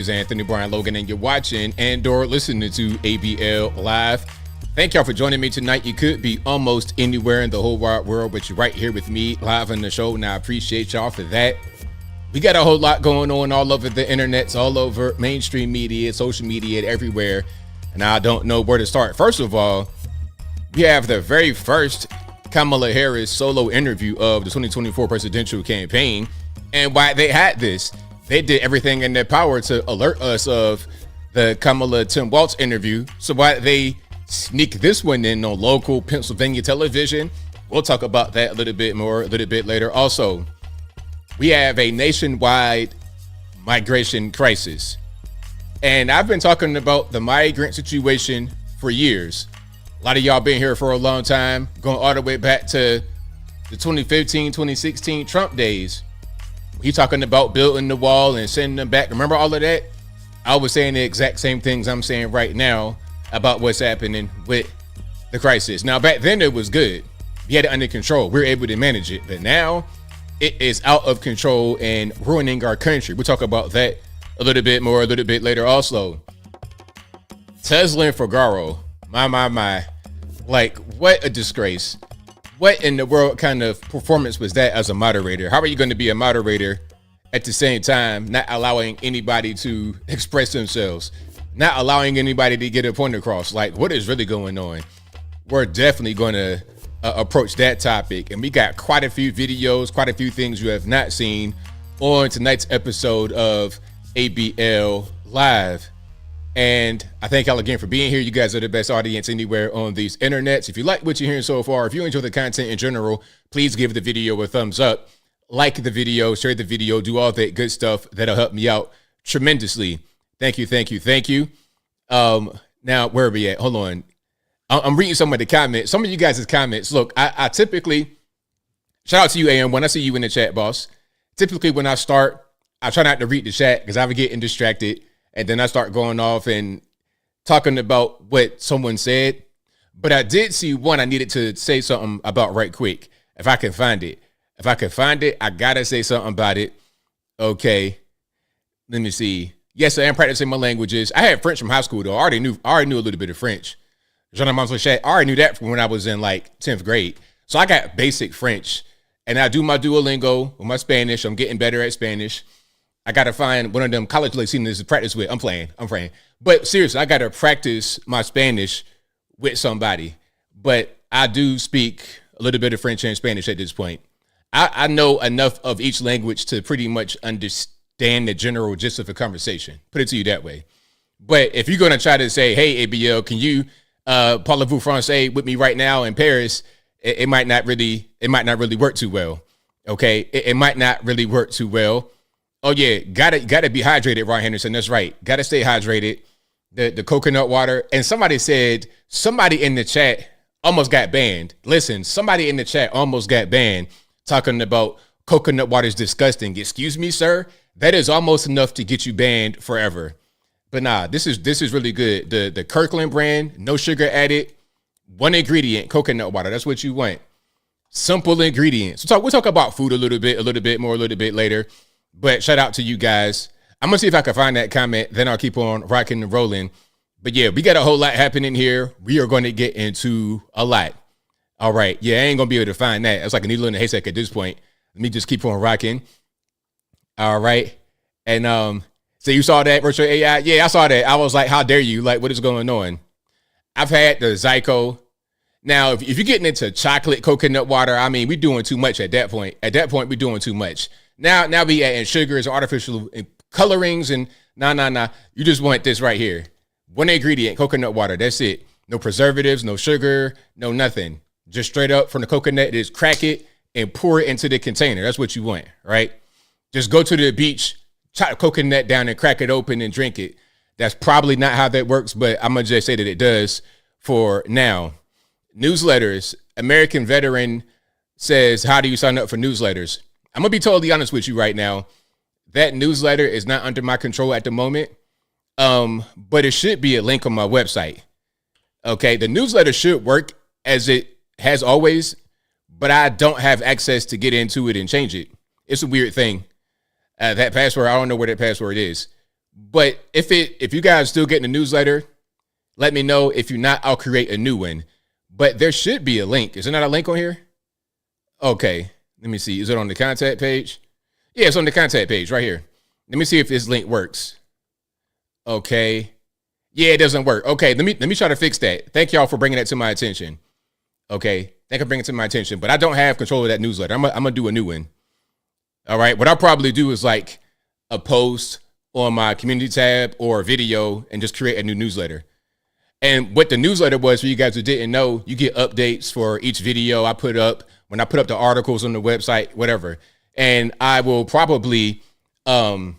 Is Anthony Brian Logan, and you're watching and/or listening to ABL Live. Thank y'all for joining me tonight. You could be almost anywhere in the whole wide world, but you're right here with me live on the show, and I appreciate y'all for that. We got a whole lot going on all over the internets, all over mainstream media, social media, everywhere, and I don't know where to start. First of all, we have the very first Kamala Harris solo interview of the 2024 presidential campaign, and why they had this. They did everything in their power to alert us of the Kamala Tim Walt's interview. So why they sneak this one in on local Pennsylvania television? We'll talk about that a little bit more, a little bit later. Also, we have a nationwide migration crisis. And I've been talking about the migrant situation for years. A lot of y'all been here for a long time, going all the way back to the 2015, 2016 Trump days. He talking about building the wall and sending them back. Remember all of that? I was saying the exact same things I'm saying right now about what's happening with the crisis. Now, back then it was good. We had it under control. We were able to manage it. But now it is out of control and ruining our country. We'll talk about that a little bit more, a little bit later. Also, Tezlyn Figaro. My. Like, what a disgrace. What in the world kind of performance was that as a moderator? How are you going to be a moderator at the same time not allowing anybody to express themselves, not allowing anybody to get a point across? Like, what is really going on? We're definitely going to approach that topic. And we got quite a few videos, quite a few things you have not seen on tonight's episode of ABL Live. And I thank y'all again for being here. You guys are the best audience anywhere on these internets. If you like what you're hearing so far, if you enjoy the content in general, please give the video a thumbs up, like the video, share the video, do all that good stuff. That'll help me out tremendously. Thank you. Now, where are we at? Hold on. I'm reading some of the comments. Some of you guys' comments. Look, I typically, shout out to you, AM1. I see you in the chat, boss. Typically, when I start, I try not to read the chat because I'm getting distracted. And then I start going off and talking about what someone said. But I did see one I needed to say something about right quick. If I can find it. I got to say something about it. Okay. Let me see. Yes, I am practicing my languages. I had French from high school, though. I already knew a little bit of French. I already knew that from when I was in like 10th grade. So I got basic French. And I do my Duolingo with my Spanish. I'm getting better at Spanish. I got to find one of them college lessons to practice with. I'm playing. But seriously, I got to practice my Spanish with somebody. But I do speak a little bit of French and Spanish at this point. I know enough of each language to pretty much understand the general gist of a conversation. Put it to you that way. But if you're going to try to say, hey, ABL, can you parlez-vous français with me right now in Paris? It might not really work too well. Okay. It might not really work too well. Oh yeah, gotta be hydrated, Ron Henderson. That's right. Gotta stay hydrated. The coconut water. And somebody in the chat almost got banned. Listen, somebody in the chat almost got banned talking about coconut water is disgusting. Excuse me, sir. That is almost enough to get you banned forever. But nah, this is really good. The Kirkland brand, no sugar added, one ingredient, coconut water. That's what you want. Simple ingredients. We'll talk about food a little bit more later. But shout out to you guys. I'm going to see if I can find that comment. Then I'll keep on rocking and rolling. But yeah, we got a whole lot happening here. We are going to get into a lot. All right. Yeah, I ain't going to be able to find that. It's like a needle in a haystack at this point. Let me just keep on rocking. All right. And so you saw that virtual AI? Yeah, I saw that. I was like, how dare you? Like, what is going on? I've had the Zyco. Now, if you're getting into chocolate coconut water, I mean, we're doing too much at that point. At that point, we're doing too much. Now we adding sugars, artificial colorings, and nah. You just want this right here. One ingredient, coconut water. That's it. No preservatives, no sugar, no nothing. Just straight up from the coconut, just crack it and pour it into the container. That's what you want, right? Just go to the beach, chop coconut down and crack it open and drink it. That's probably not how that works, but I'm going to just say that it does for now. Newsletters. American veteran says, how do you sign up for newsletters? I'm going to be totally honest with you right now. That newsletter is not under my control at the moment, but it should be a link on my website. Okay, the newsletter should work as it has always, but I don't have access to get into it and change it. It's a weird thing. That password, I don't know where that password is, But if you guys still getting the newsletter, let me know. If you're not, I'll create a new one. But there should be a link. Is there not a link on here? Okay. Let me see. Is it on the contact page? Yeah, it's on the contact page right here. Let me see if this link works. Okay. Yeah, it doesn't work. Okay, let me try to fix that. Thank y'all for bringing that to my attention. Okay, thank you for bringing it to my attention. But I don't have control of that newsletter. I'm gonna do a new one. All right. What I'll probably do is like a post on my community tab or a video and just create a new newsletter. And what the newsletter was, for you guys who didn't know, you get updates for each video I put up, when I put up the articles on the website, whatever. And I will probably, I'll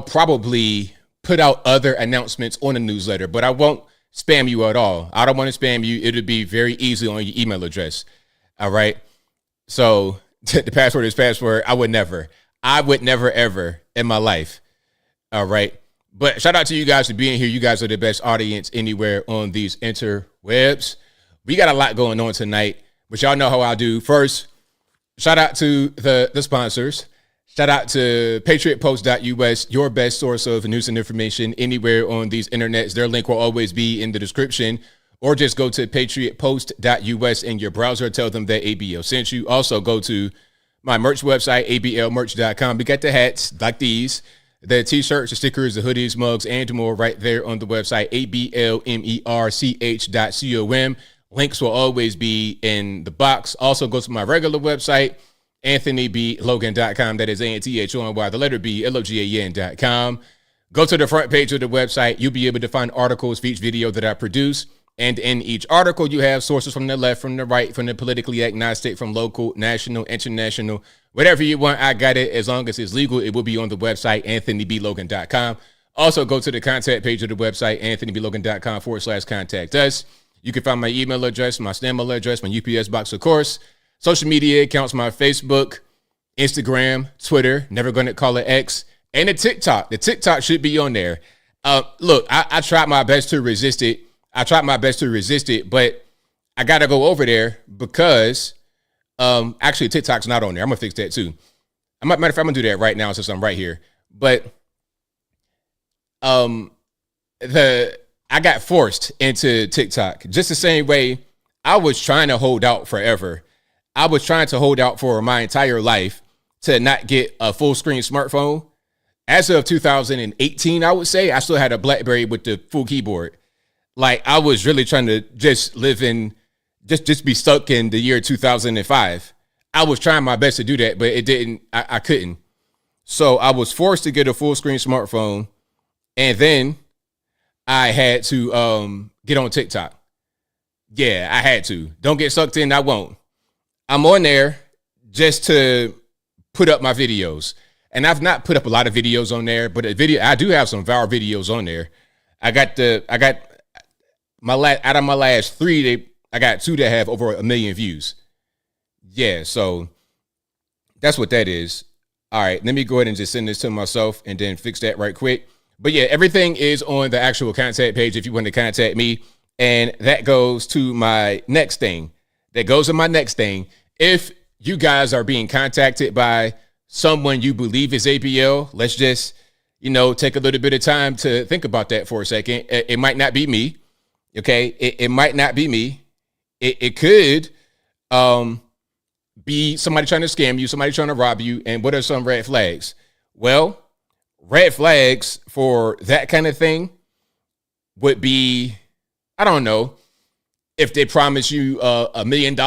probably put out other announcements on the newsletter, but I won't spam you at all. I don't want to spam you. It'll be very easy on your email address. All right. So the password is password. I would never ever in my life. All right. But shout out to you guys for being here. You guys are the best audience anywhere on these interwebs. We got a lot going on tonight, but y'all know how I do. First, shout out to the sponsors. Shout out to patriotpost.us, your best source of news and information anywhere on these internets. Their link will always be in the description, or just go to patriotpost.us in your browser. Tell them that ABL sent you. Also, go to my merch website, ablmerch.com. We got the hats like these, the t-shirts, the stickers, the hoodies, mugs, and more right there on the website, ablmerch.com. Links will always be in the box. Also, go to my regular website, anthonyblogan.com. That is ANTHONY, the letter B, LOGAN.com. Go to the front page of the website. You'll be able to find articles for each video that I produce. And in each article, you have sources from the left, from the right, from the politically agnostic, from local, national, international, whatever you want. I got it. As long as it's legal, it will be on the website, anthonyblogan.com. Also, go to the contact page of the website, anthonyblogan.com/contact us. You can find my email address, my snail address, my UPS box, of course. Social media accounts, my Facebook, Instagram, Twitter, never going to call it X, and the TikTok. The TikTok should be on there. Look, I tried my best to resist it. But I got to go over there because actually TikTok's not on there. I'm going to fix that too. Matter of fact, I'm going to do that right now since I'm right here. But I got forced into TikTok just the same way I was trying to hold out forever. I was trying to hold out for my entire life to not get a full screen smartphone. As of 2018, I would say I still had a BlackBerry with the full keyboard. Like, I was really trying to just live in, just be stuck in the year 2005. I was trying my best to do that, but it didn't, I couldn't. So I was forced to get a full screen smartphone. And then I had to get on TikTok. Yeah, I had to. Don't get sucked in, I won't. I'm on there just to put up my videos. And I've not put up a lot of videos on there, but I do have some viral videos on there. Out of my last 3, I got 2 that have over 1 million views. Yeah, so that's what that is. All right, let me go ahead and just send this to myself and then fix that right quick. But yeah, everything is on the actual contact page if you want to contact me. And that goes to my next thing. If you guys are being contacted by someone you believe is ABL, let's just, take a little bit of time to think about that for a second. It might not be me. Okay. It might not be me. It could be somebody trying to scam you, somebody trying to rob you. And what are some red flags? Well, red flags for that kind of thing would be, I don't know, if they promise you $1 million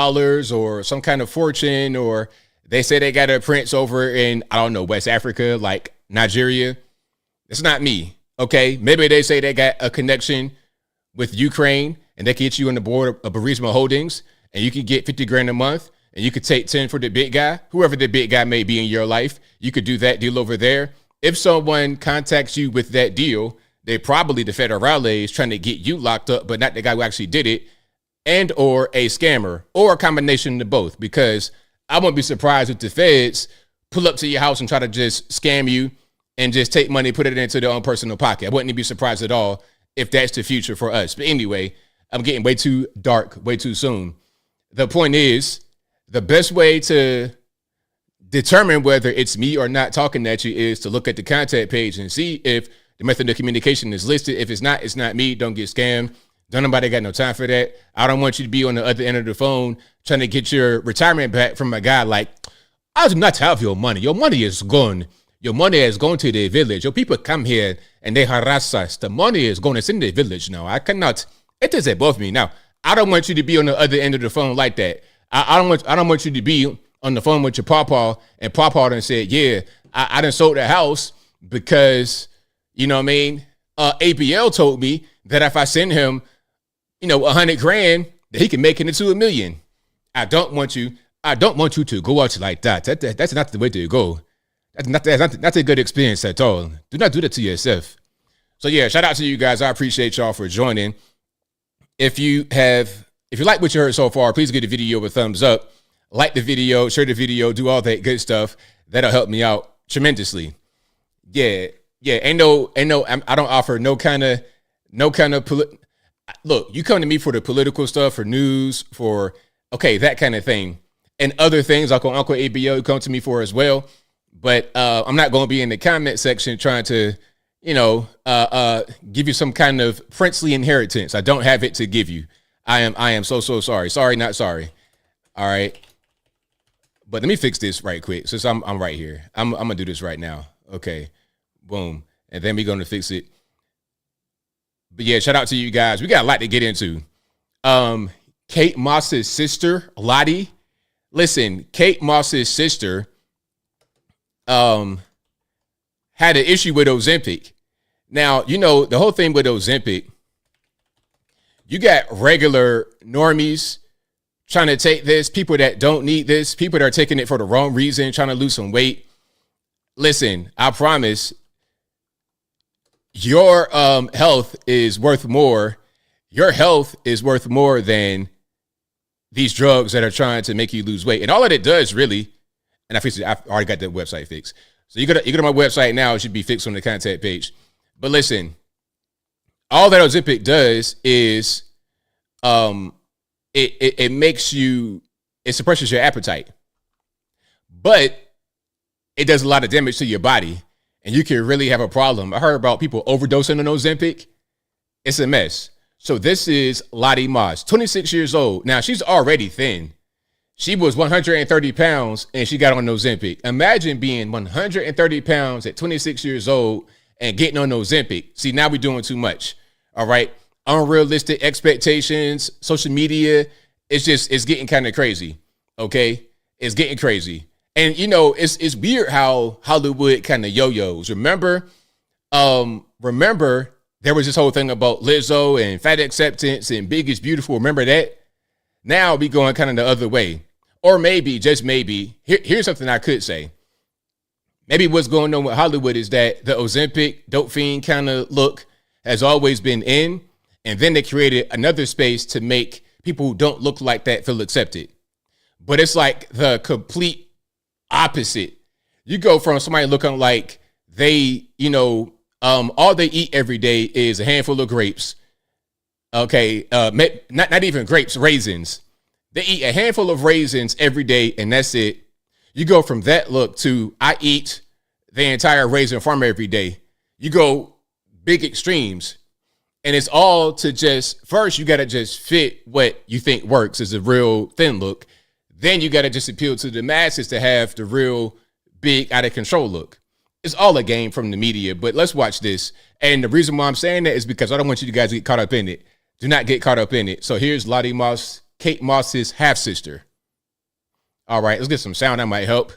or some kind of fortune, or they say they got a prince over in, I don't know, West Africa, like Nigeria. It's not me. Okay. Maybe they say they got a connection with Ukraine and they can get you on the board of Burisma Holdings and you can get 50 grand a month and you could take 10 for the big guy, whoever the big guy may be in your life. You could do that deal over there. If someone contacts you with that deal, they probably the federales trying to get you locked up, but not the guy who actually did it, and or a scammer, or a combination of both, because I wouldn't be surprised if the feds pull up to your house and try to just scam you and just take money, put it into their own personal pocket. I wouldn't be surprised at all if that's the future for us. But anyway, I'm getting way too dark, way too soon. The point is, the best way to determine whether it's me or not talking at you is to look at the contact page and see if the method of communication is listed. If it's not me. Don't get scammed. Don't nobody got no time for that. I don't want you to be on the other end of the phone trying to get your retirement back from a guy like, I do not have your money. Your money is gone. Your money is going to the village. Your people come here and they harass us. The money is going. It's in the village now. I cannot. It is above me. Now, I don't want you to be on the other end of the phone like that. I don't want you to be on the phone with your papa and papa done said, yeah, I done sold the house because, you know what I mean? ABL told me that if I send him, you know, $100,000, that he can make it into $1 million. I don't want you to go out like that. That's not the way to go. That's a good experience at all. Do not do that to yourself. So yeah, shout out to you guys. I appreciate y'all for joining. If you like what you heard so far, please give the video a thumbs up. Like the video, share the video, do all that good stuff. That'll help me out tremendously. Yeah. I don't offer no kind of look, you come to me for the political stuff, for news, for that kind of thing. And other things like on Uncle ABL, you come to me for as well. But I'm not going to be in the comment section trying to, give you some kind of princely inheritance. I don't have it to give you. I am so sorry. Sorry, not sorry. All right. But let me fix this right quick since I'm right here. I'm going to do this right now. Okay. Boom. And then we're going to fix it. But yeah, shout out to you guys. We got a lot to get into. Kate Moss's sister, Lottie. Listen, Kate Moss's sister had an issue with Ozempic. Now, the whole thing with Ozempic, you got regular normies trying to take this, people that don't need this, people that are taking it for the wrong reason, trying to lose some weight. Listen, I promise your health is worth more. Your health is worth more than these drugs that are trying to make you lose weight. And all that it does really, and I've already got that website fixed. So you go to my website now, it should be fixed on the contact page. But listen, all that Ozempic does is it suppresses your appetite. But it does a lot of damage to your body. And you can really have a problem. I heard about people overdosing on Ozempic. It's a mess. So this is Lottie Moss, 26 years old. Now, she's already thin. She was 130 pounds and she got on Ozempic. Imagine being 130 pounds at 26 years old and getting on Ozempic. See, now we're doing too much. All right. Unrealistic expectations, social media. It's getting kind of crazy. Okay. It's getting crazy. And, it's weird how Hollywood kind of yo-yos. Remember, there was this whole thing about Lizzo and fat acceptance and Big is Beautiful. Remember that? Now we going kind of the other way. Or maybe, just maybe, here's something I could say. Maybe what's going on with Hollywood is that the Ozempic, dope fiend kind of look has always been in. And then they created another space to make people who don't look like that feel accepted. But it's like the complete opposite. You go from somebody looking like they, all they eat every day is a handful of grapes. Okay. Not even grapes, raisins. They eat a handful of raisins every day and that's it. You go from that look to I eat the entire raisin farm every day. You go big extremes. And it's all to just, first, you got to just fit what you think works as a real thin look. Then you got to just appeal to the masses to have the real big out of control look. It's all a game from the media, but let's watch this. And the reason why I'm saying that is because I don't want you guys to get caught up in it. Do not get caught up in it. So here's Lottie Moss, Kate Moss's half-sister. All right, let's get some sound that might help.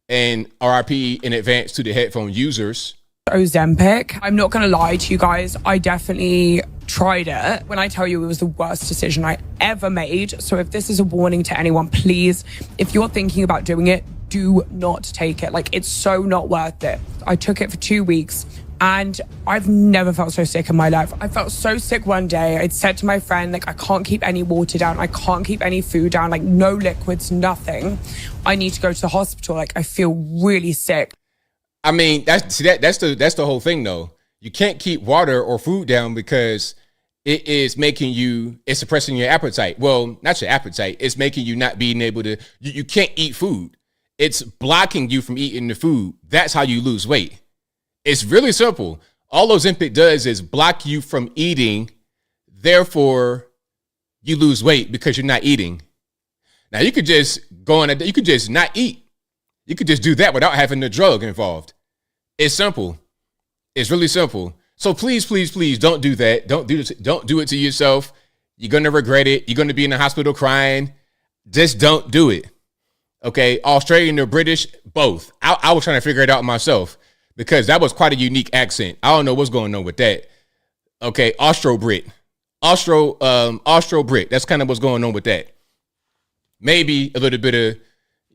And RIP in advance to the headphone users. Ozempic. I'm not gonna lie to you guys, I definitely tried it. When I tell you it was the worst decision I ever made, so if this is a warning to anyone, please, if you're thinking about doing it, do not take it. Like, it's so not worth it. I took it for 2 weeks and I've never felt so sick in my life. I felt so sick one day. I'd said to my friend, like, I can't keep any water down. I can't keep any food down, like no liquids, nothing. I need to go to the hospital. Like, I feel really sick. I mean, that's the whole thing though. You can't keep water or food down because it's suppressing your appetite. Well, not your appetite. It's making you not being able to, you can't eat food. It's blocking you from eating the food. That's how you lose weight. It's really simple. All Ozempic does is block you from eating. Therefore, you lose weight because you're not eating. Now, you could just you could just not eat. You could just do that without having the drug involved. It's simple. It's really simple. So please, please, please don't do that. Don't do it to yourself. You're going to regret it. You're going to be in the hospital crying. Just don't do it. Okay. Australian or British, both. I was trying to figure it out myself because that was quite a unique accent. I don't know what's going on with that. Okay. Austro-Brit. Austro-Brit. That's kind of what's going on with that. Maybe a little bit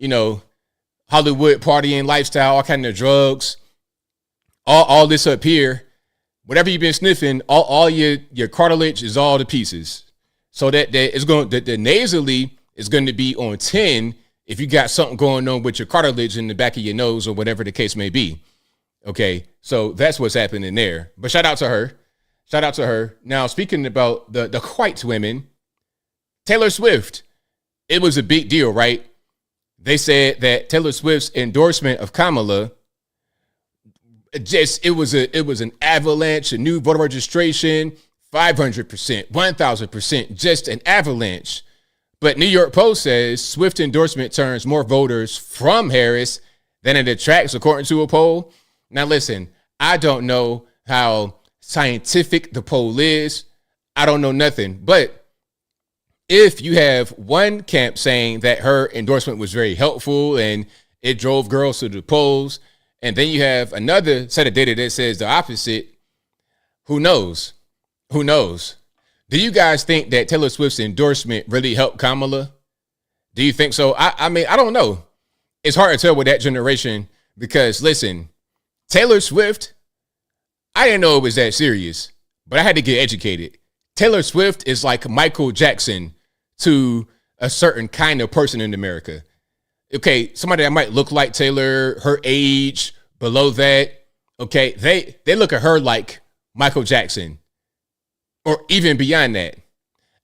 of, Hollywood partying lifestyle, all kind of drugs, all this up here. Whatever you've been sniffing, all your cartilage is all to pieces. So that it's going the nasally is going to be on 10 if you got something going on with your cartilage in the back of your nose or whatever the case may be. Okay, so that's what's happening there. But shout out to her. Shout out to her. Now, speaking about the white women, Taylor Swift, it was a big deal, right? They said that Taylor Swift's endorsement of Kamala, it was an avalanche, a new voter registration, 500%, 1,000%, just an avalanche. But New York Post says Swift endorsement turns more voters from Harris than it attracts, according to a poll. Now, listen, I don't know how scientific the poll is. I don't know nothing, but if you have one camp saying that her endorsement was very helpful and it drove girls to the polls, and then you have another set of data that says the opposite, who knows? Who knows? Do you guys think that Taylor Swift's endorsement really helped Kamala? Do you think so? I mean, I don't know. It's hard to tell with that generation because, listen, Taylor Swift, I didn't know it was that serious, but I had to get educated. Taylor Swift is like Michael Jackson to a certain kind of person in America. Okay, somebody that might look like Taylor, her age, below that, okay, they look at her like Michael Jackson or even beyond that.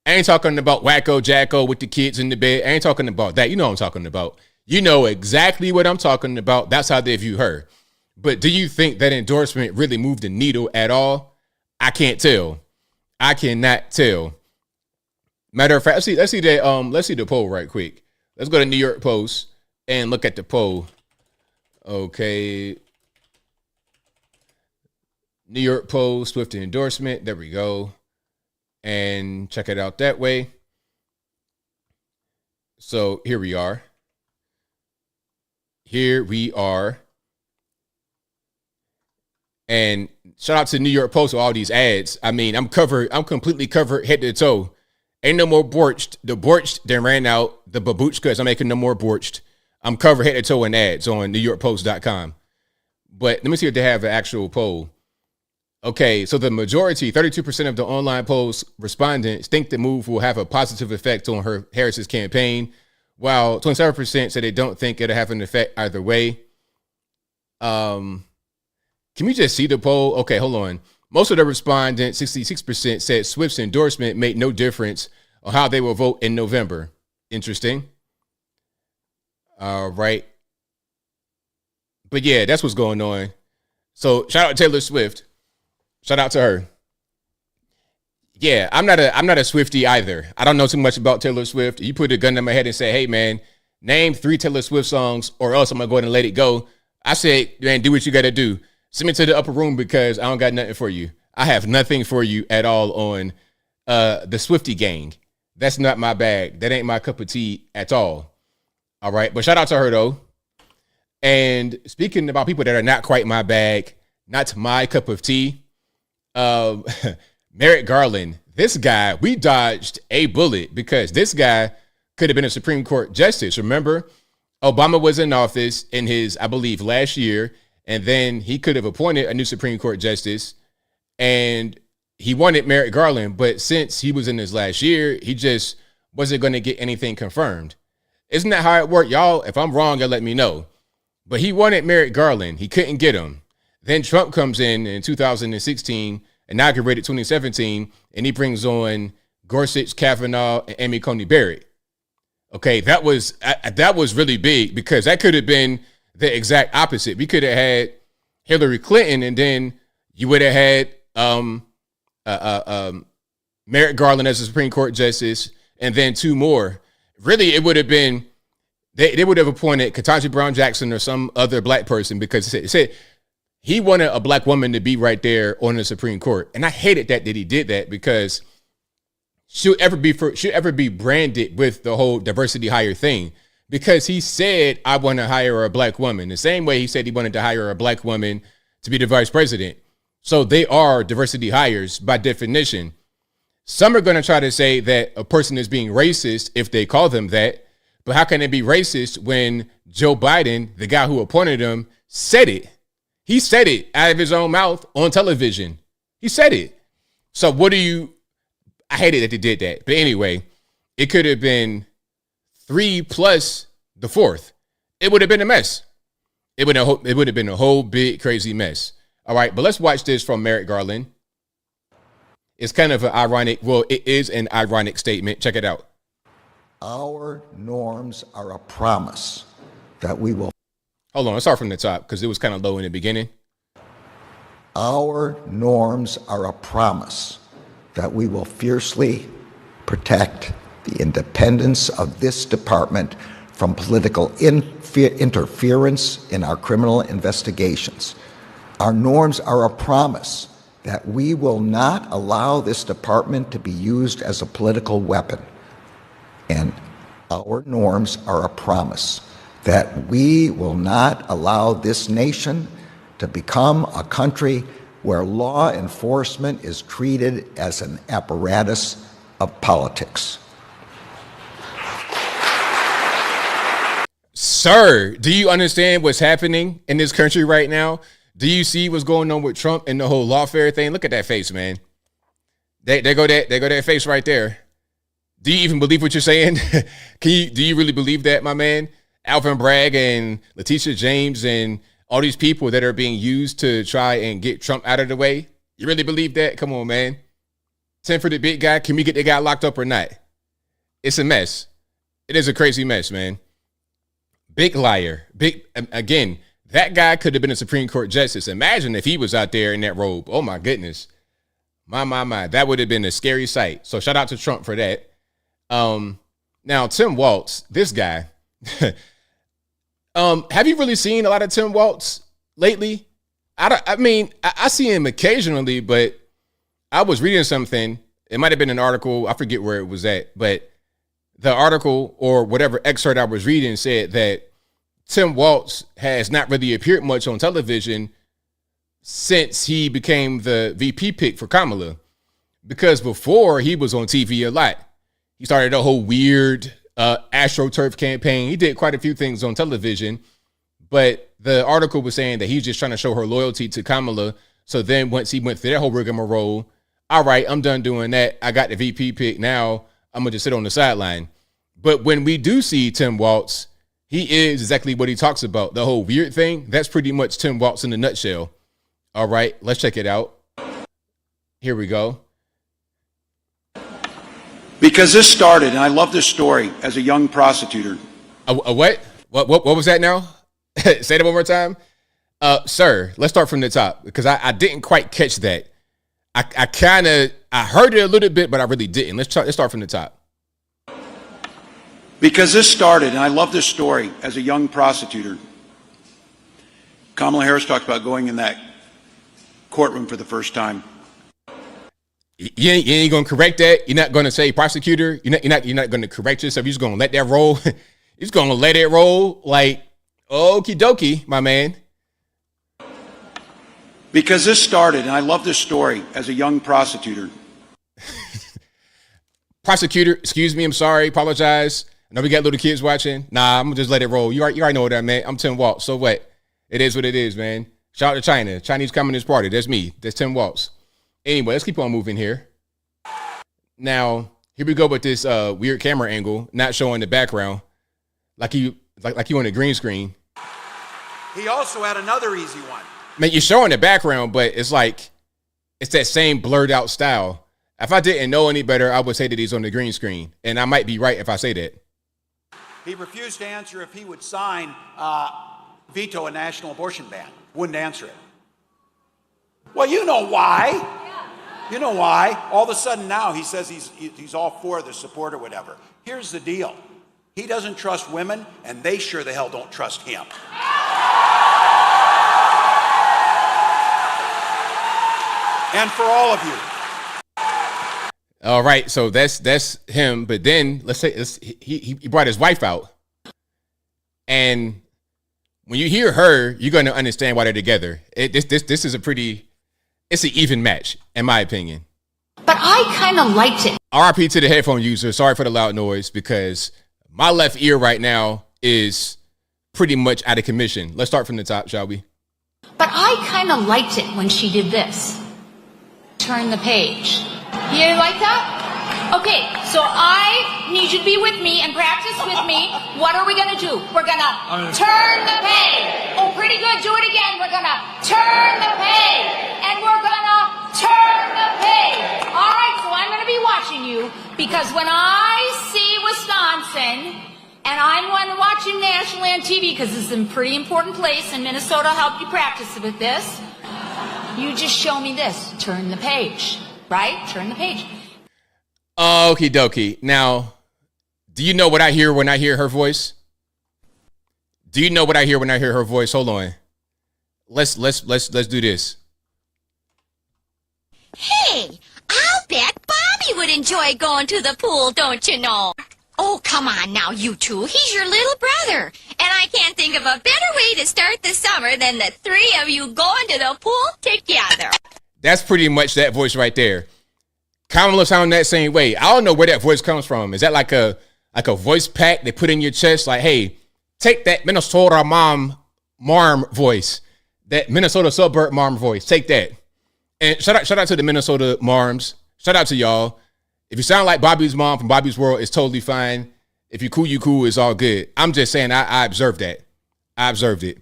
I ain't talking about Wacko Jacko with the kids in the bed. I ain't talking about that. You know what I'm talking about. You know exactly what I'm talking about. That's how they view her. But do you think that endorsement really moved the needle at all? I can't tell. I cannot tell. Matter of fact, let's see the poll right quick. Let's go to New York Post and look at the poll. Okay. New York Post, Swift endorsement. There we go. And check it out that way. So here we are. Here we are. And shout out to New York Post with all these ads. I mean, I'm completely covered head to toe. Ain't no more borched. The borched then ran out. The babushkas, I'm making no more borched. I'm covered head to toe in ads on NewYorkPost.com. But let me see if they have an actual poll. Okay, so the majority, 32% of the online polls respondents think the move will have a positive effect on Harris's campaign, while 27% say they don't think it'll have an effect either way. Can we just see the poll? Okay, hold on. Most of the respondents, 66%, said Swift's endorsement made no difference on how they will vote in November. Interesting. All right. But yeah, that's what's going on. So shout out to Taylor Swift. Shout out to her. Yeah, I'm not a Swiftie either. I don't know too much about Taylor Swift. You put a gun in my head and say, hey man, name 3 Taylor Swift songs or else I'm gonna go ahead and let it go. I said, man, do what you gotta do. Send me to the upper room because I don't got nothing for you. I have nothing for you at all on the Swiftie gang. That's not my bag. That ain't my cup of tea at all. All right. But shout out to her though. And speaking about people that are not quite my bag, not my cup of tea. Merrick Garland, this guy, we dodged a bullet because this guy could have been a Supreme Court justice. Remember, Obama was in office in his, I believe, last year. And then he could have appointed a new Supreme Court justice and he wanted Merrick Garland. But since he was in his last year, he just wasn't going to get anything confirmed. Isn't that how it worked? Y'all, if I'm wrong, y'all let me know. But he wanted Merrick Garland. He couldn't get him. Then Trump comes in 2016, inaugurated 2017, and he brings on Gorsuch, Kavanaugh, and Amy Coney Barrett. Okay, that was really big because that could have been the exact opposite. We could have had Hillary Clinton, and then you would have had Merrick Garland as a Supreme Court justice, and then two more. Really, it would have been they would have appointed Ketanji Brown Jackson or some other black person because it said he wanted a black woman to be right there on the Supreme Court, and I hated that he did that because she'll ever be branded with the whole diversity hire thing because he said, I want to hire a black woman. The same way he said he wanted to hire a black woman to be the vice president. So they are diversity hires by definition. Some are going to try to say that a person is being racist if they call them that. But how can it be racist when Joe Biden, the guy who appointed him, said it? He said it out of his own mouth on television. He said it. So I hated that they did that. But anyway, it could have been 3 plus the 4th. It would have been a mess. It would have been a whole big, crazy mess. All right, but let's watch this from Merrick Garland. It's kind of it is an ironic statement. Check it out. Our norms are a promise that we will. Hold on, let's start from the top because it was kind of low in the beginning. Our norms are a promise that we will fiercely protect the independence of this department from political interference in our criminal investigations. Our norms are a promise that we will not allow this department to be used as a political weapon. And our norms are a promise that we will not allow this nation to become a country where law enforcement is treated as an apparatus of politics. Sir, do you understand what's happening in this country right now? Do you see what's going on with Trump and the whole lawfare thing? Look at that face, man. There go that face right there. Do you even believe what you're saying? Do you really believe that, my man? Alvin Bragg and Letitia James and all these people that are being used to try and get Trump out of the way. You really believe that? Come on, man. 10 for the big guy. Can we get the guy locked up or not? It's a mess. It is a crazy mess, man. Big liar. Again, that guy could have been a Supreme Court justice. Imagine if he was out there in that robe. Oh, my goodness. My. That would have been a scary sight. So shout out to Trump for that. Now, Tim Walz, this guy. Have you really seen a lot of Tim Walz lately? I see him occasionally, but I was reading something. It might have been an article. I forget where it was at, but the article or whatever excerpt I was reading said that Tim Walz has not really appeared much on television since he became the VP pick for Kamala, because before he was on TV a lot. He started a whole weird AstroTurf campaign. He did quite a few things on television, but the article was saying that he's just trying to show her loyalty to Kamala. So then once he went through that whole rigmarole, all right, I'm done doing that. I got the VP pick. Now I'm going to just sit on the sideline. But when we do see Tim Walz, he is exactly what he talks about. The whole weird thing, that's pretty much Tim Walz in a nutshell. All right, let's check it out. Here we go. Because this started, and I love this story, as a young prosecutor. A what? What was that now? Say that one more time. Sir, let's start from the top because I didn't quite catch that. I heard it a little bit, but I really didn't. Let's start from the top. Because this started, and I love this story, as a young prosecutor. Kamala Harris talked about going in that courtroom for the first time. You ain't gonna correct that. You're not gonna say prosecutor. You're not gonna correct yourself. You're just gonna let that roll. You're just gonna let it roll like okie dokie, my man. Because this started, and I love this story, as a young prosecutor. Prosecutor, excuse me, I'm sorry, apologize. I know we got little kids watching. Nah, I'm gonna just let it roll. You already know what I meant. I'm Tim Walz. So what? It is what it is, man. Shout out to China. Chinese Communist Party. That's me. That's Tim Walz. Anyway, let's keep on moving here. Now, here we go with this weird camera angle, not showing the background, like you on a green screen. He also had another easy one. Man, you're showing the background, but it's like it's that same blurred out style. If I didn't know any better, I would say that he's on the green screen, and I might be right if I say that. He refused to answer if he would sign, veto a national abortion ban. Wouldn't answer it. Well, you know why. You know why. All of a sudden now he says he's all for the support or whatever. Here's the deal. He doesn't trust women, and they sure the hell don't trust him. And for all of you. All right, so that's him. But then let's say he brought his wife out, and when you hear her, you're going to understand why they're together. This is it's an even match, in my opinion. But I kind of liked it. RIP to the headphone user. Sorry for the loud noise, because my left ear right now is pretty much out of commission. Let's start from the top, shall we? But I kind of liked it when she did this. Turn the page. You like that? Okay, so I need you to be with me and practice with me. What are we going to do? We're going to turn the page. Oh, pretty good. Do it again. We're going to turn the page. And we're going to turn the page. All right, so I'm going to be watching you, because when I see Wisconsin, and I'm going to watch you nationally on TV, because this is a pretty important place, and Minnesota helped you practice with this, you just show me this. Turn the page. Right? Turn the page. Okie dokie. Now, do you know what I hear when I hear her voice? Do you know what I hear when I hear her voice? Hold on. Let's do this. Hey, I'll bet Bobby would enjoy going to the pool, don't you know? Oh, come on now, you two. He's your little brother. And I can't think of a better way to start the summer than the three of you going to the pool together. That's pretty much that voice right there. Kamala sound that same way. I don't know where that voice comes from. Is that like a voice pack they put in your chest? Like, hey, take that Minnesota marm voice, that Minnesota suburb marm voice. Take that. And shout out to the Minnesota marms. Shout out to y'all. If you sound like Bobby's mom from Bobby's World, it's totally fine. If you cool, it's all good. I'm just saying I observed that. I observed it.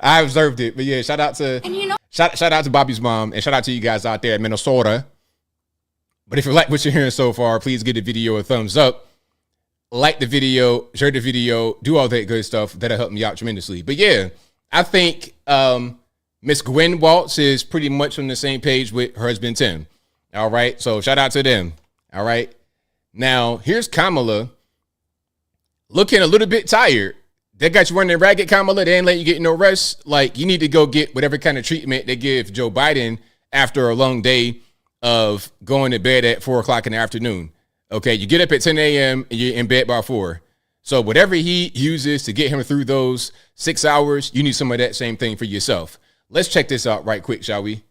I observed it. But yeah, shout out to Bobby's mom, and shout out to you guys out there in Minnesota. But if you like what you're hearing so far, please give the video a thumbs up. Like the video, share the video, do all that good stuff. That'll help me out tremendously. But yeah, I think Miss Gwen Waltz is pretty much on the same page with her husband Tim. All right, so shout out to them. All right. Now, here's Kamala looking a little bit tired. They got you running ragged, Kamala. They ain't letting you get no rest. Like, you need to go get whatever kind of treatment they give Joe Biden after a long day of going to bed at 4 o'clock in the afternoon. Okay, you get up at 10 a.m. and you're in bed by 4. So whatever he uses to get him through those 6 hours, you need some of that same thing for yourself. Let's check this out right quick, shall we?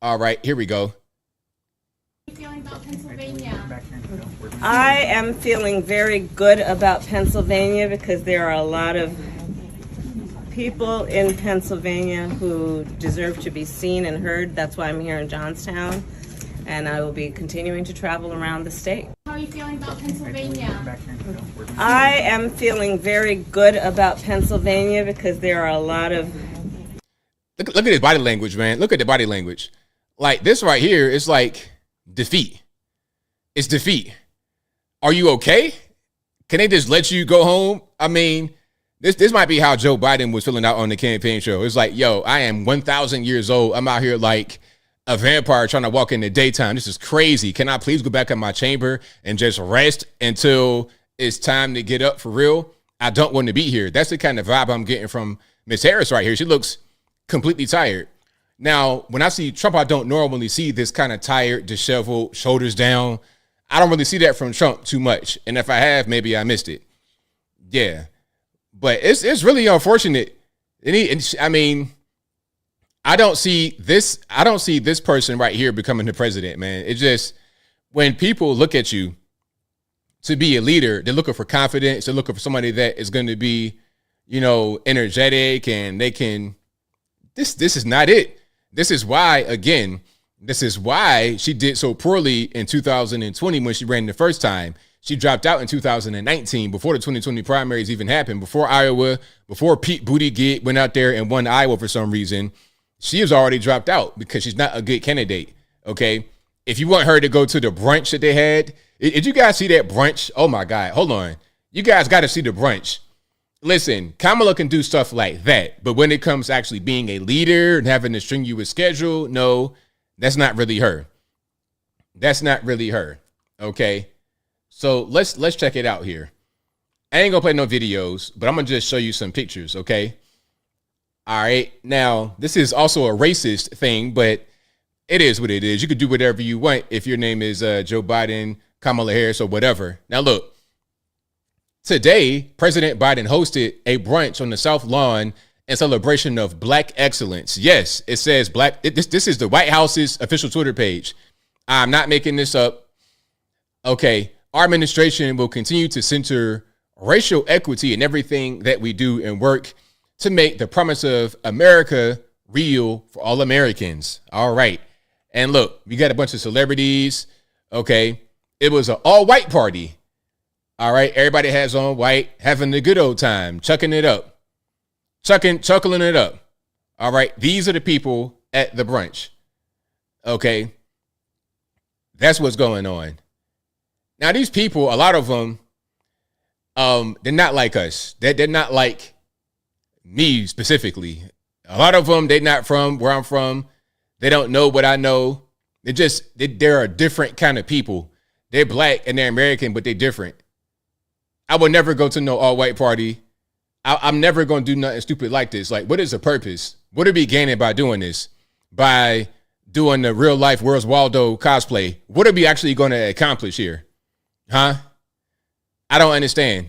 All right, here we go. I am feeling very good about Pennsylvania, because there are a lot of people in Pennsylvania who deserve to be seen and heard. That's why I'm here in Johnstown, and I will be continuing to travel around the state. How are you feeling about Pennsylvania? I am feeling very good about Pennsylvania, because there are a lot of... Look at his body language, man. Look at the body language. Like, this right here is like defeat. It's defeat. Are you okay? Can they just let you go home? I mean, this might be how Joe Biden was filling out on the campaign show. It's like, yo, I am 1,000 years old. I'm out here like a vampire trying to walk in the daytime. This is crazy. Can I please go back in my chamber and just rest until it's time to get up for real? I don't want to be here. That's the kind of vibe I'm getting from Miss Harris right here. She looks completely tired. Now, when I see Trump, I don't normally see this kind of tired, disheveled, shoulders down. I don't really see that from Trump too much. And if I have, maybe I missed it. Yeah. But it's really unfortunate. I mean, I don't see this person right here becoming the president, man. It's just, when people look at you to be a leader, they're looking for confidence. They're looking for somebody that is going to be, you know, energetic, and they can, this is not it. This is why she did so poorly in 2020 when she ran the first time. She dropped out in 2019 before the 2020 primaries even happened, before Iowa, before Pete Buttigieg went out there and won Iowa for some reason. She has already dropped out because she's not a good candidate. Okay. If you want her to go to the brunch that they had, did you guys see that brunch? Oh my God. Hold on. You guys got to see the brunch. Listen, Kamala can do stuff like that, but when it comes to actually being a leader and having a strenuous schedule, no, that's not really her. That's not really her. Okay, so let's check it out here. I ain't gonna play no videos, but I'm gonna just show you some pictures. Okay. All right. Now, this is also a racist thing, but it is what it is. You could do whatever you want if your name is Joe Biden, Kamala Harris, or whatever. Now, look. Today, President Biden hosted a brunch on the South Lawn in celebration of Black excellence. Yes, it says Black. This is the White House's official Twitter page. I'm not making this up. Okay, our administration will continue to center racial equity in everything that we do and work to make the promise of America real for all Americans. All right. And look, we got a bunch of celebrities. Okay. It was an all-white party. All right, everybody has on white, having the good old time, chuckling it up. All right, these are the people at the brunch. Okay, that's what's going on. Now, these people, a lot of them, they're not like us. They're not like me specifically. A lot of them, they're not from where I'm from. They don't know what I know. They're a different kind of people. They're Black and they're American, but they're different. I would never go to no all-white party. I'm never going to do nothing stupid like this. Like, what is the purpose? What are we gaining by doing this? By doing the real-life Where's Waldo cosplay? What are we actually going to accomplish here? Huh? I don't understand.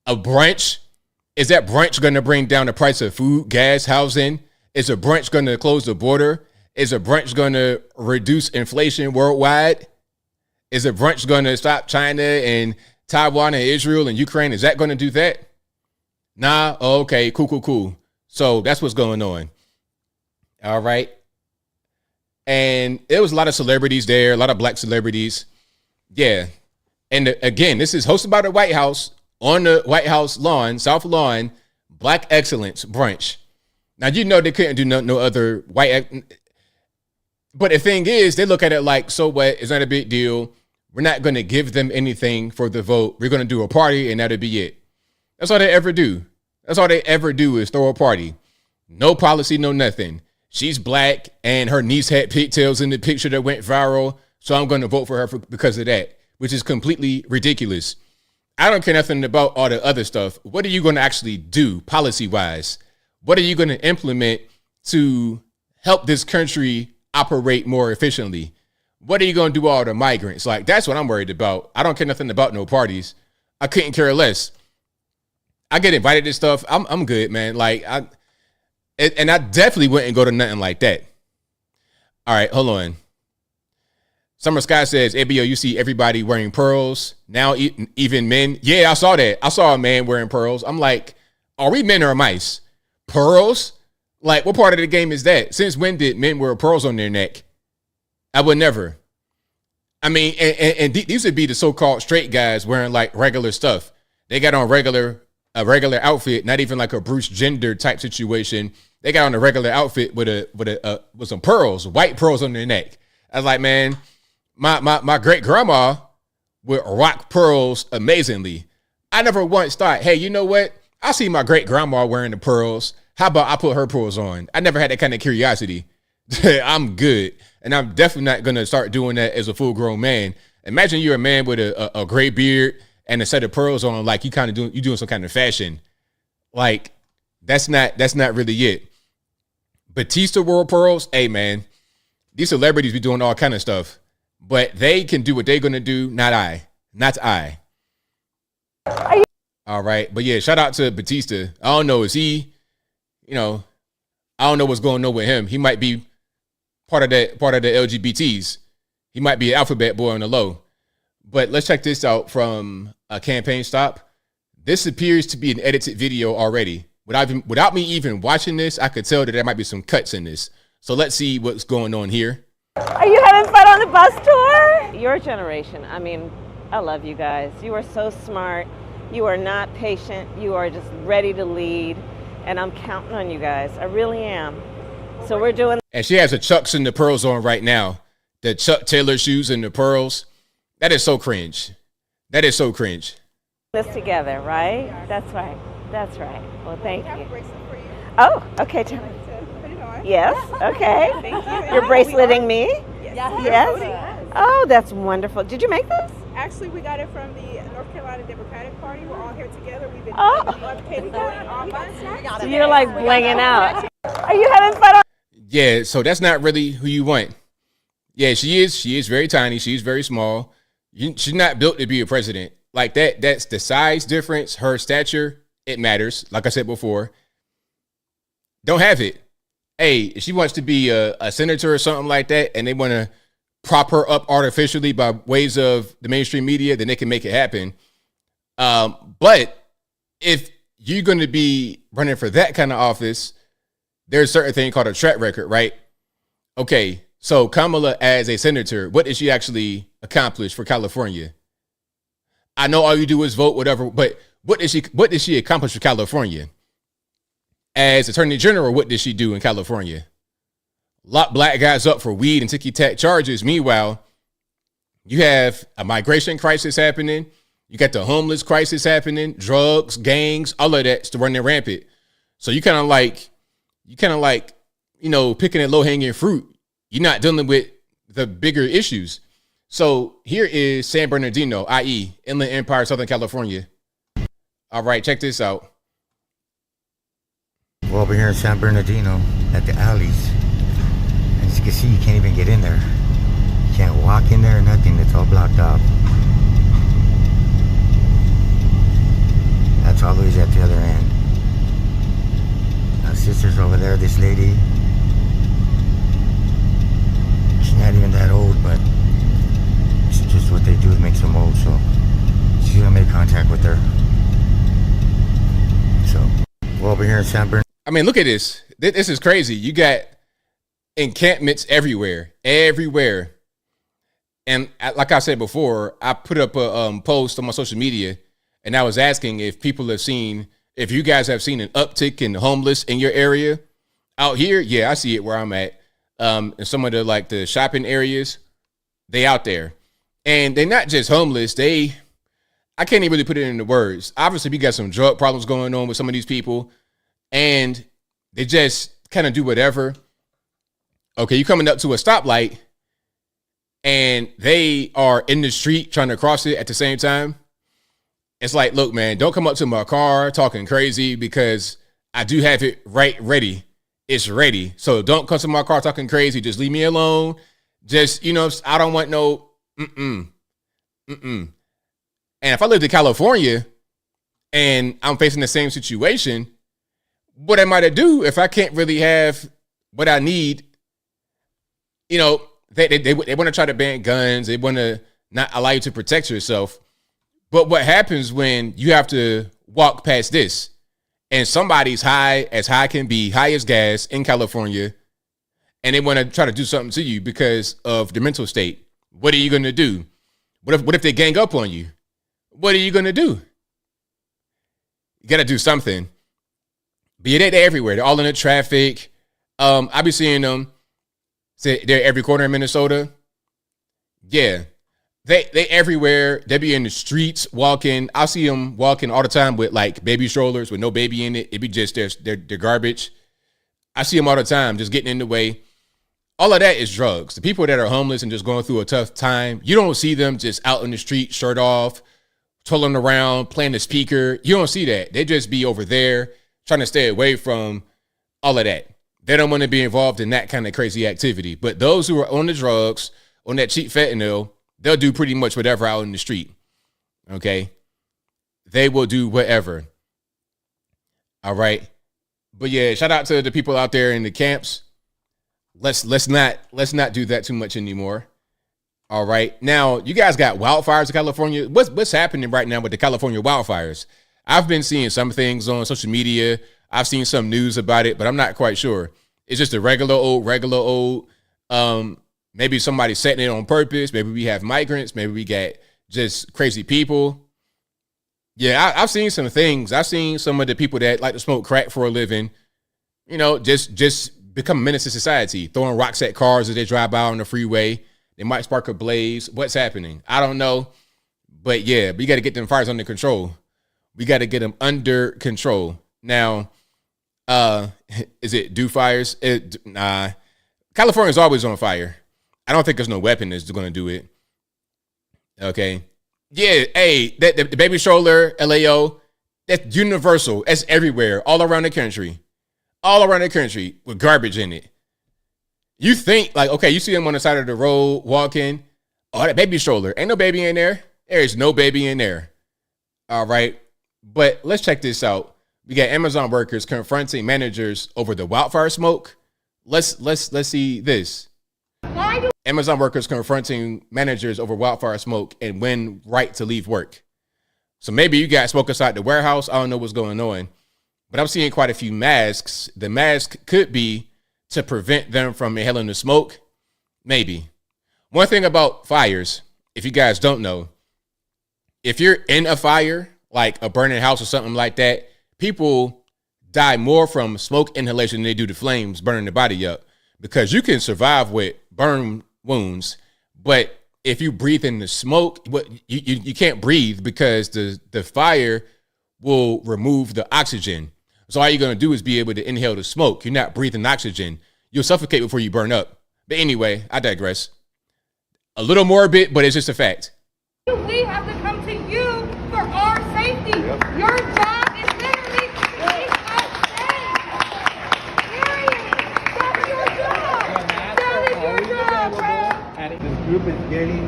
A brunch? Is that brunch going to bring down the price of food, gas, housing? Is a brunch going to close the border? Is a brunch going to reduce inflation worldwide? Is a brunch going to stop China and Taiwan and Israel and Ukraine? Is that going to do that? Nah. Oh, okay. Cool. So that's what's going on. All right. And there was a lot of celebrities there, a lot of Black celebrities. Yeah. And again, this is hosted by the White House on the White House lawn, South Lawn, Black Excellence Brunch. Now, you know, they couldn't do no other white. But the thing is, they look at it like, so what? It's not a big deal. We're not going to give them anything for the vote. We're going to do a party and that'll be it. That's all they ever do. That's all they ever do is throw a party. No policy, no nothing. She's Black and her niece had pigtails in the picture that went viral. So I'm going to vote for her because of that, which is completely ridiculous. I don't care nothing about all the other stuff. What are you going to actually do policy-wise? What are you going to implement to help this country operate more efficiently? What are you going to do with all the migrants? Like, that's what I'm worried about. I don't care nothing about no parties. I couldn't care less. I get invited to stuff. I'm good, man. Like, I definitely wouldn't go to nothing like that. All right, hold on. Summer Sky says, ABL, you see everybody wearing pearls. Now even men. Yeah, I saw that. I saw a man wearing pearls. I'm like, are we men or mice? Pearls? Like, what part of the game is that? Since when did men wear pearls on their neck? I would never. I mean, and these would be the so-called straight guys wearing like regular stuff. They got on a regular outfit, not even like a Bruce Jenner type situation. They got on a regular outfit with some pearls, white pearls on their neck. I was like, man, my great grandma would rock pearls amazingly. I never once thought, hey, you know what? I see my great grandma wearing the pearls. How about I put her pearls on? I never had that kind of curiosity. I'm good. And I'm definitely not going to start doing that as a full grown man. Imagine you're a man with a gray beard and a set of pearls on, like you doing some kind of fashion. Like, that's not really it. Batista wore pearls. Hey man, these celebrities be doing all kind of stuff, but they can do what they're going to do. Not I. All right. But yeah, shout out to Batista. I don't know. Is he, I don't know what's going on with him. He might be part of the LGBTs. He might be an alphabet boy on the low. But let's check this out from a campaign stop. This appears to be an edited video already. Without me even watching this, I could tell that there might be some cuts in this. So let's see what's going on here. Are you having fun on the bus tour? Your generation, I mean, I love you guys. You are so smart. You are not patient. You are just ready to lead. And I'm counting on you guys. I really am. So we're doing. And she has the Chucks and the pearls on right now. The Chuck Taylor shoes and the pearls. That is so cringe. This together, right? That's right. That's right. Well, thank you. Oh, okay. Yes. Okay. Thank you. You're braceleting me? Yes. Oh, that's wonderful. Did you make this? Actually, we got it from the North Carolina Democratic Party. We're all here together. We've been voting all month. So you're like blinging out. Are you having fun? Yeah, so that's not really who you want. Yeah, she is. She is very tiny. She's very small. She's not built to be a president. Like that. That's the size difference. Her stature, it matters. Like I said before. Don't have it. Hey, if she wants to be a senator or something like that, and they want to prop her up artificially by ways of the mainstream media, then they can make it happen. But if you're going to be running for that kind of office, there's a certain thing called a track record, right? Okay, so Kamala as a senator, what did she actually accomplish for California? I know all you do is vote, whatever, but what did she accomplish for California? As Attorney General, what did she do in California? Lock black guys up for weed and ticky-tack charges. Meanwhile, you have a migration crisis happening. You got the homeless crisis happening, drugs, gangs, all of that's running rampant. So you kind of like, picking at low-hanging fruit. You're not dealing with the bigger issues. So here is San Bernardino, i.e. Inland Empire, Southern California. All right, check this out. Well, we're here in San Bernardino at the alleys. As you can see, you can't even get in there. You can't walk in there or nothing. It's all blocked off. That's always at the other end. Our sister's over there, this lady. She's not even that old, but it's just what they do that makes them old, so she's gonna make contact with her. So, well, we're here in San Bernardino. I mean, look at this. This is crazy. You got encampments everywhere. And like I said before, I put up a post on my social media, and I was asking if you guys have seen an uptick in the homeless in your area. Out here, yeah, I see it where I'm at. In some of the shopping areas, they out there. And they're not just homeless. I can't even really put it into words. Obviously, we got some drug problems going on with some of these people. And they just kind of do whatever. Okay, you coming up to a stoplight and they are in the street trying to cross it at the same time. It's like, look, man, don't come up to my car talking crazy because I do have it ready. It's ready. So don't come to my car talking crazy. Just leave me alone. Just, I don't want no And if I lived in California and I'm facing the same situation, what am I to do if I can't really have what I need? They want to try to ban guns. They want to not allow you to protect yourself. But what happens when you have to walk past this and somebody's high can be, high as gas in California, and they want to try to do something to you because of their mental state? What are you going to do? What if they gang up on you? What are you going to do? You got to do something. But yeah, they're everywhere. They're all in the traffic. I be seeing them. They're every corner in Minnesota. Yeah. They everywhere. They be in the streets walking. I see them walking all the time with baby strollers with no baby in it. It be just they're garbage. I see them all the time just getting in the way. All of that is drugs. The people that are homeless and just going through a tough time, you don't see them just out in the street, shirt off, twirling around, playing the speaker. You don't see that. They just be over there trying to stay away from all of that. They don't want to be involved in that kind of crazy activity. But those who are on the drugs, on that cheap fentanyl, they'll do pretty much whatever out in the street. Okay? They will do whatever. All right? But yeah, shout out to the people out there in the camps. Let's not do that too much anymore. All right. Now, you guys got wildfires in California. What's happening right now with the California wildfires? I've been seeing some things on social media. I've seen some news about it, but I'm not quite sure. It's just a regular old. Maybe somebody setting it on purpose. Maybe we have migrants. Maybe we got just crazy people. Yeah, I've seen some things. I've seen some of the people that like to smoke crack for a living, just become a menace to society, throwing rocks at cars as they drive by on the freeway. They might spark a blaze. What's happening? I don't know. But yeah, we got to get them fires under control. We got to get them under control. Now, is it do fires? Nah. California's always on fire. I don't think there's no weapon that's going to do it. Okay. Yeah, hey, the baby stroller, LAO, that's universal. That's everywhere, all around the country. All around the country with garbage in it. You think, like, okay, you see them on the side of the road walking. Oh, that baby stroller. Ain't no baby in there. There's no baby in there. All right. But let's check this out. We got Amazon workers confronting managers over the wildfire smoke. Let's see this. Amazon workers confronting managers over wildfire smoke and when right to leave work. So maybe you got smoke inside the warehouse. I don't know what's going on, but I'm seeing quite a few masks. The mask could be to prevent them from inhaling the smoke. Maybe. One thing about fires, if you guys don't know, if you're in a fire, like a burning house or something like that, people die more from smoke inhalation than they do the flames burning the body up, because you can survive with burn wounds, but if you breathe in the smoke, you can't breathe because the fire will remove the oxygen. So all you're going to do is be able to inhale the smoke. You're not breathing oxygen. You'll suffocate before you burn up. But anyway, I digress. A little morbid, but it's just a fact. We have to come to you for our safety. Your job is literally to keep us safe. Period. That's your job. That is your job, bro. This group is getting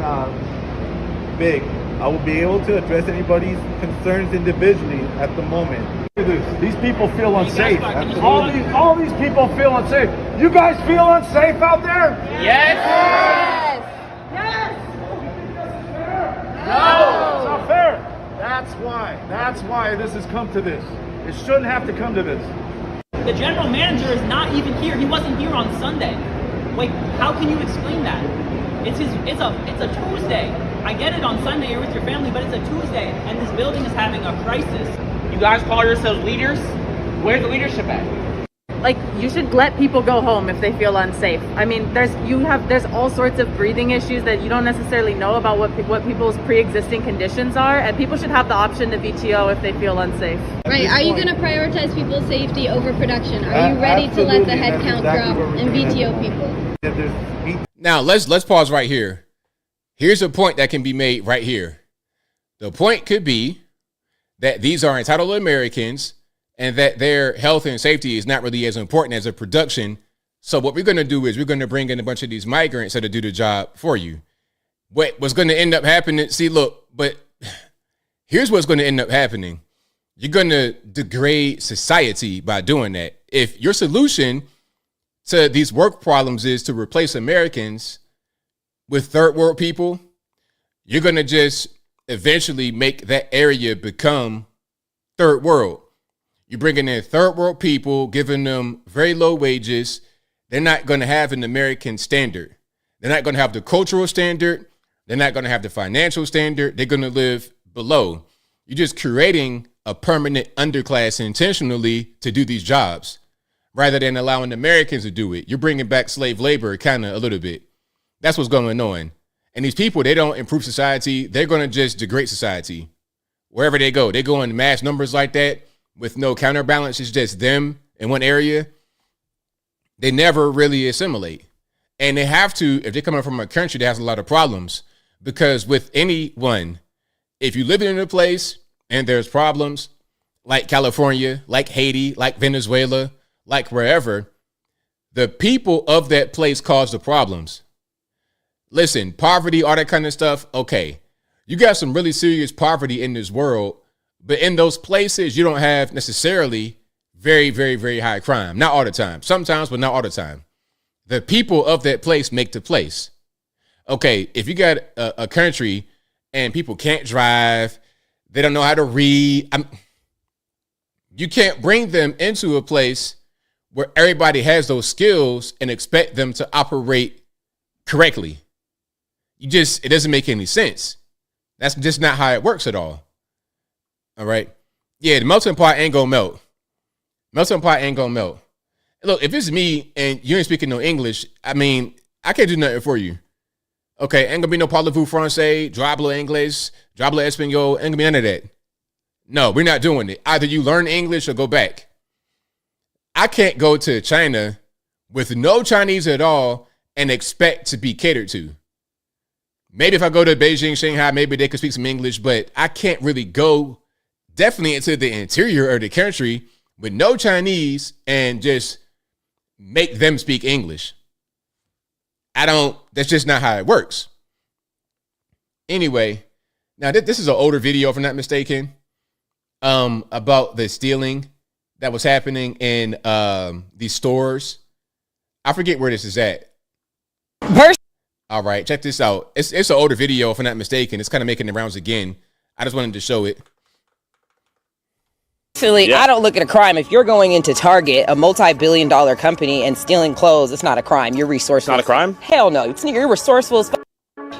big. I will be able to address anybody's concerns individually at the moment. These people feel unsafe. All these people feel unsafe. You guys feel unsafe out there? Yes. No, it's not fair. That's why this has come to this. It shouldn't have to come to this. The general manager is not even here. He wasn't here on Sunday. Wait, how can you explain that? It's a Tuesday. I get it on Sunday you're with your family, but it's a Tuesday and this building is having a crisis. You guys call yourselves leaders? Where's the leadership at? Like, you should let people go home if they feel unsafe. I mean, there's all sorts of breathing issues that you don't necessarily know about what people's pre-existing conditions are, and people should have the option to VTO if they feel unsafe. Right, are you going to prioritize people's safety over production? Are you ready to let the head count drop and VTO people? Now, let's pause right here. Here's a point that can be made right here. The point could be that these are entitled Americans and that their health and safety is not really as important as a production. So what we're going to do is we're going to bring in a bunch of these migrants to do the job for you. What's going to end up happening, but here's what's going to end up happening. You're going to degrade society by doing that. If your solution to these work problems is to replace Americans with third world people, you're going to just eventually make that area become third world. You're bringing in third world people, giving them very low wages. They're not going to have an American standard. They're not going to have the cultural standard. They're not going to have the financial standard. They're going to live below. You're just creating a permanent underclass intentionally to do these jobs rather than allowing Americans to do it. You're bringing back slave labor kind of a little bit. That's what's going on. And these people, they don't improve society. They're going to just degrade society. Wherever they go in mass numbers like that with no counterbalance. It's just them in one area. They never really assimilate. And they have to, if they're coming from a country that has a lot of problems, because with anyone, if you live in a place and there's problems like California, like Haiti, like Venezuela, like wherever, the people of that place cause the problems. Listen, poverty, all that kind of stuff. Okay. You got some really serious poverty in this world, but in those places, you don't have necessarily very, very, very high crime. Not all the time. Sometimes, but not all the time. The people of that place make the place. Okay, if you got a country and people can't drive, they don't know how to read, you can't bring them into a place where everybody has those skills and expect them to operate correctly. It doesn't make any sense. That's just not how it works at all. All right. Yeah, the melting pot ain't gonna melt. Melting pot ain't gonna melt. Look, if it's me and you ain't speaking no English, I mean, I can't do nothing for you. Okay, ain't gonna be no parlez-vous français, drable English, drable espagnol, ain't gonna be none of that. No, we're not doing it. Either you learn English or go back. I can't go to China with no Chinese at all and expect to be catered to. Maybe if I go to Beijing, Shanghai, maybe they could speak some English, but I can't really go definitely into the interior of the country with no Chinese and just make them speak English. That's just not how it works. Anyway, now this is an older video, if I'm not mistaken, about the stealing that was happening in these stores. I forget where this is at. All right, check this out. It's an older video, if I'm not mistaken. It's kind of making the rounds again. I just wanted to show it. Actually, I don't look at a crime. If you're going into Target, a multi-billion-dollar company, and stealing clothes, it's not a crime. You're resourceful. Not a crime? Hell no. You're resourceful as fuck.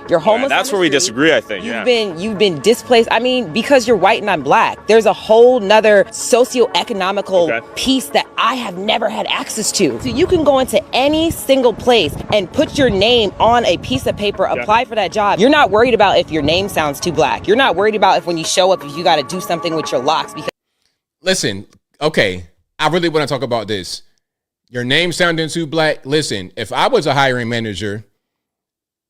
You're homeless. That's where we disagree, I think. You've been displaced. I mean, because you're white and I'm black, there's a whole nother socio-economical piece that I have never had access to. So you can go into any single place and put your name on a piece of paper, apply for that job. You're not worried about if your name sounds too black. You're not worried about if when you show up, if you got to do something with your locks. Because listen, okay, I really want to talk about this. Your name sounding too black. Listen, if I was a hiring manager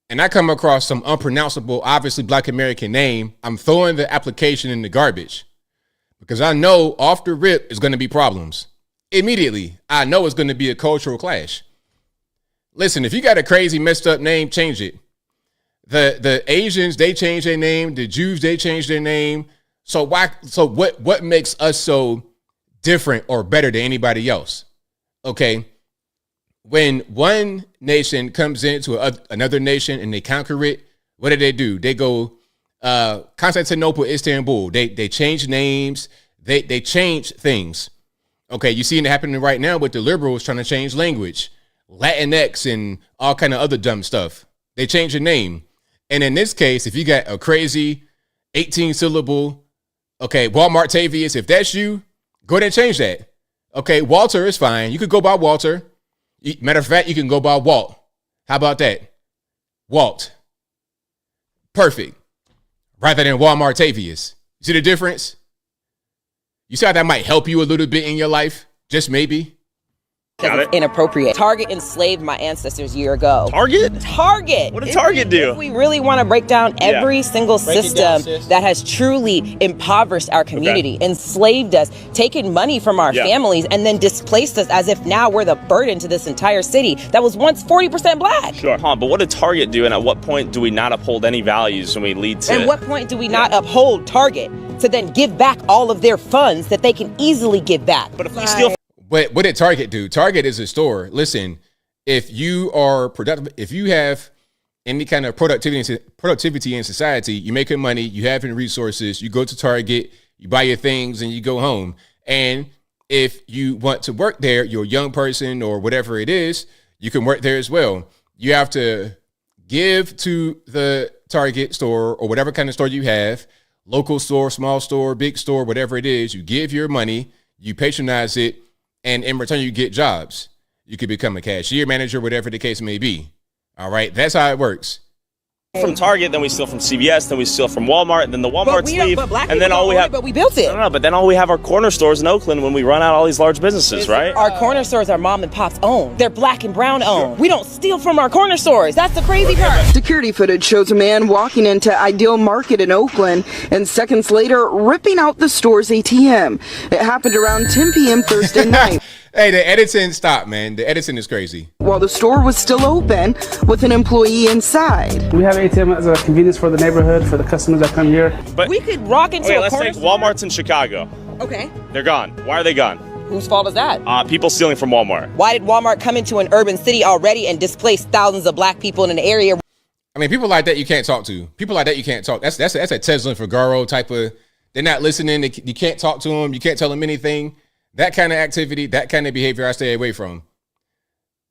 and I come across some unpronounceable, obviously black American name, I'm throwing the application in the garbage because I know off the rip is going to be problems. Immediately, I know it's going to be a cultural clash. Listen, if you got a crazy messed up name, change it. The Asians, they change their name. The Jews, they change their name. So what makes us so different or better than anybody else? Okay. When one nation comes into another nation and they conquer it, what do? They go Constantinople, Istanbul. They change names. They change things. Okay, you see it happening right now with the liberals trying to change language, Latinx and all kind of other dumb stuff. They change your name. And in this case, if you got a crazy 18-syllable, okay, Walmart Tavius, if that's you, go ahead and change that. Okay, Walter is fine. You could go by Walter. Matter of fact, you can go by Walt. How about that? Walt. Perfect. Rather than Walmart Tavius. You see the difference? You see how that might help you a little bit in your life? Just maybe. Because it's inappropriate. Target enslaved my ancestors a year ago. Target? What did Target do? If we really want to break down every single system that has truly impoverished our community, enslaved us, taken money from our families, and then displaced us as if now we're the burden to this entire city that was once 40% black. Sure. But what did Target do, and at what point do we not uphold any values when we lead to... At what point do we not uphold Target to then give back all of their funds that they can easily give back? But if we steal... What did Target do? Target is a store. Listen, if you are productive, if you have any kind of productivity in society, you're making money, you have any resources, you go to Target, you buy your things, and you go home. And if you want to work there, you're a young person or whatever it is, you can work there as well. You have to give to the Target store or whatever kind of store you have, local store, small store, big store, whatever it is, you give your money, you patronize it, and in return, you get jobs. You could become a cashier, manager, whatever the case may be. All right, that's how it works. From Target, then we steal from CVS, then we steal from Walmart, and then the Walmarts leave, and then all we have. But we built it. No, but then all we have are corner stores in Oakland when we run out all these large businesses, right? Our corner stores are mom and pop's own. They're black and brown owned. We don't steal from our corner stores. That's the crazy part. Security footage shows a man walking into Ideal Market in Oakland and seconds later ripping out the store's ATM. It happened around 10 p.m. Thursday night. Hey, the editing, stop, man. The editing is crazy. While the store was still open with an employee inside. We have ATM as a convenience for the neighborhood, for the customers that come here. But we could walk into a let's corner take Walmart's in Chicago. Okay. They're gone. Why are they gone? Whose fault is that? People stealing from Walmart. Why did Walmart come into an urban city already and displace thousands of black people in an area? I mean, people like that you can't talk to. People like that you can't talk. That's a Tezlyn Figaro type of. They're not listening. You can't talk to them. You can't tell them anything. That kind of activity, that kind of behavior, I stay away from.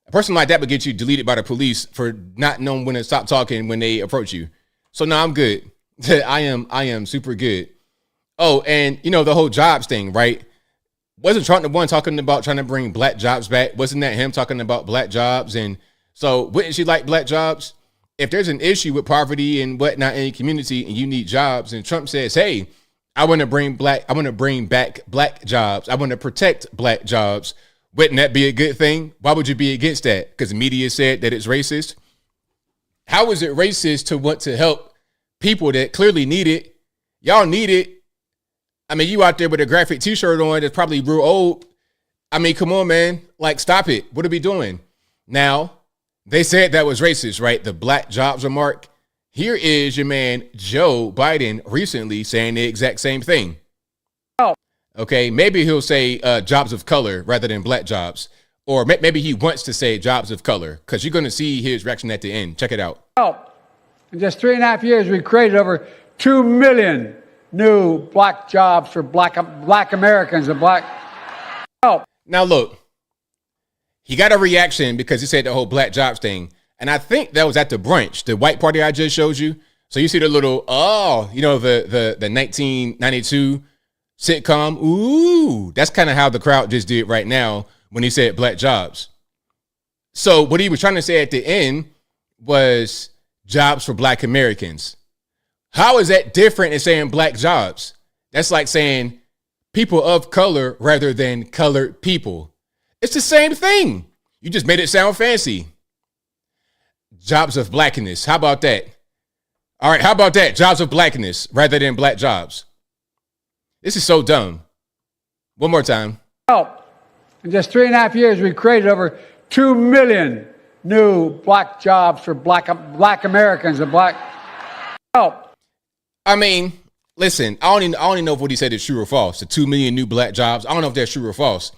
A person like that would get you deleted by the police for not knowing when to stop talking when they approach you. So no, I'm good. I am super good. Oh, and you know the whole jobs thing, right? Wasn't Trump the one talking about trying to bring black jobs back? Wasn't that him talking about black jobs? And so wouldn't she like black jobs? if there's an issue with poverty and whatnot in your community and you need jobs, and Trump says, hey, I want to bring back black jobs. I want to protect black jobs. Wouldn't that be a good thing? Why would you be against that? Because the media said that it's racist. How is it racist to want to help people that clearly need it? Y'all need it. I mean, you out there with a graphic t-shirt on that's probably real old. I mean, come on, man. Like, stop it. What are we doing? Now, they said that was racist, right? The black jobs remark. Here is your man, Joe Biden, recently saying the exact same thing. Oh. Okay, maybe he'll say jobs of color rather than black jobs. Or maybe he wants to say jobs of color, because you're going to see his reaction at the end. Check it out. Oh, in just 3.5 years, we created over 2 million new black jobs for black Americans and black. Oh. Now, look, he got a reaction because he said the whole black jobs thing. And I think that was at the brunch, the white party I just showed you. So you see the little, the 1992 sitcom. Ooh, that's kind of how the crowd just did right now when he said black jobs. So what he was trying to say at the end was jobs for black Americans. How is that different than saying black jobs? That's like saying people of color rather than colored people. It's the same thing. You just made it sound fancy. Jobs of blackness. How about that? All right, how about that? Jobs of blackness rather than black jobs. This is so dumb. One more time. Oh, in just 3.5 years, we created over 2 million new black jobs for black Americans and black. Oh. I mean, listen, I don't even know if what he said is true or false. The 2 million new black jobs. I don't know if that's true or false.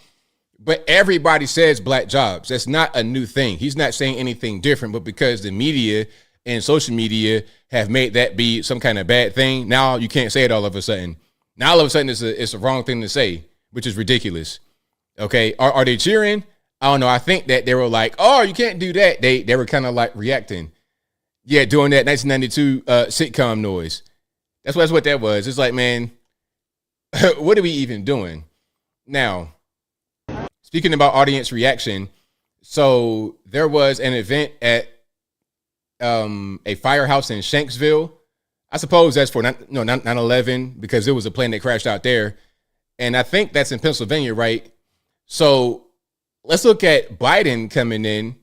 But everybody says black jobs. That's not a new thing. He's not saying anything different, but because the media and social media have made that be some kind of bad thing, now you can't say it all of a sudden. Now all of a sudden it's a wrong thing to say, which is ridiculous. Okay, are they cheering? I don't know. I think that they were like, oh, you can't do that. They were kind of like reacting. Yeah, doing that 1992 sitcom noise. That's what that was. It's like, man, what are we even doing? Now, speaking about audience reaction, so there was an event at a firehouse in Shanksville. I suppose that's for 9/11 because it was a plane that crashed out there. And I think that's in Pennsylvania, right? So let's look at Biden coming in.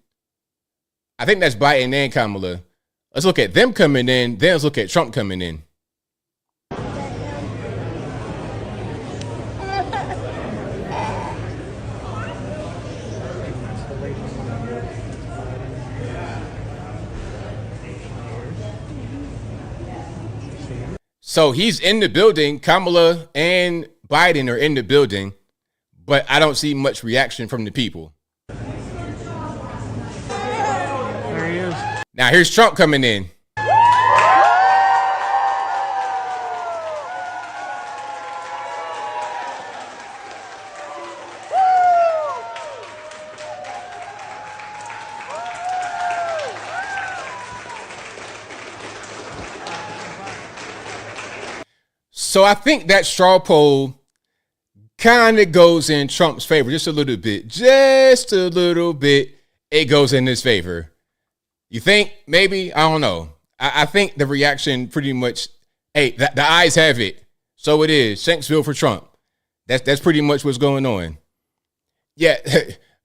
I think that's Biden and Kamala. Let's look at them coming in. Then let's look at Trump coming in. So he's in the building. Kamala and Biden are in the building, but I don't see much reaction from the people. There he is. Now here's Trump coming in. So I think that straw poll kind of goes in Trump's favor just a little bit. Just a little bit. It goes in his favor. You think? Maybe? I don't know. I think the reaction pretty much, hey, the eyes have it. So it is. Shanksville for Trump. That's pretty much what's going on. Yeah.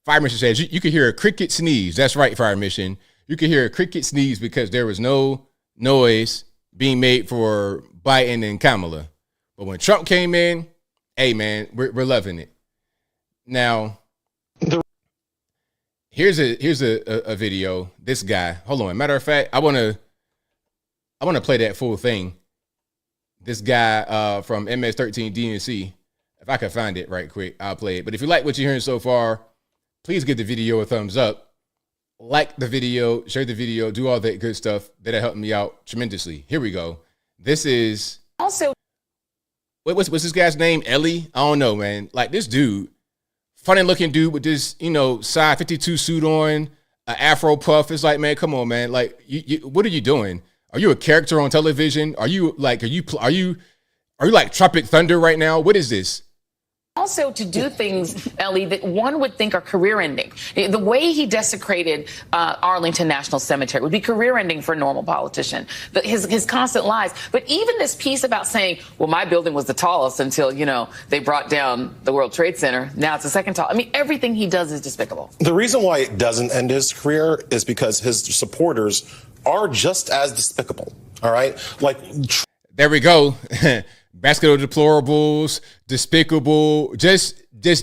Fire Mission says you could hear a cricket sneeze. That's right, Fire Mission. You could hear a cricket sneeze because there was no noise being made for Biden and Kamala. But when Trump came in, hey, man, we're loving it. Now, here's a video. This guy, hold on. Matter of fact, I want to play that full thing. This guy from MS13 DNC. If I can find it right quick, I'll play it. But if you like what you're hearing so far, please give the video a thumbs up. Like the video, share the video, do all that good stuff. That'll help me out tremendously. Here we go. This is also. What's this guy's name? Ellie? I don't know, man. Like this dude, funny looking dude with this, size 52 suit on, an afro puff. It's like, man, come on, man. Like, what are you doing? Are you a character on television? Are you like Tropic Thunder right now? What is this? Also to do things, Ellie, that one would think are career-ending. The way he desecrated Arlington National Cemetery would be career-ending for a normal politician. His constant lies. But even this piece about saying, well, my building was the tallest until, they brought down the World Trade Center. Now it's the second tall. I mean, everything he does is despicable. The reason why it doesn't end his career is because his supporters are just as despicable. All right? There we go. Basket of deplorables, despicable, just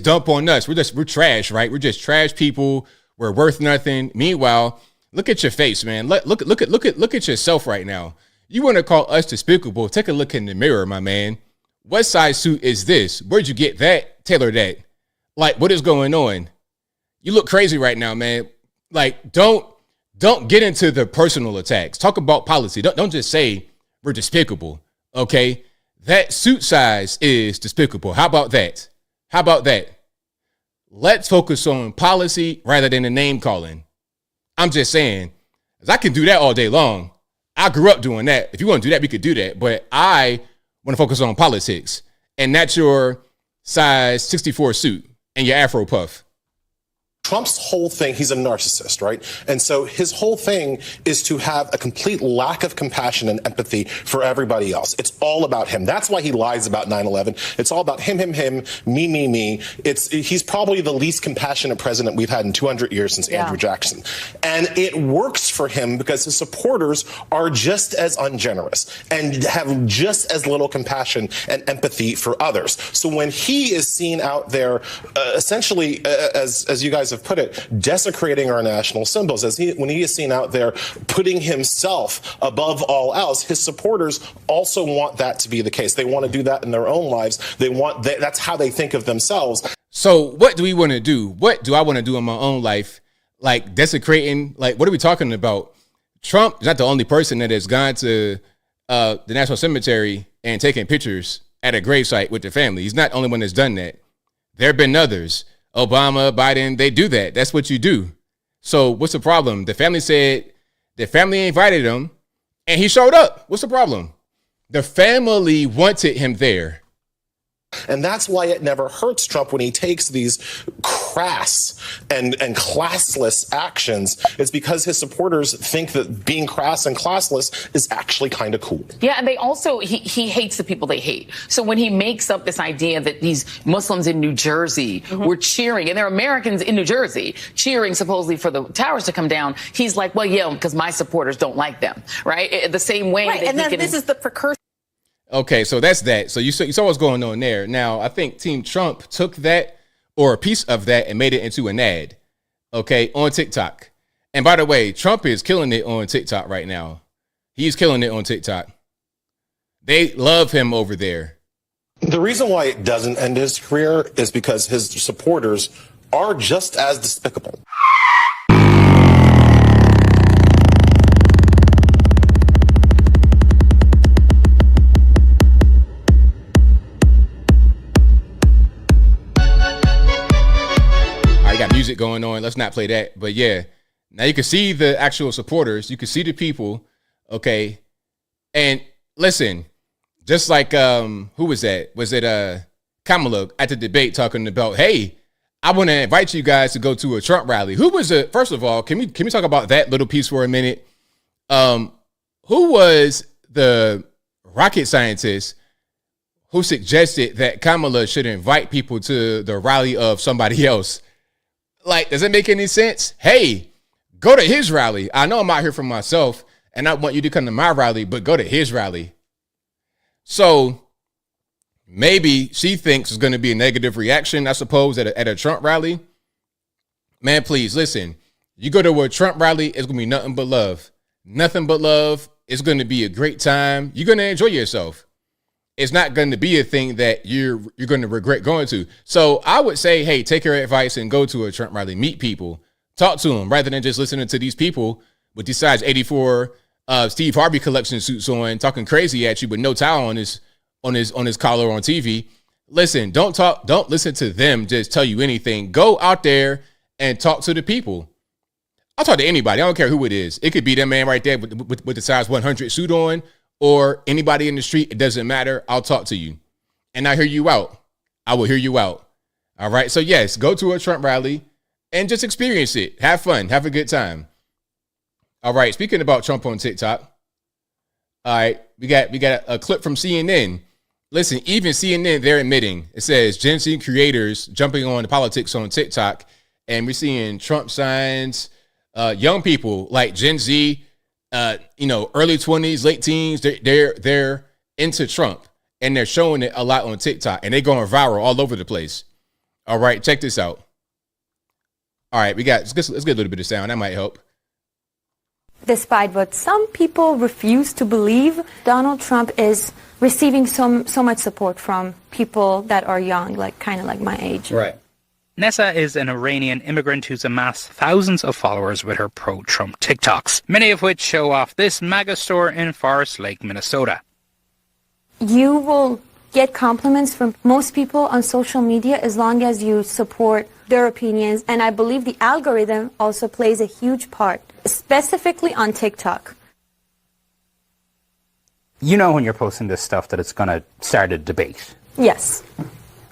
dump on us. We're trash, right? We're just trash people. We're worth nothing. Meanwhile, look at your face, man. Look at yourself right now. You want to call us despicable? Take a look in the mirror, my man. What size suit is this? Where'd you get that? Tailor that. What is going on? You look crazy right now, man. Don't get into the personal attacks. Talk about policy. Don't just say we're despicable, okay? That suit size is despicable. How about that? Let's focus on policy rather than the name calling. I'm just saying, I can do that all day long. I grew up doing that. If you want to do that, we could do that. But I want to focus on politics. And that's your size 64 suit and your Afro puff. Trump's whole thing, he's a narcissist, right? And so his whole thing is to have a complete lack of compassion and empathy for everybody else. It's all about him. That's why he lies about 9/11. It's all about him, me. He's probably the least compassionate president we've had in 200 years since Andrew Jackson. And it works for him because his supporters are just as ungenerous and have just as little compassion and empathy for others. So when he is seen out there, essentially, as you guys have put it, desecrating our national symbols, when he is seen out there putting himself above all else, his supporters also want that to be the case. They want to do that in their own lives. That's how they think of themselves. So what do we want to do? What do I want to do in my own life? Desecrating, what are we talking about? Trump is not the only person that has gone to the National Cemetery and taken pictures at a gravesite with their family. He's not the only one that's done that. There have been others. Obama, Biden, they do that. That's what you do. So what's the problem? The family said the family invited him and he showed up. What's the problem? The family wanted him there. And that's why it never hurts Trump when he takes these crass and classless actions. It's because his supporters think that being crass and classless is actually kind of cool. Yeah, and they also, he hates the people they hate. So when he makes up this idea that these Muslims in New Jersey were cheering, and they're Americans in New Jersey, cheering supposedly for the towers to come down, he's like, well, yeah, because my supporters don't like them, right? The same way that and this is the precursor. Okay, so that's that. So you saw what's going on there. Now, I think Team Trump took that or a piece of that and made it into an ad, okay, on TikTok. And by the way, Trump is killing it on TikTok right now. He's killing it on TikTok. They love him over there. The reason why it doesn't end his career is because his supporters are just as despicable. Got music going on. Let's not play that. But yeah, now you can see the actual supporters. You can see the people. Okay. And listen, just like, who was that? Was it Kamala at the debate talking about, hey, I want to invite you guys to go to a Trump rally. Who was it? First of all, can we talk about that little piece for a minute? Who was the rocket scientist who suggested that Kamala should invite people to the rally of somebody else? Does it make any sense? Hey, go to his rally. I know I'm out here for myself and I want you to come to my rally, but go to his rally. So maybe she thinks it's going to be a negative reaction, I suppose, at a Trump rally. Man, please listen. You go to a Trump rally, it's going to be nothing but love. Nothing but love. It's going to be a great time. You're going to enjoy yourself. It's not going to be a thing that you're going to regret going to. So I would say, hey, take your advice and go to a Trump rally, meet people, talk to them, rather than just listening to these people with these size 84 Steve Harvey collection suits on, talking crazy at you with no towel on his collar on TV. Listen, don't listen to them just tell you anything. Go out there and talk to the people. I'll talk to anybody. I don't care who it is. It could be that man right there with the size 100 suit on, or anybody in the street. It doesn't matter. I'll talk to you and I hear you out. I will hear you out. All right. So yes, go to a Trump rally and just experience it. Have fun. Have a good time. All right. Speaking about Trump on TikTok. All right. We got a clip from CNN. Listen, even CNN, they're admitting, it says Gen Z creators jumping on the politics on TikTok, and we're seeing Trump signs, young people like Gen Z, early 20s, late teens, they're into Trump, and they're showing it a lot on TikTok, and they're going viral all over the place. All right, check this out. All right, let's get a little bit of sound. That might help. Despite what some people refuse to believe, Donald Trump is receiving so much support from people that are young, kind of like my age. Right. Nessa is an Iranian immigrant who's amassed thousands of followers with her pro-Trump TikToks, many of which show off this MAGA store in Forest Lake, Minnesota. You will get compliments from most people on social media as long as you support their opinions, and I believe the algorithm also plays a huge part, specifically on TikTok. You know when you're posting this stuff that it's going to start a debate. Yes.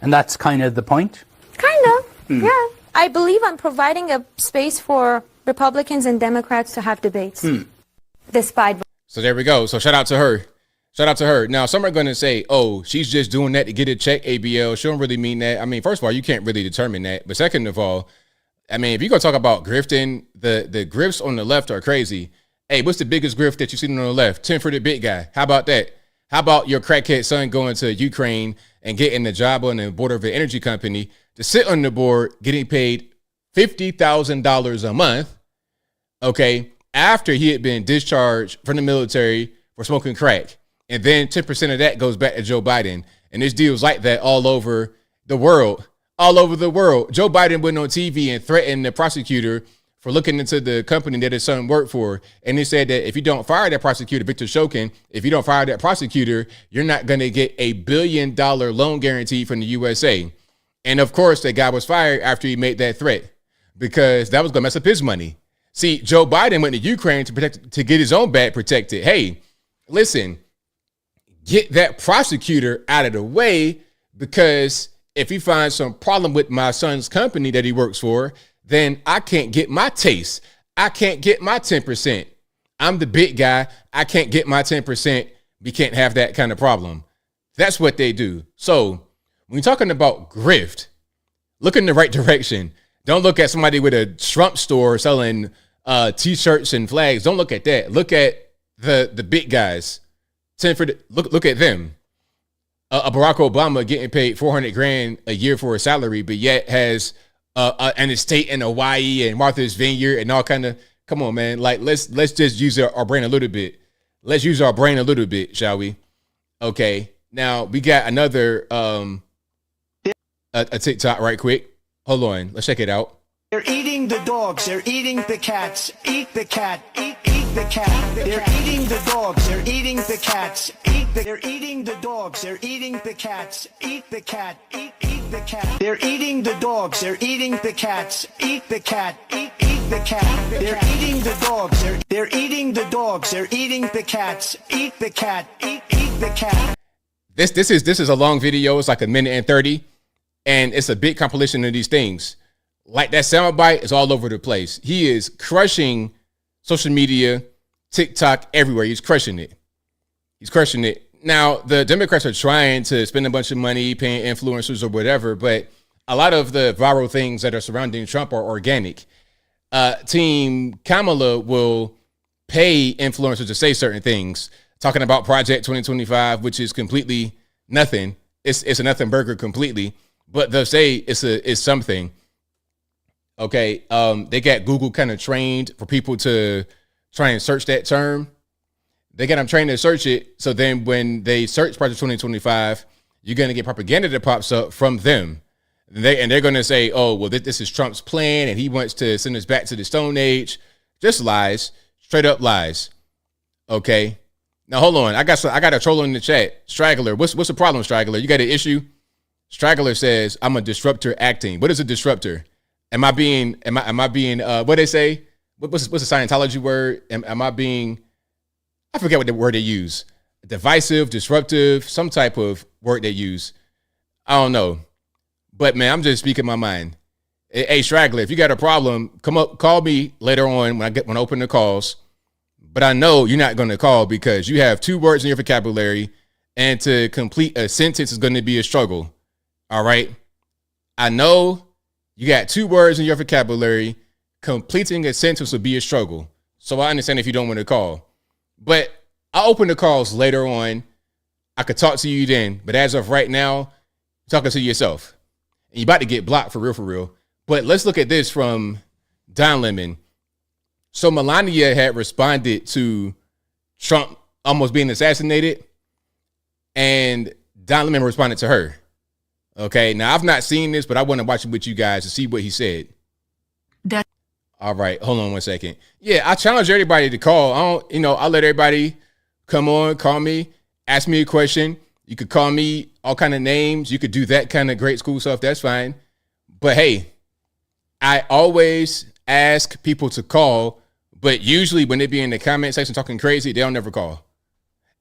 And that's kind of the point? Kind of, yeah. I believe I'm providing a space for Republicans and Democrats to have debates. Despite. So there we go. So shout out to her. Shout out to her. Now, some are going to say, oh, she's just doing that to get a check, ABL. She don't really mean that. I mean, first of all, you can't really determine that. But second of all, I mean, if you're going to talk about grifting, the grifts on the left are crazy. Hey, what's the biggest grift that you've seen on the left? 10 for the big guy. How about that? How about your crackhead son going to Ukraine and getting a job on the board of an energy company to sit on the board, getting paid $50,000 a month, okay, after he had been discharged from the military for smoking crack. And then 10% of that goes back to Joe Biden. And there's deals like that all over the world. All over the world. Joe Biden went on TV and threatened the prosecutor for looking into the company that his son worked for. And he said that if you don't fire that prosecutor, Victor Shokin, if you don't fire that prosecutor, you're not going to get $1 billion to guarantee from the USA. And of course, that guy was fired after he made that threat because that was going to mess up his money. See, Joe Biden went to Ukraine to get his own bag protected. Hey, listen, get that prosecutor out of the way, because if he finds some problem with my son's company that he works for, then I can't get my taste. I can't get my 10%. I'm the big guy. I can't get my 10%. We can't have that kind of problem. That's what they do. So when you're talking about grift, look in the right direction. Don't look at somebody with a Trump store selling T-shirts and flags. Don't look at that. Look at the big guys. Look at them. A Barack Obama getting paid $400,000 a year for a salary, but yet has an estate in Hawaii and Martha's Vineyard and all kind of. Come on, man. Like let's just use our brain a little bit. Let's use our brain a little bit, shall we? Okay. Now we got another a TikTok right quick. Hold on. Let's check it out. They're eating the dogs. They're eating the cats. Eat the cat. Eat the cat. They're eating the dogs. They're eating the cats. They're eating the dogs. They're eating the cats. Eat the cat. Eat the cat. They're eating the dogs. They're eating the cats. Eat the cat. Eat the cat. They're eating the dogs. They're eating the dogs. They're eating the cats. Eat the cat. Eat the cat. This is a long video. It's like 1:30, and it's a big compilation of these things. Like that soundbite is all over the place. He is crushing social media, TikTok, everywhere. He's crushing it. He's crushing it. Now, the Democrats are trying to spend a bunch of money paying influencers or whatever, but a lot of the viral things that are surrounding Trump are organic. Team Kamala will pay influencers to say certain things, talking about Project 2025, which is completely nothing. It's a nothing burger completely, but they'll say it's something. Okay, they got Google kind of trained for people to try and search that term. They got them trained to search it. So then when they search Project 2025, you're going to get propaganda that pops up from them. And they're going to say, oh, well, this is Trump's plan and he wants to send us back to the Stone Age. Just lies, straight up lies. Okay. Now, hold on. I got a troll in the chat. Straggler, what's the problem, Straggler? You got an issue? Straggler says, I'm a disruptor acting. What is a disruptor? Am I being what they say? What's the Scientology word? Am I being, I forget what the word they use. Divisive, disruptive, some type of word they use. I don't know. But man, I'm just speaking my mind. Hey, Straggler, if you got a problem, come up, call me later on when I open the calls. But I know you're not going to call because you have 2 words in your vocabulary, and to complete a sentence is going to be a struggle. All right. I know you got 2 words in your vocabulary. Completing a sentence would be a struggle. So I understand if you don't want to call. But I'll open the calls later on. I could talk to you then. But as of right now, you're talking to yourself. And you're about to get blocked for real, for real. But let's look at this from Don Lemon. So Melania had responded to Trump almost being assassinated. And Don Lemon responded to her. Okay, now I've not seen this, but I want to watch it with you guys to see what he said. All right, hold on one second. Yeah, I challenge everybody to call. I'll let everybody come on, call me, ask me a question. You could call me all kind of names. You could do that kind of great school stuff. That's fine. But hey, I always ask people to call, but usually when they be in the comment section talking crazy, they'll never call.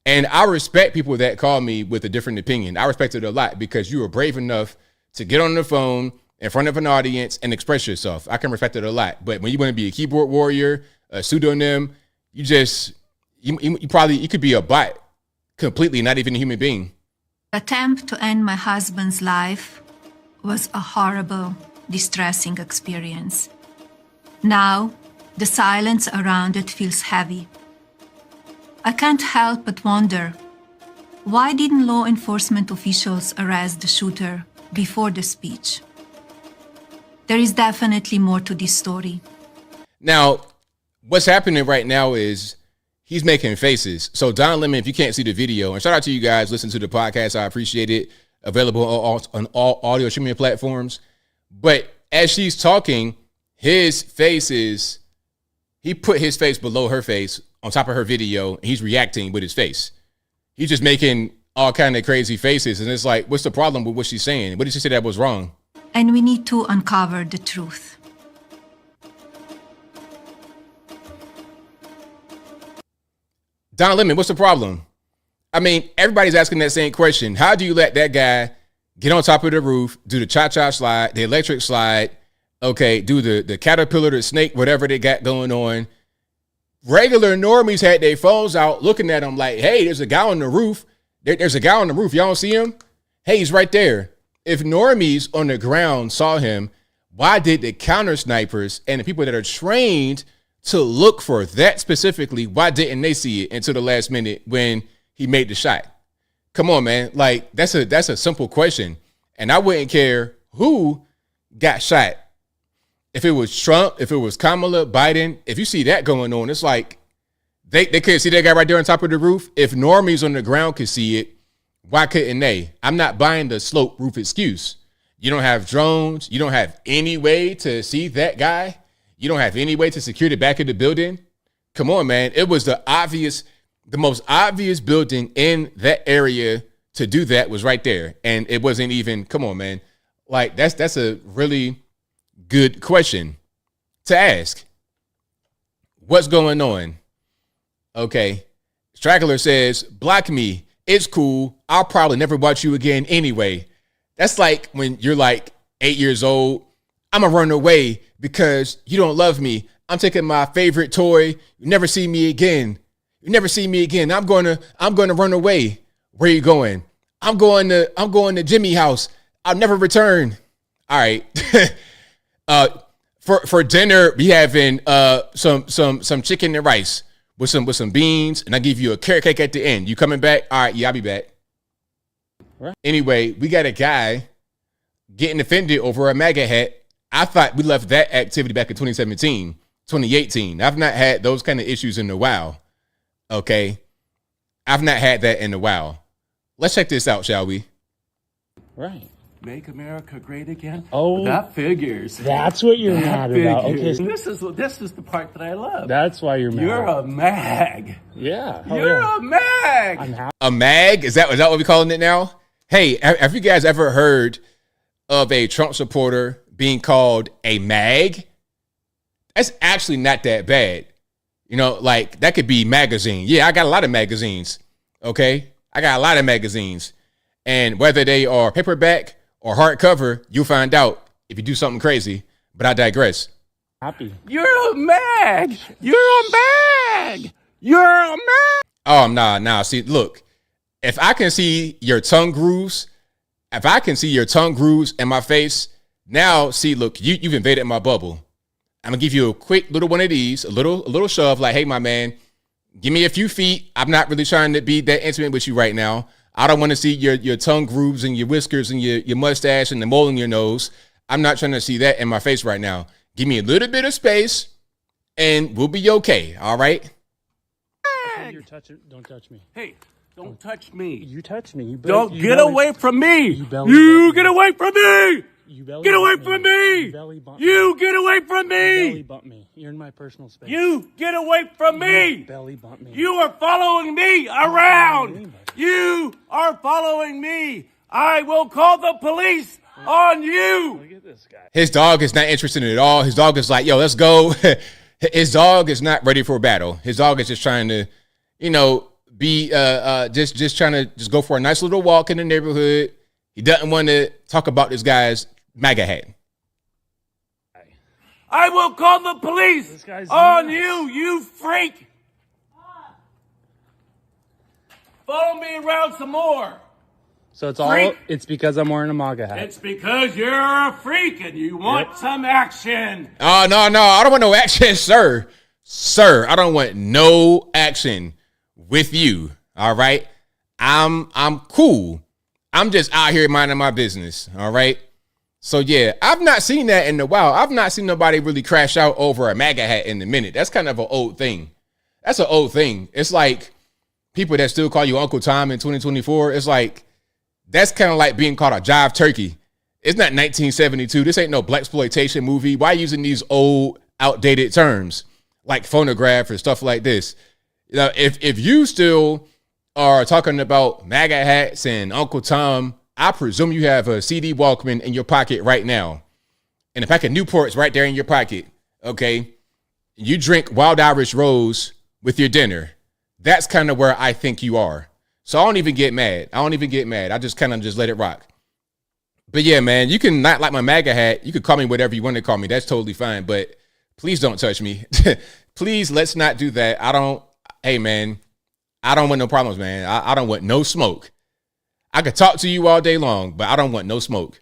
And I respect people that call me with a different opinion. I respect it a lot because you were brave enough to get on the phone in front of an audience and express yourself. I can respect it a lot. But when you want to be a keyboard warrior, a pseudonym, you could be a bot completely, not even a human being. The attempt to end my husband's life was a horrible, distressing experience. Now, the silence around it feels heavy. I can't help but wonder, why didn't law enforcement officials arrest the shooter before the speech? There is definitely more to this story. Now, what's happening right now is he's making faces. So Don Lemon, if you can't see the video, and shout out to you guys, listen to the podcast. I appreciate it. Available on all audio streaming platforms. But as she's talking, he put his face below her face on top of her video. And he's reacting with his face. He's just making all kind of crazy faces. And it's like, what's the problem with what she's saying? What did she say that was wrong? And we need to uncover the truth. Don Lemon, what's the problem? I mean, everybody's asking that same question. How do you let that guy get on top of the roof, do the cha-cha slide, the electric slide, okay, do the caterpillar, the snake, whatever they got going on? Regular normies had their phones out looking at him like, hey, there's a guy on the roof. There's a guy on the roof. Y'all don't see him? Hey, he's right there. If normies on the ground saw him, why did the counter snipers and the people that are trained to look for that specifically, why didn't they see it until the last minute when he made the shot? Come on, man. Like, that's a simple question. And I wouldn't care who got shot. If it was Trump, if it was Kamala, Biden, if you see that going on, it's like they couldn't see that guy right there on top of the roof. If normies on the ground could see it, why couldn't they? I'm not buying the slope roof excuse. You don't have drones. You don't have any way to see that guy. You don't have any way to secure the back of the building. Come on, man. It was the most obvious building in that area to do that was right there. And it wasn't even, come on, man. Like, that's a really good question to ask. What's going on? Okay. Straggler says, block me. It's cool. I'll probably never watch you again anyway. That's like when you're like 8 years old. I'm going to run away because you don't love me. I'm taking my favorite toy. You never see me again. You never see me again. I'm going to run away. Where are you going? I'm going to Jimmy's house. I'll never return. All right. For dinner, we having some chicken and rice with some beans, and I give you a carrot cake at the end. You coming back? All right, yeah, I'll be back. Right. Anyway, we got a guy getting offended over a MAGA hat. I thought we left that activity back in 2017, 2018. I've not had those kind of issues in a while. Okay. I've not had that in a while. Let's check this out, shall we? Right. Make America great again? Oh, that figures. That's what you're mad about. Okay. This is the part that I love. That's why you're mad. You're a mag. Yeah. You're a mag. A mag? Is that what we're calling it now? Hey, have you guys ever heard of a Trump supporter being called a mag? That's actually not that bad. You know, like that could be magazine. Yeah, I got a lot of magazines. Okay. I got a lot of magazines. And whether they are paperback or hardcover, you'll find out if you do something crazy. But I digress. Happy. You're a mag. You're a mag. You're a mag. Oh, nah. See, look, if I can see your tongue grooves, in my face, now, see, look, you've invaded my bubble. I'm gonna give you a quick little one of these, a little shove, like, hey, my man, give me a few feet. I'm not really trying to be that intimate with you right now. I don't want to see your tongue grooves and your whiskers and your mustache and the mole in your nose. I'm not trying to see that in my face right now. Give me a little bit of space, and we'll be okay. All right. Don't touch me. Hey, don't touch me. You touch me. Don't get away from me. You get away from me. Get away from me. You get away from me. Belly bump me. You're in my personal space. You get away from me. Belly bump me. You are following me around. You are following me. I will call the police on you. Look at this guy. His dog is not interested at all. His dog is like, yo, let's go. His dog is not ready for a battle. His dog is just trying to, be just trying to just go for a nice little walk in the neighborhood. He doesn't want to talk about this guy's MAGA hat. I will call the police on you, you freak. Follow me around some more. So Freak. it's because I'm wearing a MAGA hat. It's because you're a freak and you want some action. Oh, no. I don't want no action, sir. Sir, I don't want no action with you. All right. I'm cool. I'm just out here minding my business. All right. So, yeah, I've not seen that in a while. I've not seen nobody really crash out over a MAGA hat in a minute. That's kind of an old thing. That's an old thing. It's like people that still call you Uncle Tom in 2024. It's like, that's kind of like being called a jive turkey. It's not 1972. This ain't no blaxploitation movie. Why using these old, outdated terms like phonograph or stuff like this? If you still are talking about MAGA hats and Uncle Tom, I presume you have a CD Walkman in your pocket right now. And a pack of Newports right there in your pocket, okay? You drink Wild Irish Rose with your dinner. That's kind of where I think you are. So I don't even get mad. I just kind of just let it rock. But yeah, man, you can not like my MAGA hat. You can call me whatever you want to call me. That's totally fine. But please don't touch me. Please, let's not do that. Hey, man, I don't want no problems, man. I don't want no smoke. I could talk to you all day long, but I don't want no smoke.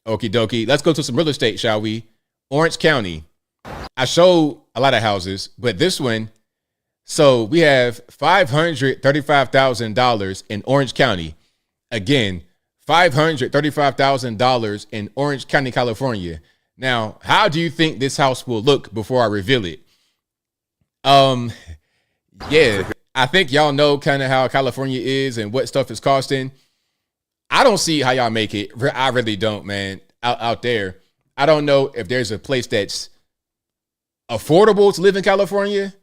Okie dokie. Let's go to some real estate, shall we? Orange County. I showed a lot of houses, but this one, so we have $535,000 in Orange County. Again, $535,000 in Orange County, California. Now, how do you think this house will look before I reveal it? Yeah, I think y'all know kind of how California is and what stuff is costing. I don't see how y'all make it. I really don't, man, out there. I don't know if there's a place that's affordable to live in California.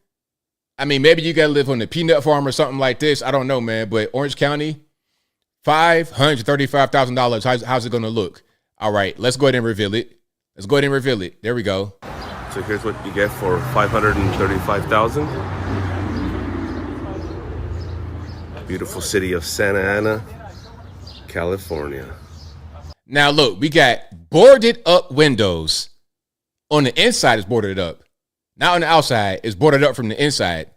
I mean, maybe you got to live on the peanut farm or something like this. I don't know, man. But Orange County, $535,000. How's it going to look? All right, let's go ahead and reveal it. There we go. So here's what you get for $535,000. Beautiful city of Santa Ana, California. Now look, we got boarded up windows. On the inside, it's boarded up. Not on the outside, it's boarded up from the inside.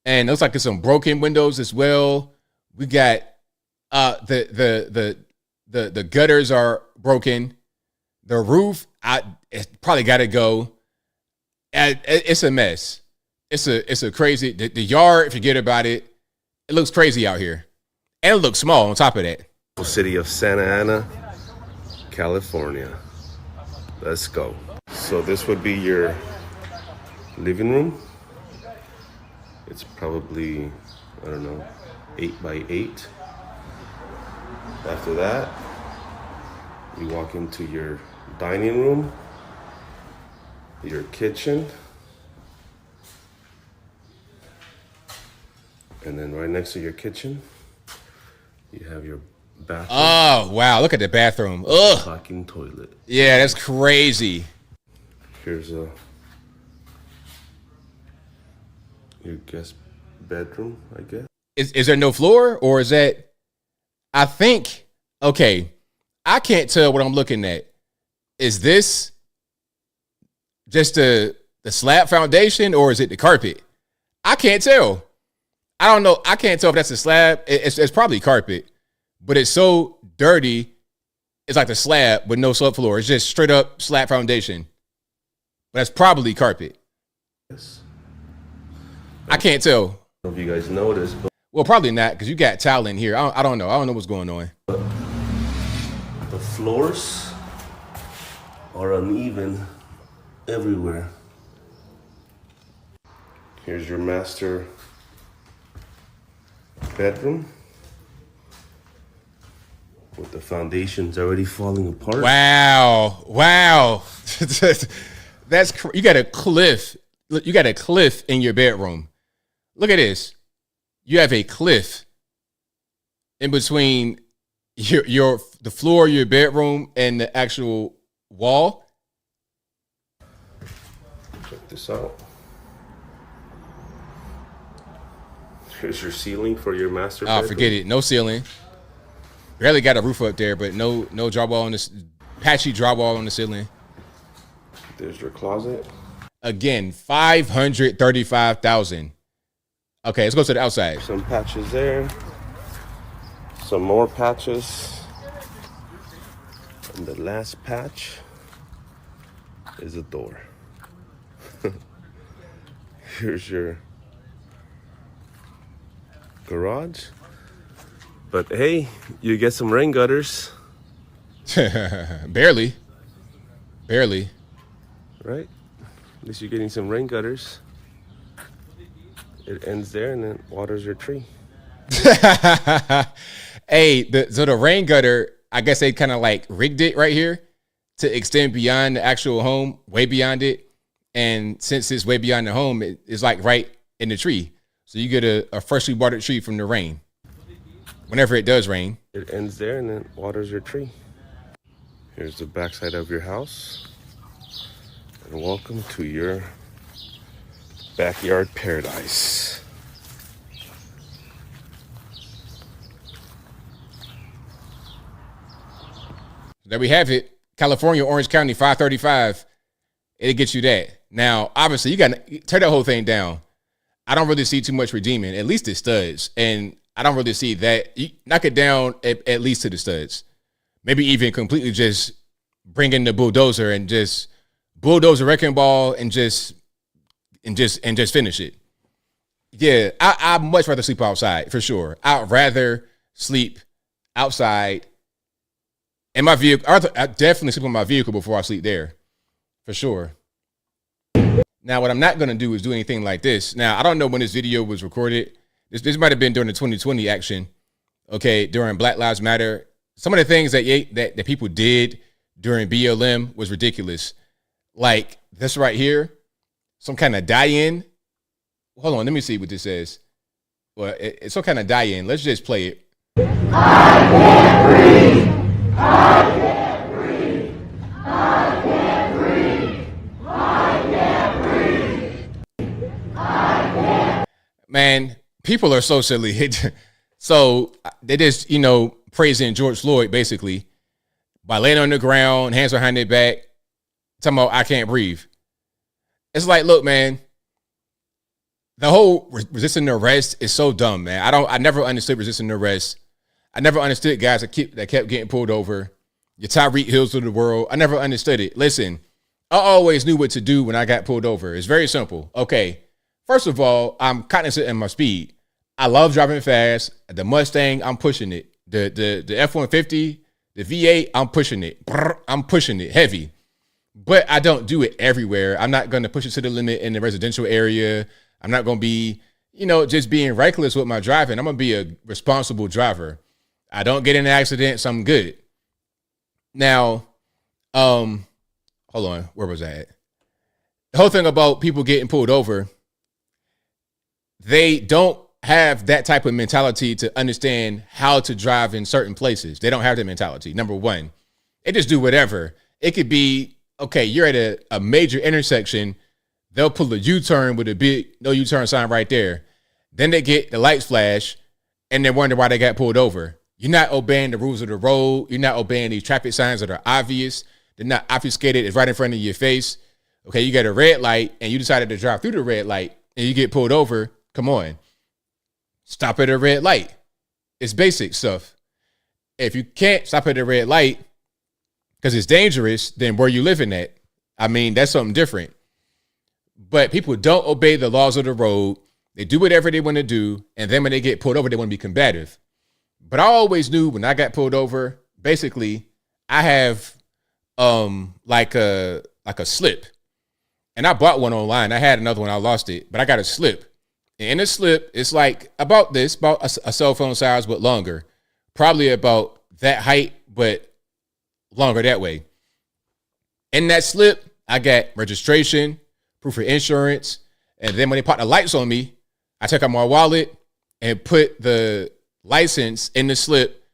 And it looks like there's some broken windows as well. We got the gutters are broken. The roof, it's probably got to go. It's a mess. It's a crazy. The yard, forget about it. It looks crazy out here, and it looks small on top of that. City of Santa Ana, California. Let's go. So this would be your living room. It's probably, 8x8. After that, you walk into your dining room, your kitchen, and then right next to your kitchen, you have your bathroom. Oh, wow. Look at the bathroom. Ugh. Talking toilet. Yeah, that's crazy. Here's your guest bedroom, I guess. Is there no floor, or is that, I think I can't tell what I'm looking at. Is this just the slab foundation or is it the carpet? I can't tell. I don't know. I can't tell if that's a slab. It's probably carpet, but it's so dirty. It's like the slab with no subfloor. It's just straight up slab foundation. But that's probably carpet. Yes. I can't tell. I don't know if you guys noticed, but well, probably not because you got tile in here. I don't know. I don't know what's going on. The floors are uneven everywhere. Here's your master bedroom with the foundations already falling apart. Wow. That's you got a cliff. You got a cliff in your bedroom. Look at this. You have a cliff in between the floor of your bedroom and the actual wall. Check this out. Here's your ceiling for your master bedroom. Forget it. No ceiling. Barely got a roof up there, but no drywall on this patchy drywall on the ceiling. There's your closet. Again, $535,000. Okay, let's go to the outside. Some patches there. Some more patches. And the last patch is a door. Here's your garage. But hey, you get some rain gutters. Barely. Right? At least you're getting some rain gutters. It ends there and then waters your tree. Hey, so the rain gutter, I guess they kind of like rigged it right here to extend beyond the actual home, way beyond it. And since it's way beyond the home, it's like right in the tree. So you get a freshly watered tree from the rain. Whenever it does rain. It ends there and then waters your tree. Here's the backside of your house. And welcome to your backyard paradise. There we have it. California, Orange County, 535. It'll get you that. Now, obviously, you got to tear that whole thing down. I don't really see too much redeeming, at least the studs. And I don't really see that. You knock it down at least to the studs. Maybe even completely just bring in the bulldozer and just bulldoze a wrecking ball and just finish it. Yeah, I'd much rather sleep outside for sure. I'd rather sleep outside in my vehicle. I definitely sleep in my vehicle before I sleep there, for sure. Now, what I'm not going to do is do anything like this. Now, I don't know when this video was recorded. This might have been during the 2020 action, okay, during Black Lives Matter. Some of the things that people did during BLM was ridiculous. Like this right here, some kind of die-in. Hold on, let me see what this says. Well, it's some kind of die-in. Let's just play it. I can't breathe. I can't breathe. I can't breathe. I can't breathe. I can't. Man, people are so silly. So they just, praising George Floyd basically by laying on the ground, hands behind their back, talking about I can't breathe. It's like, look, man, the whole resisting arrest is so dumb, man. I never understood resisting arrest. I never understood guys that kept getting pulled over. Your Tyreek Hills of the world. I never understood it. Listen, I always knew what to do when I got pulled over. It's very simple. Okay, first of all, I'm cognizant of my speed. I love driving fast. The Mustang, I'm pushing it. The F-150, the V8, I'm pushing it. I'm pushing it heavy. But I don't do it everywhere. I'm not going to push it to the limit in the residential area. I'm not going to be, just being reckless with my driving. I'm going to be a responsible driver. I don't get in accidents. I'm good. Now, hold on. Where was I at? The whole thing about people getting pulled over, they don't have that type of mentality to understand how to drive in certain places. They don't have that mentality. Number one, they just do whatever. It could be, okay, you're at a major intersection. They'll pull a U-turn with a big no U-turn sign right there. Then they get the lights flash and they wonder why they got pulled over. You're not obeying the rules of the road. You're not obeying these traffic signs that are obvious. They're not obfuscated. It's right in front of your face. Okay, you got a red light and you decided to drive through the red light and you get pulled over. Come on. Stop at a red light. It's basic stuff. If you can't stop at a red light because it's dangerous, then where you living at? I mean, that's something different. But people don't obey the laws of the road. They do whatever they want to do. And then when they get pulled over, they want to be combative. But I always knew when I got pulled over, basically, I have like a slip. And I bought one online. I had another one. I lost it. But I got a slip. And in the slip, it's like about a cell phone size, but longer. Probably about that height, but longer that way. In that slip, I got registration, proof of insurance. And then when they popped the lights on me, I took out my wallet and put the license in the slip,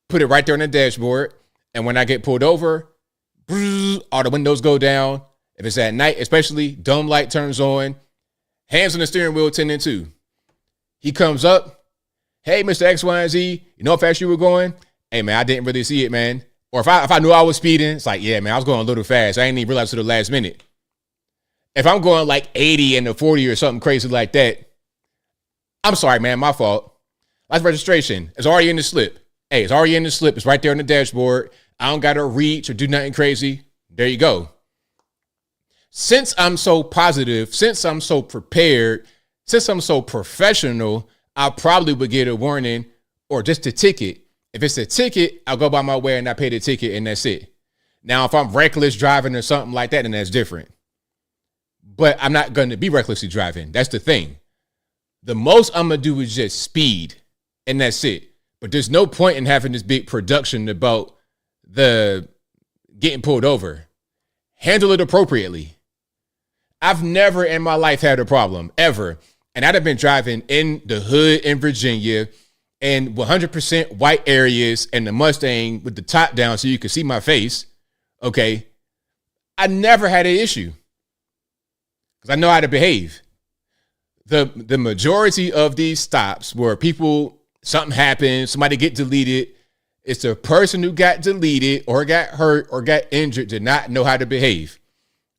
put it right there on the dashboard. And when I get pulled over, all the windows go down. If it's at night, especially, dome light turns on. Hands on the steering wheel, 10 and 2. He comes up. Hey, Mr. X, Y, and Z, you know how fast you were going? Hey, man, I didn't really see it, man. Or if I knew I was speeding, it's like, yeah, man, I was going a little fast. I didn't even realize to the last minute. If I'm going like 80 and a 40 or something crazy like that, I'm sorry, man, my fault. That's registration. It's already in the slip. Hey, it's already in the slip. It's right there on the dashboard. I don't got to reach or do nothing crazy. There you go. Since I'm so positive, since I'm so prepared, since I'm so professional, I probably would get a warning or just a ticket. If it's a ticket, I'll go by my way and I pay the ticket and that's it. Now, if I'm reckless driving or something like that, then that's different. But I'm not going to be recklessly driving. That's the thing. The most I'm going to do is just speed and that's it. But there's no point in having this big production about the getting pulled over. Handle it appropriately. I've never in my life had a problem, ever. And I'd have been driving in the hood in Virginia in 100% white areas and the Mustang with the top down so you could see my face. Okay. I never had an issue because I know how to behave. The majority of these stops where something happened, somebody get deleted, it's the person who got deleted or got hurt or got injured did not know how to behave.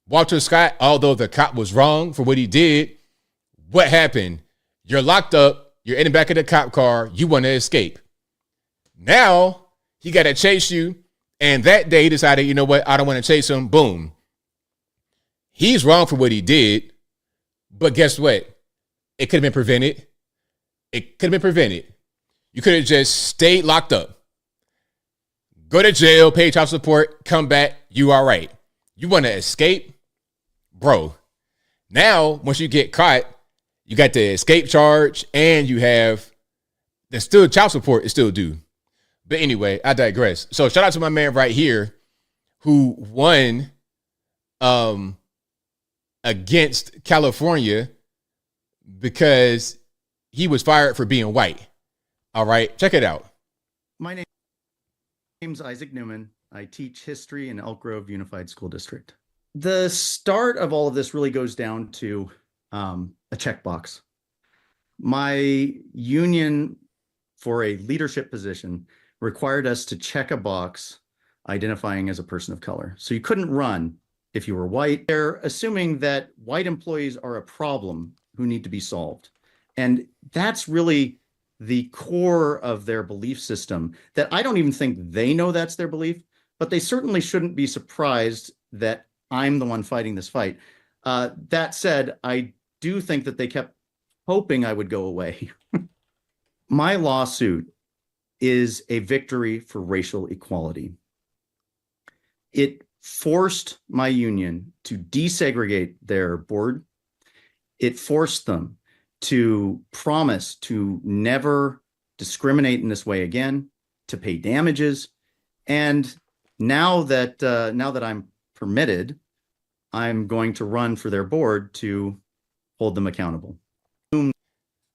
Walter Scott, although the cop was wrong for what he did, what happened? You're locked up. You're in the back of the cop car. You want to escape. Now he got to chase you. And that day he decided, you know what? I don't want to chase him. Boom. He's wrong for what he did. But guess what? It could have been prevented. It could have been prevented. You could have just stayed locked up. Go to jail, pay child support, come back. You all right. You want to escape? Bro. Now, once you get caught, you got the escape charge and you have still child support is still due. But anyway, I digress. So shout out to my man right here who won against California because he was fired for being white. All right, check it out. My name's Isaac Newman. I teach history in Elk Grove Unified School District. The start of all of this really goes down to a checkbox. My union for a leadership position required us to check a box identifying as a person of color. So you couldn't run if you were white. They're assuming that white employees are a problem who need to be solved. And that's really the core of their belief system that I don't even think they know that's their belief, but they certainly shouldn't be surprised that I'm the one fighting this fight. That said, I do think that they kept hoping I would go away. My lawsuit is a victory for racial equality. It forced my union to desegregate their board. It forced them to promise to never discriminate in this way again, to pay damages. And now that I'm permitted, I'm going to run for their board to hold them accountable.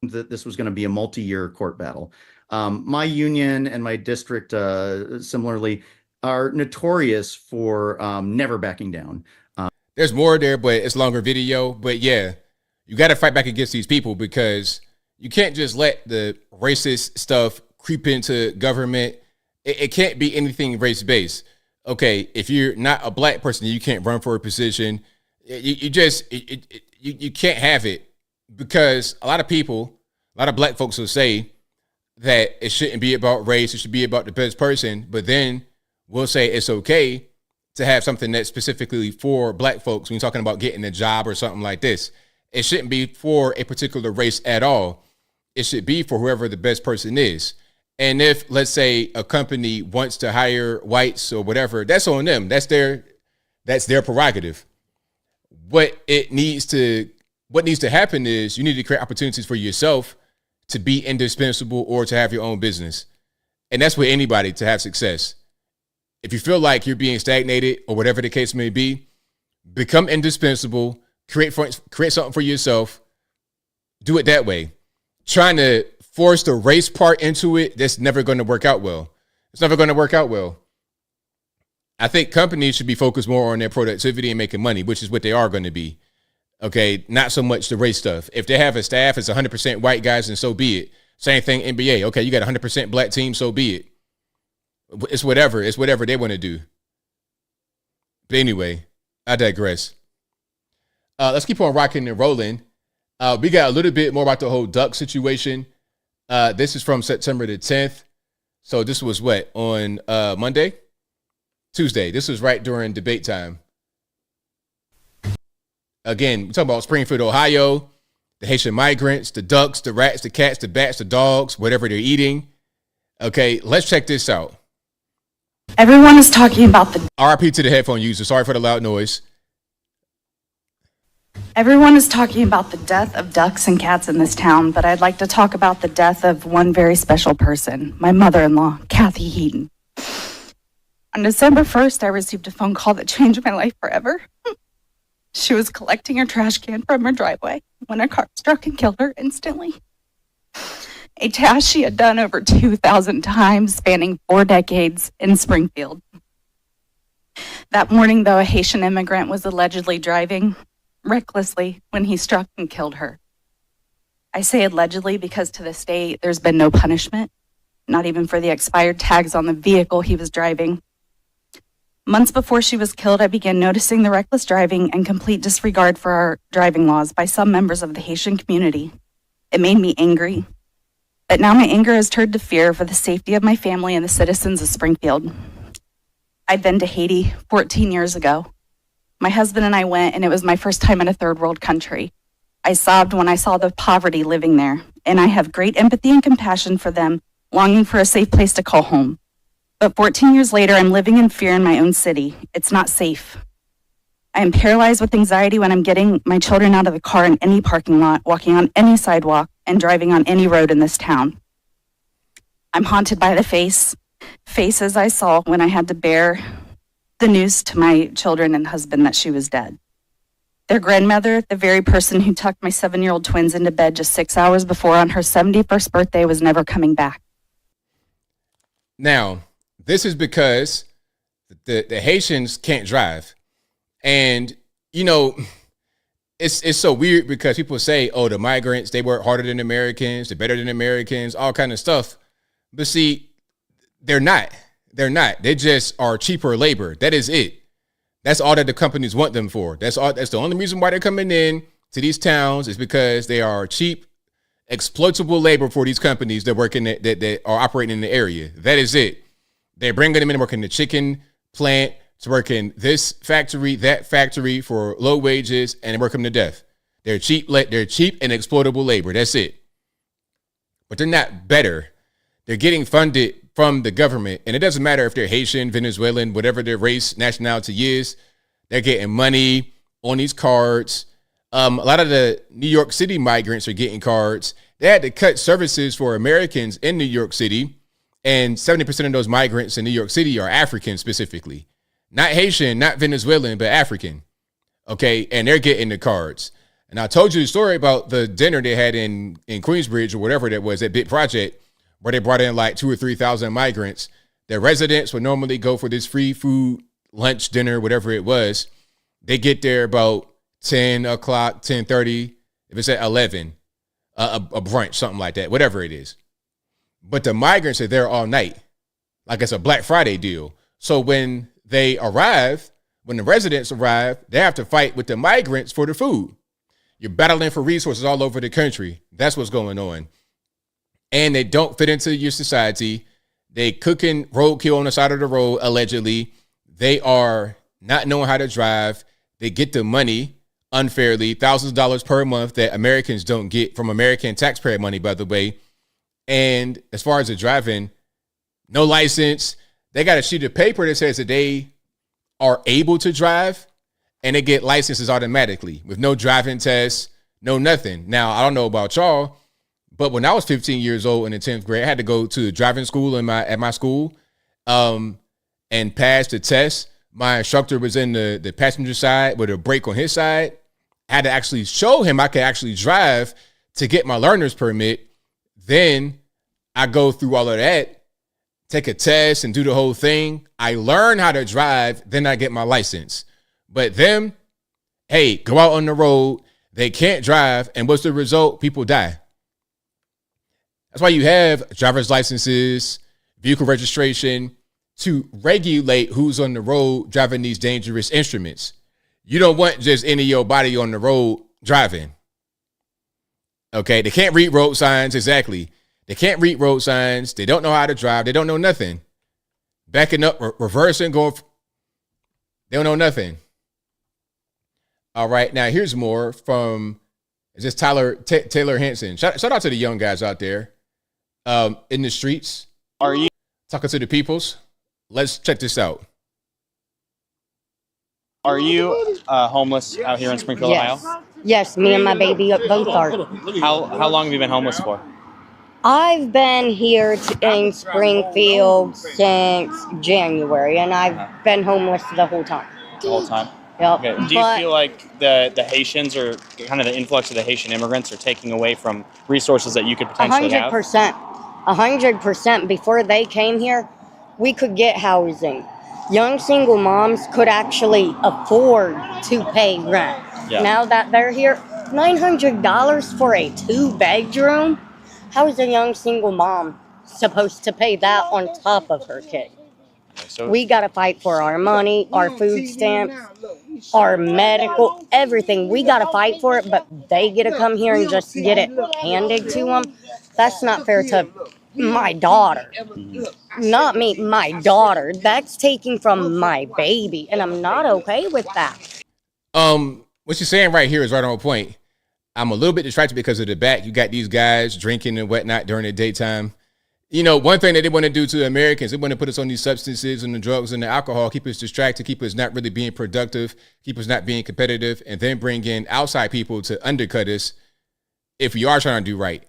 That this was going to be a multi-year court battle. My union and my district, similarly, are notorious for never backing down. There's more there, but it's longer video. But yeah, you got to fight back against these people because you can't just let the racist stuff creep into government, it can't be anything race-based. Okay, if you're not a black person, you can't run for a position. You can't have it, because a lot of black folks will say that it shouldn't be about race, it should be about the best person, but then we'll say it's okay to have something that's specifically for black folks when you're talking about getting a job or something like this. It shouldn't be for a particular race at all. It should be for whoever the best person is. And if, let's say, a company wants to hire whites or whatever, that's on them. That's their prerogative. What needs to happen is you need to create opportunities for yourself to be indispensable or to have your own business. And that's with anybody to have success. If you feel like you're being stagnated or whatever the case may be, become indispensable, create something for yourself, do it that way. Trying to force the race part into it, that's never going to work out well. It's never going to work out well. I think companies should be focused more on their productivity and making money, which is what they are going to be. Okay, not so much the race stuff. If they have a staff, it's 100% white guys, and so be it. Same thing NBA. Okay, you got a 100% black team, so be it. It's whatever. It's whatever they want to do. But anyway, I digress. Let's keep on rocking and rolling. We got a little bit more about the whole duck situation. This is from September the 10th. So this was what, on Monday? Tuesday. This was right during debate time. Again, we're talking about Springfield, Ohio, the Haitian migrants, the ducks, the rats, the cats, the bats, the dogs, whatever they're eating. Okay, let's check this out. Everyone is talking about the RIP to the headphone user. Sorry for the loud noise. Everyone is talking about the death of ducks and cats in this town, but I'd like to talk about the death of one very special person, my mother-in-law, Kathy Heaton. On December 1st, I received a phone call that changed my life forever. She was collecting her trash can from her driveway when a car struck and killed her instantly. A task she had done over 2,000 times, spanning 4 decades in Springfield. That morning, though, a Haitian immigrant was allegedly driving recklessly when he struck and killed her. I say allegedly because to this day, there's been no punishment, not even for the expired tags on the vehicle he was driving. Months before she was killed, I began noticing the reckless driving and complete disregard for our driving laws by some members of the Haitian community. It made me angry. But now my anger has turned to fear for the safety of my family and the citizens of Springfield. I'd been to Haiti 14 years ago. My husband and I went, and it was my first time in a third world country. I sobbed when I saw the poverty living there, and I have great empathy and compassion for them, longing for a safe place to call home. But 14 years later, I'm living in fear in my own city. It's not safe. I am paralyzed with anxiety when I'm getting my children out of the car in any parking lot, walking on any sidewalk, and driving on any road in this town. I'm haunted by the faces I saw when I had to bear the news to my children and husband that she was dead. Their grandmother, the very person who tucked my 7-year-old twins into bed just 6 hours before on her 71st birthday, was never coming back. Now, this is because the Haitians can't drive. And, you know, it's so weird because people say, oh, the migrants, they work harder than Americans, they're better than Americans, all kind of stuff. But see, they're not. They're not. They just are cheaper labor. That is it. That's all that the companies want them for. That's the only reason why they're coming in to these towns, is because they are cheap, exploitable labor for these companies that work that are operating in the area. That is it. They're bringing them in to work in the chicken plant, to work in this factory, that factory for low wages, and they work them to death. They're cheap and exploitable labor. That's it. But they're not better. They're getting funded from the government, and it doesn't matter if they're Haitian, Venezuelan, whatever their race, nationality is. They're getting money on these cards. A lot of the New York City migrants are getting cards. They had to cut services for Americans in New York City, and 70% of those migrants in New York City are African specifically. Not Haitian, not Venezuelan, but African. Okay, and they're getting the cards. And I told you the story about the dinner they had in Queensbridge or whatever that was, that big project, where they brought in like 2,000 or 3,000 migrants. Their residents would normally go for this free food, lunch, dinner, whatever it was. They get there about 10 o'clock, 10:30. If it's at 11, a brunch, something like that, whatever it is. but the migrants are there all night. Like it's a Black Friday deal. So when they arrive, when the residents arrive, they have to fight with the migrants for the food. You're battling for resources all over the country. That's what's going on. And they don't fit into your society. They cooking roadkill on the side of the road, allegedly. They are not knowing how to drive. They get the money unfairly, thousands of dollars per month that Americans don't get from American taxpayer money, by the way. And as far as the driving, no license. They got a sheet of paper that says that they are able to drive, and they get licenses automatically with no driving tests, no nothing. Now, I don't know about y'all, but when I was 15 years old in the 10th grade, I had to go to driving school at my school and pass the test. My instructor was in the passenger side with a brake on his side. I had to actually show him I could actually drive to get my learner's permit. Then I go through all of that, take a test and do the whole thing. I learn how to drive, then I get my license. But them, hey, go out on the road, they can't drive, and what's the result? People die. That's why you have driver's licenses, vehicle registration, to regulate who's on the road driving these dangerous instruments. You don't want just any of your body on the road driving. Okay, they can't read road signs, exactly. They can't read road signs. They don't know how to drive. They don't know nothing. Backing up, reversing, going. They don't know nothing. All right, now here's more from just Taylor Hanson. Shout out to the young guys out there in the streets. Are you talking to the peoples? Let's check this out. Are you homeless out here in Springfield, Yes. Ohio? Yes, me and my baby both are. How long have you been homeless for? I've been here in Springfield since January, and I've been homeless the whole time. The whole time? Yep. Okay. Do you feel like the Haitians or kind of the influx of the Haitian immigrants are taking away from resources that you could potentially have? 100%. 100%. Before they came here, we could get housing. Young single moms could actually afford to pay rent. Yeah. Now that they're here, $900 for a 2-bedroom? How is a young single mom supposed to pay that on top of her kid? So we got to fight for our money, our food stamps, our medical, everything. We got to fight for it, but they get to come here and just get it handed to them. That's not fair to my daughter. Not me, my daughter. That's taking from my baby, and I'm not okay with that. What you're saying right here is right on point. I'm a little bit distracted because of the back. You got these guys drinking and whatnot during the daytime. You know, one thing that they want to do to Americans, they want to put us on these substances and the drugs and the alcohol, keep us distracted, keep us not really being productive, keep us not being competitive, and then bring in outside people to undercut us if we are trying to do right.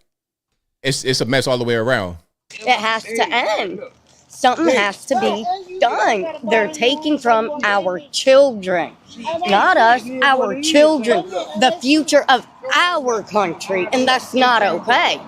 It's a mess all the way around. It has to end. Something has to be done. They're taking from our children. Not us, our children. The future of our country. And that's not okay.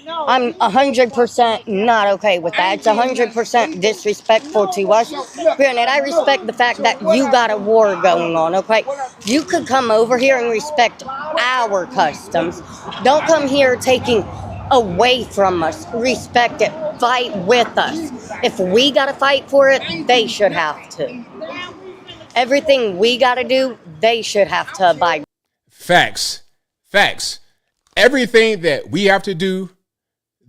I'm 100% not okay with that. It's 100% disrespectful to us. Granted, I respect the fact that you got a war going on, okay? You could come over here and respect our customs. Don't come here taking away from us. Respect it. Fight with us. If we got to fight for it, they should have to. Everything we got to do, they should have to abide. Facts. Everything that we have to do,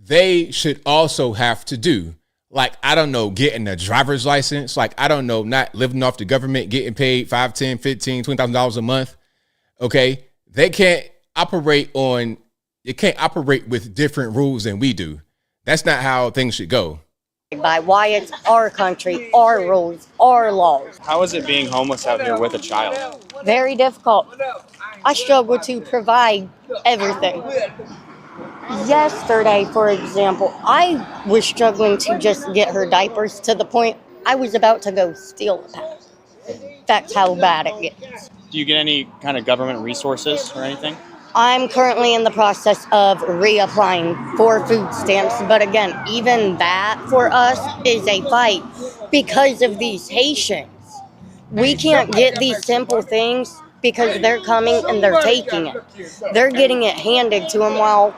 they should also have to do. Like, I don't know, getting a driver's license. Like, I don't know, not living off the government, getting paid $5,000, $10,000, $15,000, $20,000 a month. Okay? They can't operate with different rules than we do. That's not how things should go. By why it's our country, our rules, our laws. How is it being homeless out here with a child? Very difficult. I struggle to provide everything. Yesterday, for example, I was struggling to just get her diapers to the point I was about to go steal a pack. That's how bad it gets. Do you get any kind of government resources or anything? I'm currently in the process of reapplying for food stamps, but again, even that for us is a fight because of these Haitians. We can't get these simple things because they're coming and they're taking it. They're getting it handed to them while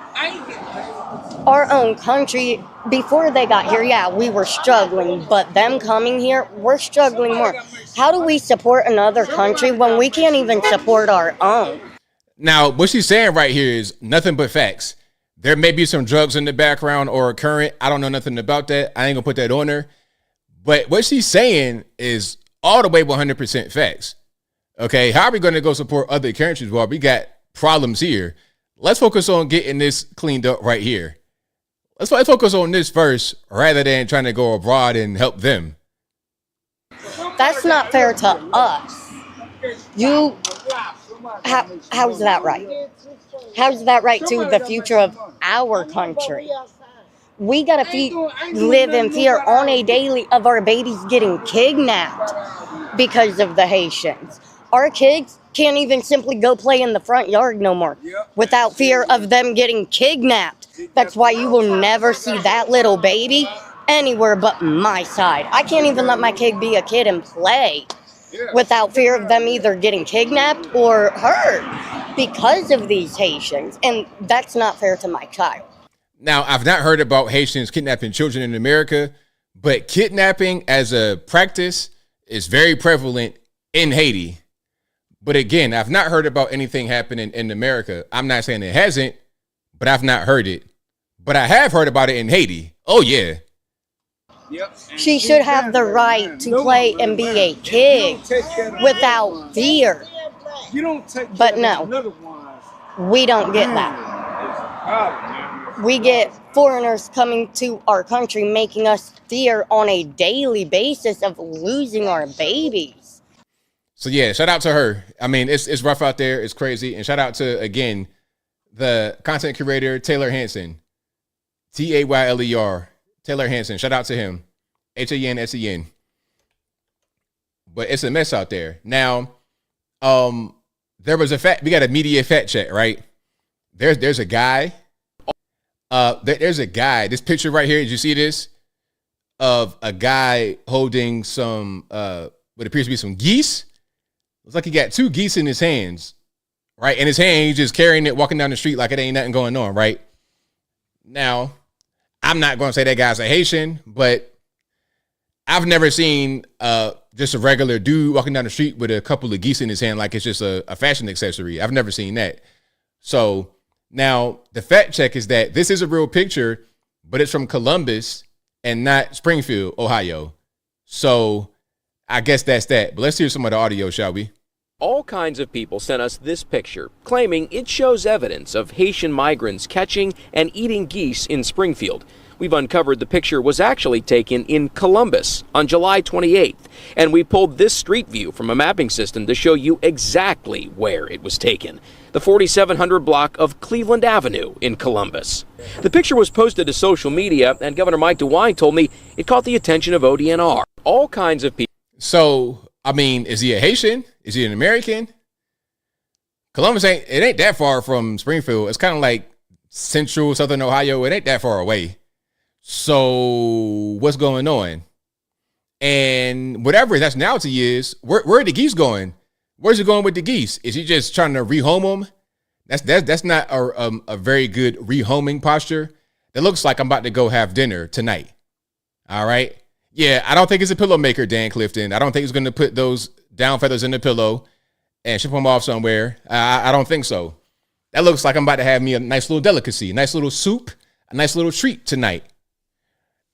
our own country, before they got here, yeah, we were struggling, but them coming here, we're struggling more. How do we support another country when we can't even support our own? Now, what she's saying right here is nothing but facts. There may be some drugs in the background or a current. I don't know nothing about that. I ain't gonna put that on her. But what she's saying is all the way 100% facts. Okay, how are we going to go support other countries while we got problems here? Let's focus on getting this cleaned up right here. Let's focus on this first rather than trying to go abroad and help them. That's not fair to us. How's that right? How's that right to the future of our country? We gotta live in fear on a daily of our babies getting kidnapped because of the Haitians. Our kids can't even simply go play in the front yard no more without fear of them getting kidnapped. That's why you will never see that little baby anywhere but my side. I can't even let my kid be a kid and play without fear of them either getting kidnapped or hurt because of these Haitians. And that's not fair to my child. Now, I've not heard about Haitians kidnapping children in America, but kidnapping as a practice is very prevalent in Haiti. But again, I've not heard about anything happening in America. I'm not saying it hasn't, but I've not heard it. But I have heard about it in Haiti. Oh, yeah. She should have the right to play and be a kid without fear. But no, we don't get that. We get foreigners coming to our country, making us fear on a daily basis of losing our babies. So yeah, shout out to her. I mean, it's rough out there. It's crazy. And shout out to, again, the content curator, Taylor Hansen. Tayler, Taylor Hansen. Shout out to him. Hansen. But it's a mess out there. Now, there was we got a media fact check, right? There's a guy. There's a guy. This picture right here, did you see this? Of a guy holding some what appears to be some geese. Looks like he got 2 geese in his hands, right? In his hand, he's just carrying it, walking down the street like it ain't nothing going on, right? Now, I'm not going to say that guy's a Haitian, but I've never seen just a regular dude walking down the street with a couple of geese in his hand like it's just a fashion accessory. I've never seen that. So now the fact check is that this is a real picture, but it's from Columbus and not Springfield, Ohio. So I guess that's that. But let's hear some of the audio, shall we? All kinds of people sent us this picture, claiming it shows evidence of Haitian migrants catching and eating geese in Springfield. We've uncovered the picture was actually taken in Columbus on July 28th, and we pulled this street view from a mapping system to show you exactly where it was taken. The 4700 block of Cleveland Avenue in Columbus. The picture was posted to social media, and Governor Mike DeWine told me it caught the attention of ODNR. All kinds of people. So, I mean, is he a Haitian? Is he an American? Columbus ain't that far from Springfield. It's kind of like central southern Ohio. It ain't that far away. So what's going on? And whatever his nationality is, where are the geese going? Where's he going with the geese? Is he just trying to rehome them? That's not a very good rehoming posture. It looks like I'm about to go have dinner tonight. All right. Yeah, I don't think it's a pillow maker, Dan Clifton. I don't think he's going to put those down feathers in the pillow and ship them off somewhere. I don't think so. That looks like I'm about to have me a nice little delicacy, a nice little soup, a nice little treat tonight.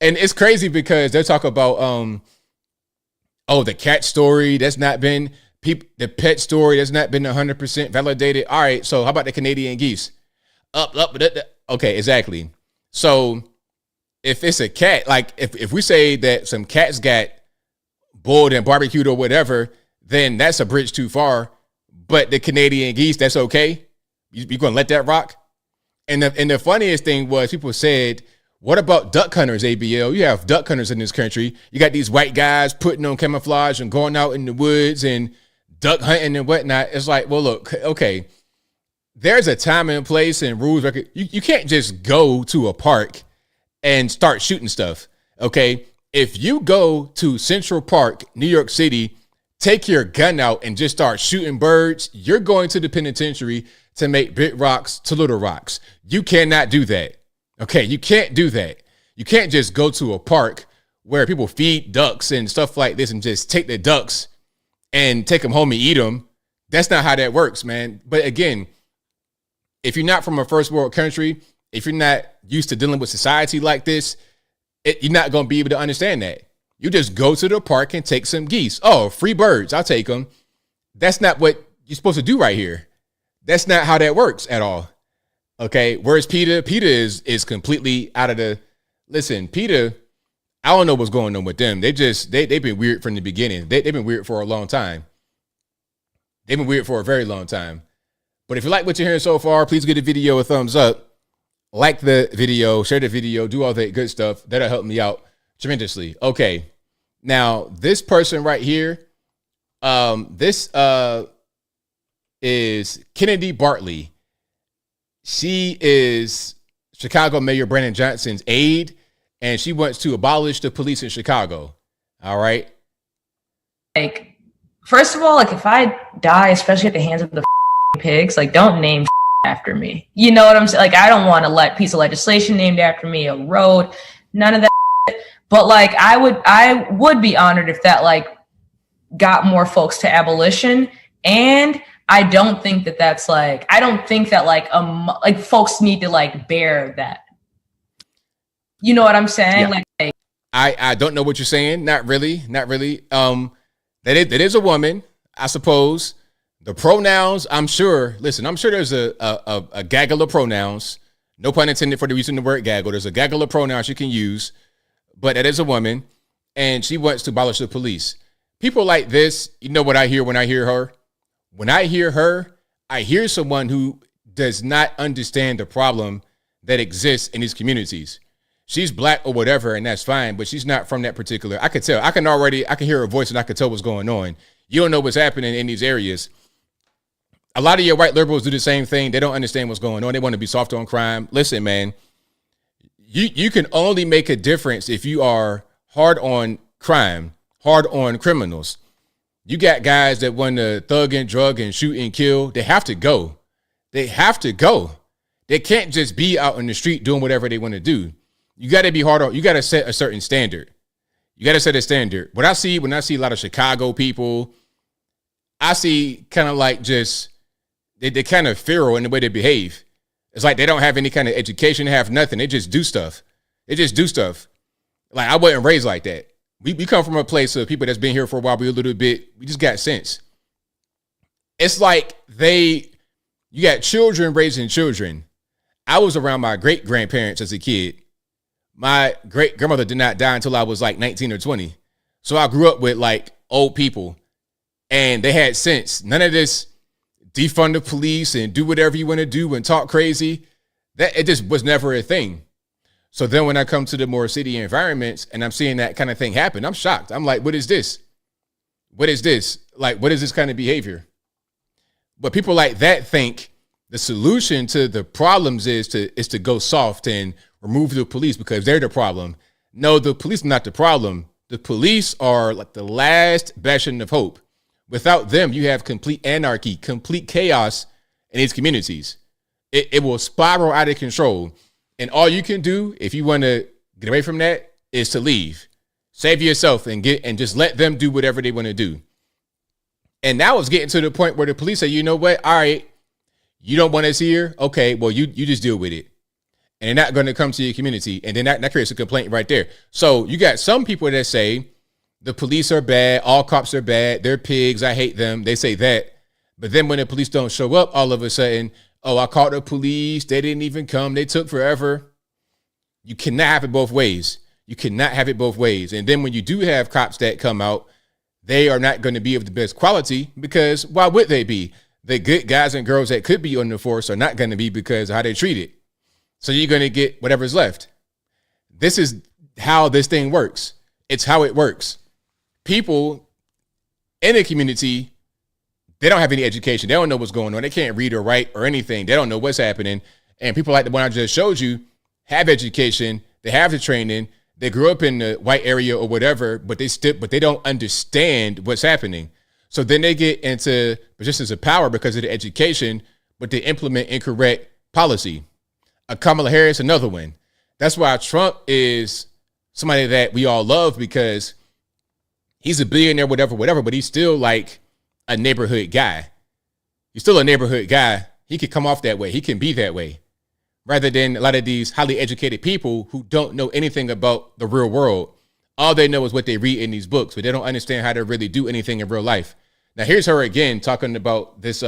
And it's crazy because they talk about, the cat story that's not been, the pet story that's not been 100% validated. All right, so how about the Canadian geese? Okay, exactly. So if it's a cat, like if we say that some cats got boiled and barbecued or whatever, then that's a bridge too far. But the Canadian geese, that's okay. You're going to let that rock? And the funniest thing was people said, what about duck hunters, ABL? You have duck hunters in this country. You got these white guys putting on camouflage and going out in the woods and duck hunting and whatnot. It's like, well, look, okay, there's a time and place and rules. You can't just go to a park and start shooting stuff, okay? If you go to Central Park, New York City, take your gun out and just start shooting birds, you're going to the penitentiary to make big rocks to little rocks. You cannot do that, Okay, you can't do that. You can't just go to a park where people feed ducks and stuff like this and just take the ducks and take them home and eat them. That's not how that works, man. But again, if you're not from a first world country, if you're not used to dealing with society like this, you're not going to be able to understand that. You just go to the park and take some geese. Oh, free birds. I'll take them. That's not what you're supposed to do right here. That's not how that works at all. Okay. Where's PETA? PETA is completely out of the, listen, PETA, I don't know what's going on with them. They've been weird from the beginning. They've been weird for a long time. They've been weird for a very long time. But if you like what you're hearing so far, please give the video a thumbs up. Like the video, share the video, do all that good stuff. That'll help me out tremendously. Okay. Now, this person right here, this is Kennedy Bartley. She is Chicago Mayor Brandon Johnson's aide, and she wants to abolish the police in Chicago. All right. Like, first of all, like if I die, especially at the hands of the pigs, like don't name after me. You know what I'm saying? Like I don't want a piece of legislation named after me, a road, none of that. But like I would be honored if that like got more folks to abolition. And I don't think that that's like, I don't think that like folks need to like bear that. You know what I'm saying? Yeah. Like I don't know what you're saying. Not really. That is a woman, I suppose. The pronouns, I'm sure there's a gaggle of pronouns. No pun intended for the using the word gaggle. There's a gaggle of pronouns you can use, but that is a woman, and she wants to abolish the police. People like this, you know what I hear when I hear her? When I hear her, I hear someone who does not understand the problem that exists in these communities. She's black or whatever, and that's fine, but she's not from that particular. I could tell. I can hear her voice and I can tell what's going on. You don't know what's happening in these areas. A lot of your white liberals do the same thing. They don't understand what's going on. They want to be soft on crime. Listen, man, you can only make a difference if you are hard on crime, hard on criminals. You got guys that want to thug and drug and shoot and kill. They have to go. They have to go. They can't just be out on the street doing whatever they want to do. You got to be hard on. You got to set a certain standard. You got to set a standard. When I see a lot of Chicago people, I see kind of like just they kind of feral in the way they behave. It's like they don't have any kind of education, they have nothing. They just do stuff. Like I wasn't raised like that. We come from a place of people that's been here for a while. We just got sense. It's like you got children raising children. I was around my great grandparents as a kid. My great grandmother did not die until I was like 19 or 20. So I grew up with like old people and they had sense. None of this defund the police and do whatever you want to do and talk crazy. That it just was never a thing. So then when I come to the more city environments and I'm seeing that kind of thing happen, I'm shocked. I'm like, what is this? What is this? Like, what is this kind of behavior? But people like that think the solution to the problems is to go soft and remove the police because they're the problem. No, the police are not the problem. The police are like the last bastion of hope. Without them, you have complete anarchy, complete chaos in these communities. It will spiral out of control. And all you can do if you want to get away from that is to leave. Save yourself and just let them do whatever they want to do. And now it's getting to the point where the police say, you know what? All right, you don't want us here? Okay, well, you just deal with it. And they're not going to come to your community. And then that creates a complaint right there. So you got some people that say the police are bad. All cops are bad. They're pigs. I hate them. They say that. But then when the police don't show up, all of a sudden, oh, I called the police. They didn't even come. They took forever. You cannot have it both ways. You cannot have it both ways. And then when you do have cops that come out, they are not going to be of the best quality because why would they be? The good guys and girls that could be on the force are not going to be because of how they treat it. So you're going to get whatever's left. This is how this thing works. It's how it works. People in the community, they don't have any education. They don't know what's going on. They can't read or write or anything. They don't know what's happening. And people like the one I just showed you have education. They have the training. They grew up in the white area or whatever, but they don't understand what's happening. So then they get into positions of power because of the education, but they implement incorrect policy. Kamala Harris, another one. That's why Trump is somebody that we all love, because he's a billionaire, whatever, but he's still like a neighborhood guy. He's still a neighborhood guy. He could come off that way. He can be that way, rather than a lot of these highly educated people who don't know anything about the real world. All they know is what they read in these books, but they don't understand how to really do anything in real life. Now, here's her again talking about this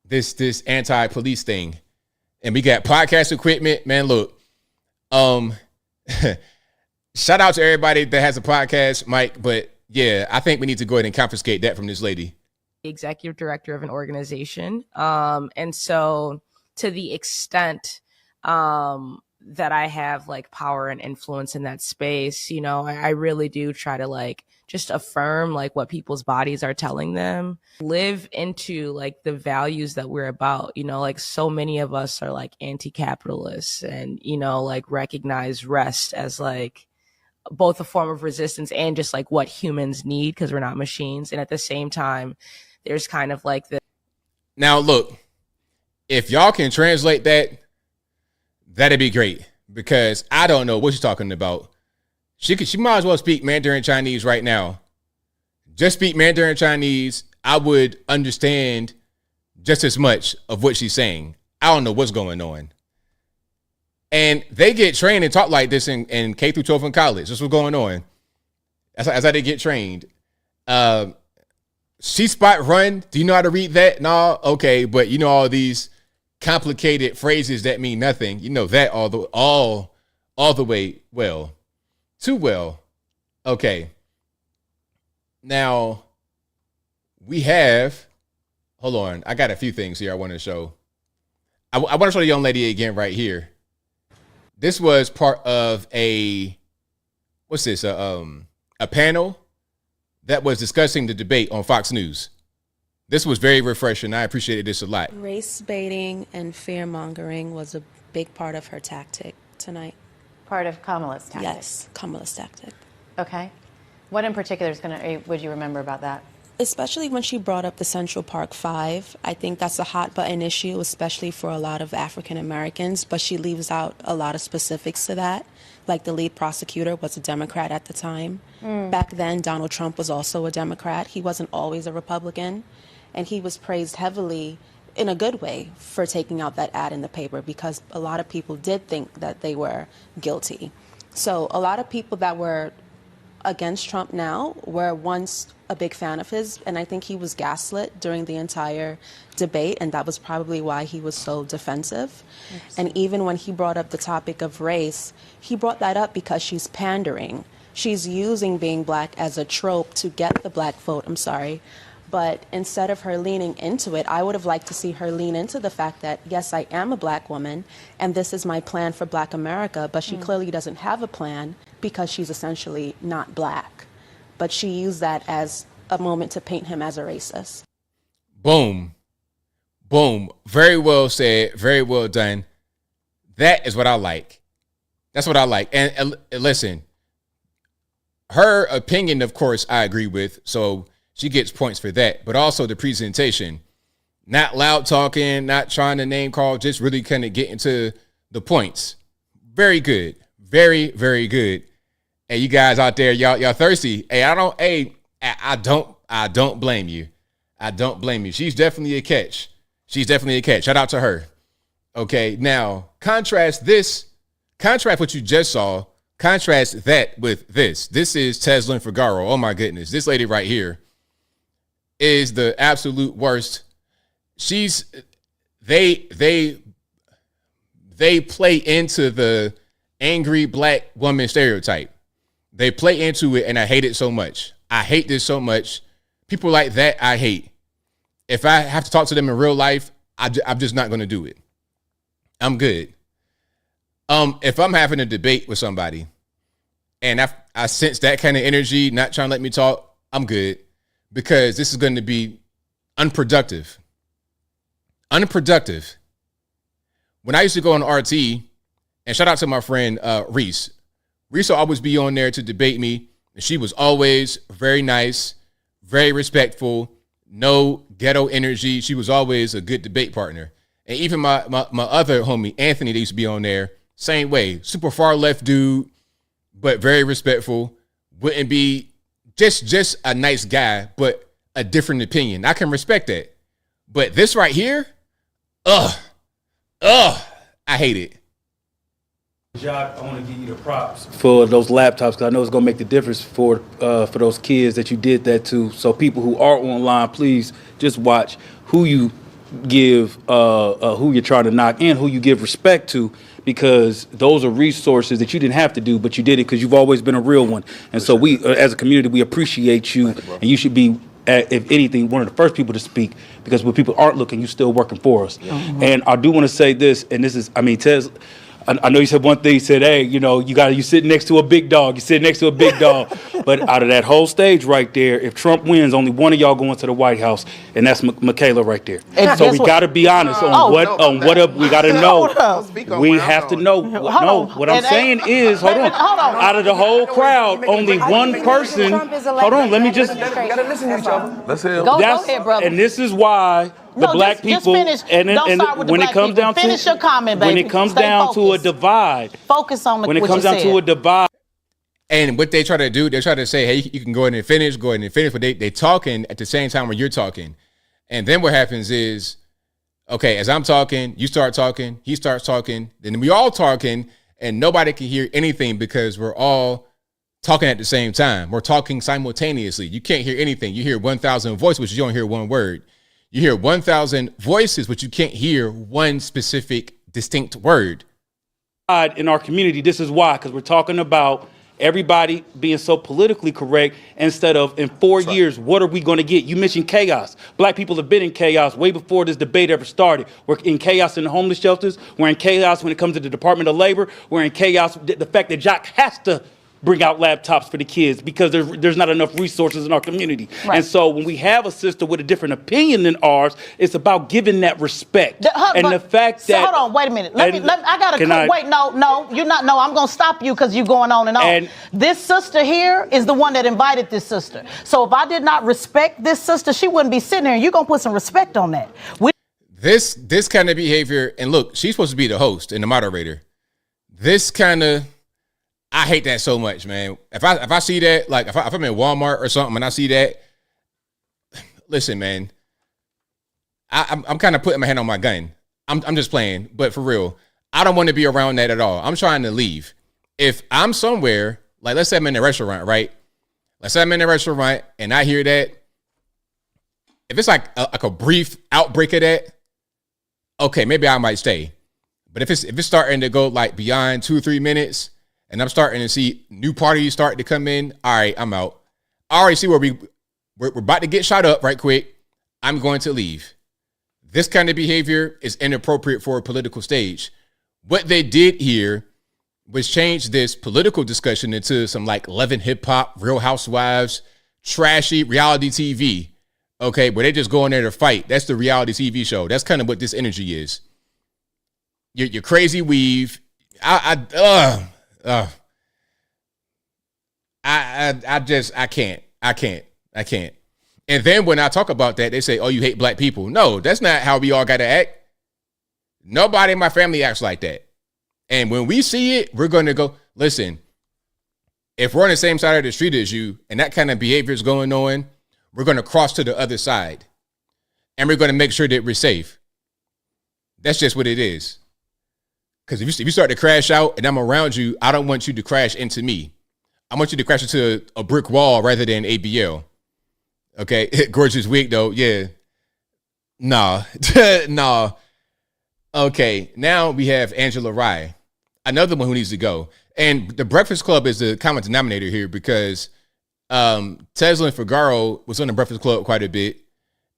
this anti-police thing. And we got podcast equipment. Man, look. Shout out to everybody that has a podcast, Mike. But yeah, I think we need to go ahead and confiscate that from this lady. Executive director of an organization. And so to the extent that I have like power and influence in that space, you know, I really do try to like just affirm like what people's bodies are telling them, live into like the values that we're about. You know, like so many of us are like anti-capitalists and, you know, like recognize rest as like both a form of resistance and just like what humans need, because we're not machines. And at the same time, there's kind of like the. Now, look, if y'all can translate that, that'd be great, because I don't know what she's talking about. She might as well speak Mandarin Chinese right now. Just speak Mandarin Chinese. I would understand just as much of what she's saying. I don't know what's going on. And they get trained and taught like this in K through 12 in college. That's what's going on. That's how they get trained. She spot run. Do you know how to read that? No, okay, but you know all these complicated phrases that mean nothing. You know that all the way well. Too well. Okay. Now we have, hold on. I got a few things here I want to show. I want to show the young lady again right here. This was part of a panel that was discussing the debate on Fox News. This was very refreshing. I appreciated this a lot. Race baiting and fear mongering was a big part of her tactic tonight. Part of Kamala's tactic? Yes, Kamala's tactic. Okay. What in particular would you remember about that? Especially when she brought up the Central Park Five. I think that's a hot button issue, especially for a lot of African Americans, but she leaves out a lot of specifics to that. Like the lead prosecutor was a Democrat at the time. Back then, Donald Trump was also a Democrat. He wasn't always a Republican, and he was praised heavily in a good way for taking out that ad in the paper, because a lot of people did think that they were guilty. So a lot of people that were against Trump now were once a big fan of his, and I think he was gaslit during the entire debate, and that was probably why he was so defensive. And even when he brought up the topic of race, he brought that up because she's pandering. She's using being black as a trope to get the black vote, But instead of her leaning into it, I would have liked to see her lean into the fact that, yes, I am a black woman, and this is my plan for Black America, but she clearly doesn't have a plan because she's essentially not black. But she used that as a moment to paint him as a racist. Boom. Boom. Very well said. Very well done. That is what I like. That's what I like. And listen, her opinion, of course, I agree with. So she gets points for that, but also the presentation, not loud talking, not trying to name call, just really kind of getting to the points. Very good. Very, very good. Hey, you guys out there, y'all thirsty. Hey, I don't blame you. I don't blame you. She's definitely a catch. Shout out to her. Okay. Now contrast what you just saw. Contrast that with this. This is Tezlyn Figaro. Oh my goodness. This lady right here is the absolute worst. They play into the angry black woman stereotype. They play into it, and I hate it so much. I hate this so much. People like that, I hate. If I have to talk to them in real life, I'm just not going to do it. I'm good. If I'm having a debate with somebody and I sense that kind of energy, not trying to let me talk, I'm good, because this is going to be unproductive. Unproductive. When I used to go on RT, and shout out to my friend Reese. Reese will always be on there to debate me. And she was always very nice, very respectful, no ghetto energy. She was always a good debate partner. And even my other homie, Anthony, that used to be on there, same way. Super far left dude, but very respectful. Wouldn't be just a nice guy, but a different opinion. I can respect that. But this right here, I hate it. Jacques, I want to give you the props for those laptops because I know it's going to make the difference for those kids that you did that to. So people who are online, please just watch who you give, who you're trying to knock and who you give respect to, because those are resources that you didn't have to do, but you did it because you've always been a real one. And so we, as a community, we appreciate you, and you should be, if anything, one of the first people to speak, because when people aren't looking, you're still working for us. Mm-hmm. And I do want to say this, and this is, I mean, Tez, I know you said one thing. You said, "Hey, you know, you sit next to a big dog. You sit next to a big dog." But out of that whole stage right there, if Trump wins, only one of y'all going to the White House, and that's Michaela right there. And so we got to be honest on what we got to know. We have to know. What I'm saying is, hold on. Out of the whole crowd, only one person. Hold on. Let me just. We gotta listen to each other. Let's hear. Go ahead, brother. And this is why. The black people, and when it comes down to finish your comment, baby. When it comes down to a divide, focus on when it comes down to a divide. And what they try to do, they try to say, hey, you can go ahead and finish, but they talking at the same time when you're talking. And then what happens is, okay, as I'm talking, you start talking, he starts talking, then we all talking, and nobody can hear anything because we're all talking at the same time. We're talking simultaneously. You can't hear anything. You hear 1,000 voices, but you don't hear one word. You hear 1,000 voices, but you can't hear one specific distinct word. In our community, this is why, because we're talking about everybody being so politically correct instead of in 4 years, what are we going to get? You mentioned chaos. Black people have been in chaos way before this debate ever started. We're in chaos in the homeless shelters. We're in chaos when it comes to the Department of Labor. We're in chaos, the fact that Jacques has to bring out laptops for the kids because there's not enough resources in our community. Right. And so when we have a sister with a different opinion than ours, it's about giving that respect. The fact that... Hold on, wait a minute. Wait, no, you're not. No, I'm going to stop you because you're going on and on. And this sister here is the one that invited this sister. So if I did not respect this sister, she wouldn't be sitting here. You're going to put some respect on that. This kind of behavior, and look, she's supposed to be the host and the moderator. This kind of... I hate that so much, man. If I see that, like if I'm in Walmart or something and I see that, listen, man, I'm kind of putting my hand on my gun. I'm just playing, but for real, I don't want to be around that at all. I'm trying to leave. If I'm somewhere, like let's say I'm in a restaurant, right? Let's say I'm in a restaurant and I hear that. If it's like a brief outbreak of that, okay, maybe I might stay. But if it's starting to go like beyond 2 or 3 minutes, and I'm starting to see new parties start to come in, all right, I'm out. I already see where we're about to get shot up right quick. I'm going to leave. This kind of behavior is inappropriate for a political stage. What they did here was change this political discussion into some like Love and Hip Hop, Real Housewives, trashy reality TV. Okay, where they just go in there to fight. That's the reality TV show. That's kind of what this energy is. Your crazy weave. I can't. And then when I talk about that, they say, oh, you hate black people. No, that's not how we all got to act. Nobody in my family acts like that. And when we see it, we're going to go, listen, if we're on the same side of the street as you and that kind of behavior is going on, we're going to cross to the other side. And we're going to make sure that we're safe. That's just what it is. Because if you start to crash out and I'm around you, I don't want you to crash into me. I want you to crash into a brick wall rather than ABL. Okay, gorgeous wig though, yeah. Nah. Okay, now we have Angela Rye, another one who needs to go. And the Breakfast Club is the common denominator here because Tezlyn Figaro was on the Breakfast Club quite a bit.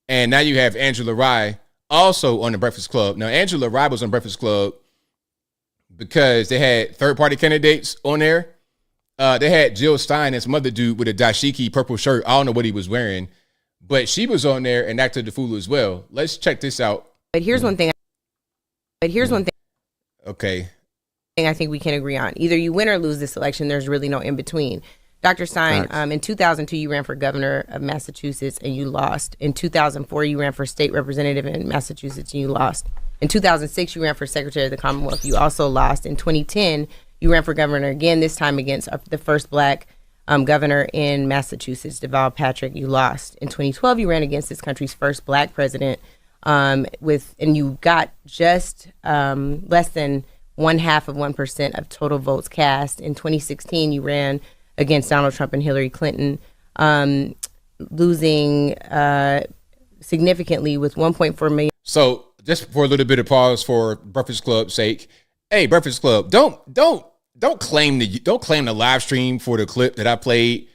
And now you have Angela Rye also on the Breakfast Club. Now, Angela Rye was on Breakfast Club because they had third-party candidates on there. They had Jill Stein and some other dude with a dashiki purple shirt. I don't know what he was wearing, but she was on there and acted the fool as well. Let's check this out. But here's one thing. Okay. I think we can agree on. Either you win or lose this election. There's really no in between. Dr. Stein, in 2002, you ran for governor of Massachusetts and you lost. In 2004, you ran for state representative in Massachusetts and you lost. In 2006, you ran for Secretary of the Commonwealth. You also lost. In 2010, you ran for governor again, this time against the first black governor in Massachusetts, Deval Patrick. You lost. In 2012, you ran against this country's first black president, and you got just less than 0.5% of total votes cast. In 2016, you ran against Donald Trump and Hillary Clinton, losing significantly with 1.4 million. So just for a little bit of pause for Breakfast Club's sake, hey, Breakfast Club, don't claim the live stream for the clip that I played.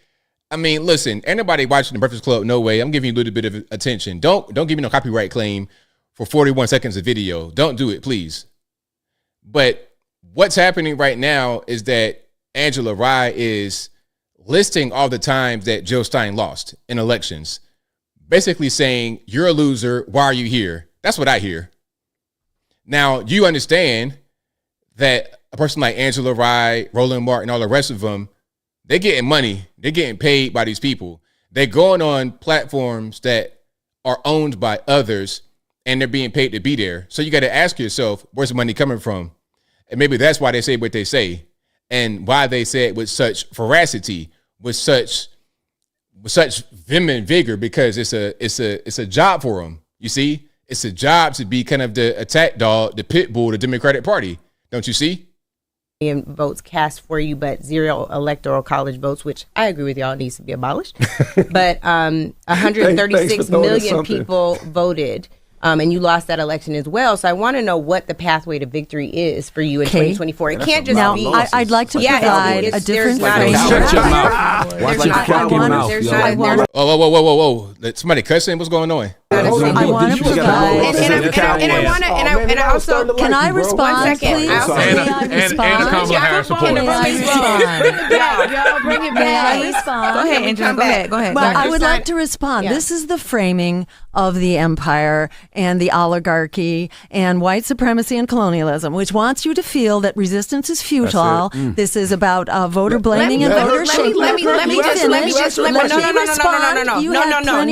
I mean, listen, anybody watching the Breakfast Club, no way. I'm giving you a little bit of attention. Don't give me no copyright claim for 41 seconds of video. Don't do it, please. But what's happening right now is that Angela Rye is listing all the times that Jill Stein lost in elections, basically saying, you're a loser. Why are you here? That's what I hear. Now, you understand that a person like Angela Rye, Roland Martin, all the rest of them, they're getting money. They're getting paid by these people. They're going on platforms that are owned by others, and they're being paid to be there. So you got to ask yourself, where's the money coming from? And maybe that's why they say what they say, and why they say it with such veracity, with such vim and vigor, because it's a job for them. You see, it's a job to be kind of the attack dog, the pit bull, the Democratic Party. Don't you see? Votes cast for you, but 0 electoral college votes, which I agree with y'all needs to be abolished. But 136 million people voted. And you lost that election as well. So I want to know what the pathway to victory is for you in 2024. It can't just be. Now, I'd like to provide a different frame. Shut your mouth. Watch your fucking mouth. Whoa. Somebody cussing? What's going on? I want to provide. And I also. Can I respond, please? And Kamala Harris supporter. May I respond? Go ahead, Angela. Go ahead. Well, I would like to respond. This is the framing of the empire and the oligarchy and white supremacy and colonialism, which wants you to feel that resistance is futile. This is about voter blaming and voter shaming. Let me just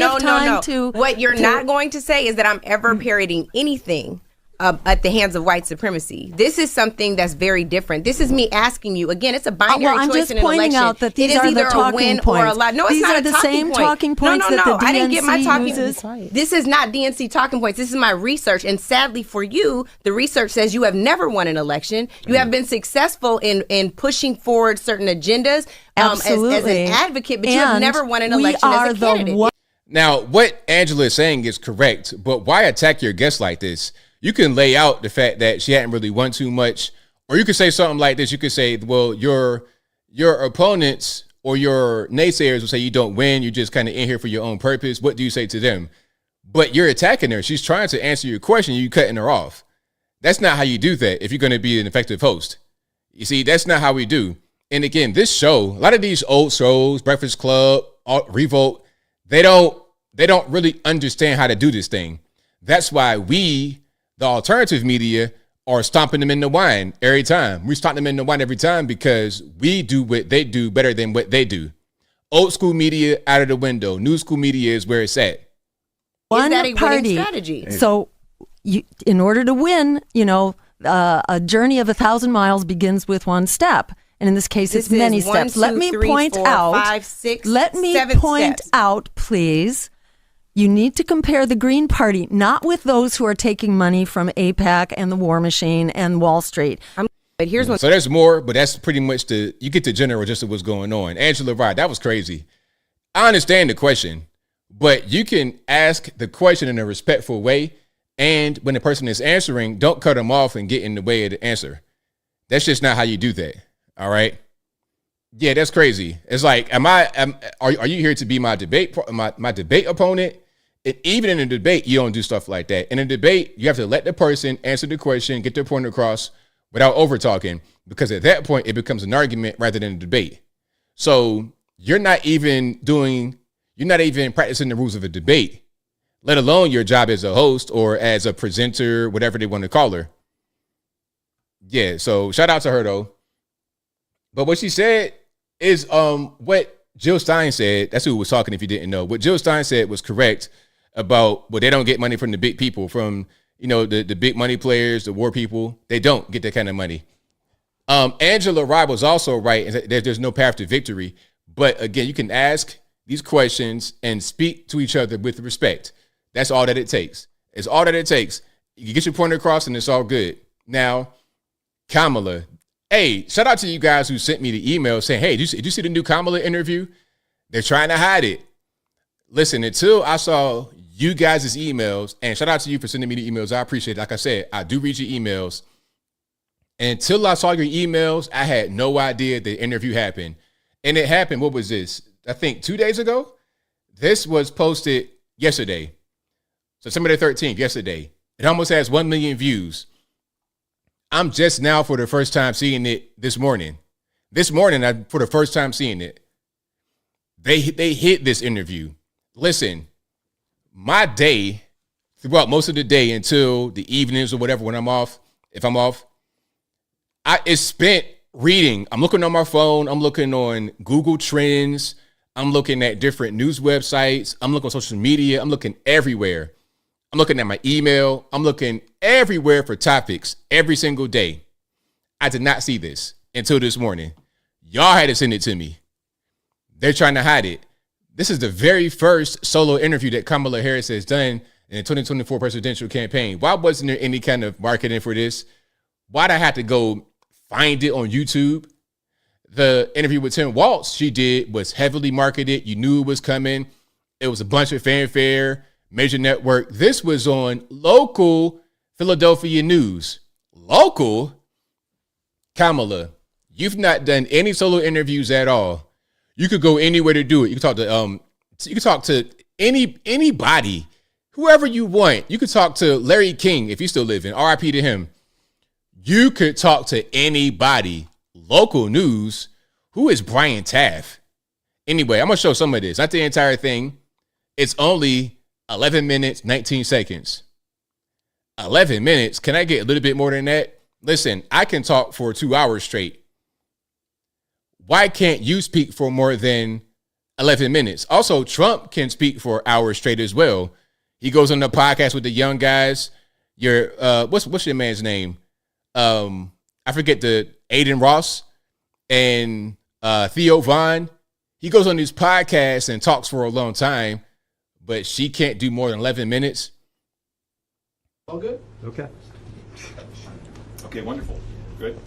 No. What you're not going to say is that I'm ever parroting anything at the hands of white supremacy. This is something that's very different. This is me asking you again. It's a binary choice in an election. I'm just pointing out that these are the talking points. No, it's not the same talking points that the DNC I didn't get my talking uses. This is not DNC talking points. This is my research. And sadly for you, the research says you have never won an election. You have been successful in pushing forward certain agendas as an advocate, but you have never won an election as a candidate. Now, what Angela is saying is correct, but why attack your guest like this? You can lay out the fact that she hadn't really won too much, or you could say something like this. You could say, well, your opponents or your naysayers will say you don't win. You're just kind of in here for your own purpose. What do you say to them? But you're attacking her. She's trying to answer your question. You're cutting her off. That's not how you do that if you're going to be an effective host. You see, that's not how we do. And again, this show, a lot of these old shows, Breakfast Club, Revolt, they don't really understand how to do this thing. That's why we, the alternative media, are stomping them in the wine every time. We stomp them in the wine every time because we do what they do better than what they do. Old school media out of the window. New school media is where it's at. Is that a winning strategy? So in order to win, a journey of 1,000 miles begins with one step. And in this case, it's many steps. Let me point out, please. You need to compare the Green Party, not with those who are taking money from AIPAC and the War Machine and Wall Street. But here's one. So there's more, but that's pretty much you get the general gist of what's going on. Angela Rye, that was crazy. I understand the question, but you can ask the question in a respectful way. And when the person is answering, don't cut them off and get in the way of the answer. That's just not how you do that. All right. Yeah, that's crazy. It's like, are you here to be my debate opponent? And even in a debate, you don't do stuff like that. In a debate, you have to let the person answer the question, get their point across without over talking, because at that point it becomes an argument rather than a debate. So you're not even practicing the rules of a debate, let alone your job as a host or as a presenter, whatever they want to call her. Yeah. So shout out to her though. But what she said is what Jill Stein said. That's who was talking if you didn't know. What Jill Stein said was correct about, well, they don't get money from the big people, from, the big money players, the war people, they don't get that kind of money. Angela Rye was also right. There's no path to victory. But again, you can ask these questions and speak to each other with respect. That's all that it takes. It's all that it takes. You get your point across and it's all good. Now, Kamala, hey, shout out to you guys who sent me the email saying, hey, did you see the new Kamala interview? They're trying to hide it. Listen, until I saw you guys' emails, and shout out to you for sending me the emails. I appreciate it. Like I said, I do read your emails. Until I saw your emails, I had no idea the interview happened. And it happened, what was this? I think 2 days ago? This was posted yesterday. September the 13th, yesterday. It almost has 1 million views. I'm just now for the first time seeing it this morning. This morning, I for the first time seeing it. They hit this interview. Listen, my day, throughout most of the day until the evenings or whatever, when I'm off, if I'm off, it's spent reading. I'm looking on my phone. I'm looking on Google Trends. I'm looking at different news websites. I'm looking on social media. I'm looking everywhere. I'm looking at my email. I'm looking everywhere for topics every single day. I did not see this until this morning. Y'all had to send it to me. They're trying to hide it. This is the very first solo interview that Kamala Harris has done in the 2024 presidential campaign. Why wasn't there any kind of marketing for this? Why'd I have to go find it on YouTube? The interview with Walt she did was heavily marketed. You knew it was coming. It was a bunch of fanfare, major network. This was on local Philadelphia news. Local? Kamala, you've not done any solo interviews at all. You could go anywhere to do it. You can talk to anybody, whoever you want. You could talk to Larry King if he's still living. RIP to him. You could talk to anybody. Local news. Who is Brian Taff? Anyway, I'm going to show some of this. Not the entire thing. It's only 11 minutes, 19 seconds. 11 minutes? Can I get a little bit more than that? Listen, I can talk for 2 hours straight. Why can't you speak for more than 11 minutes? Also, Trump can speak for hours straight as well. He goes on the podcast with the young guys. What's your man's name? I forget the Aiden Ross and Theo Vaughn. He goes on these podcasts and talks for a long time, but she can't do more than 11 minutes. All good? Okay. Okay, wonderful. Good.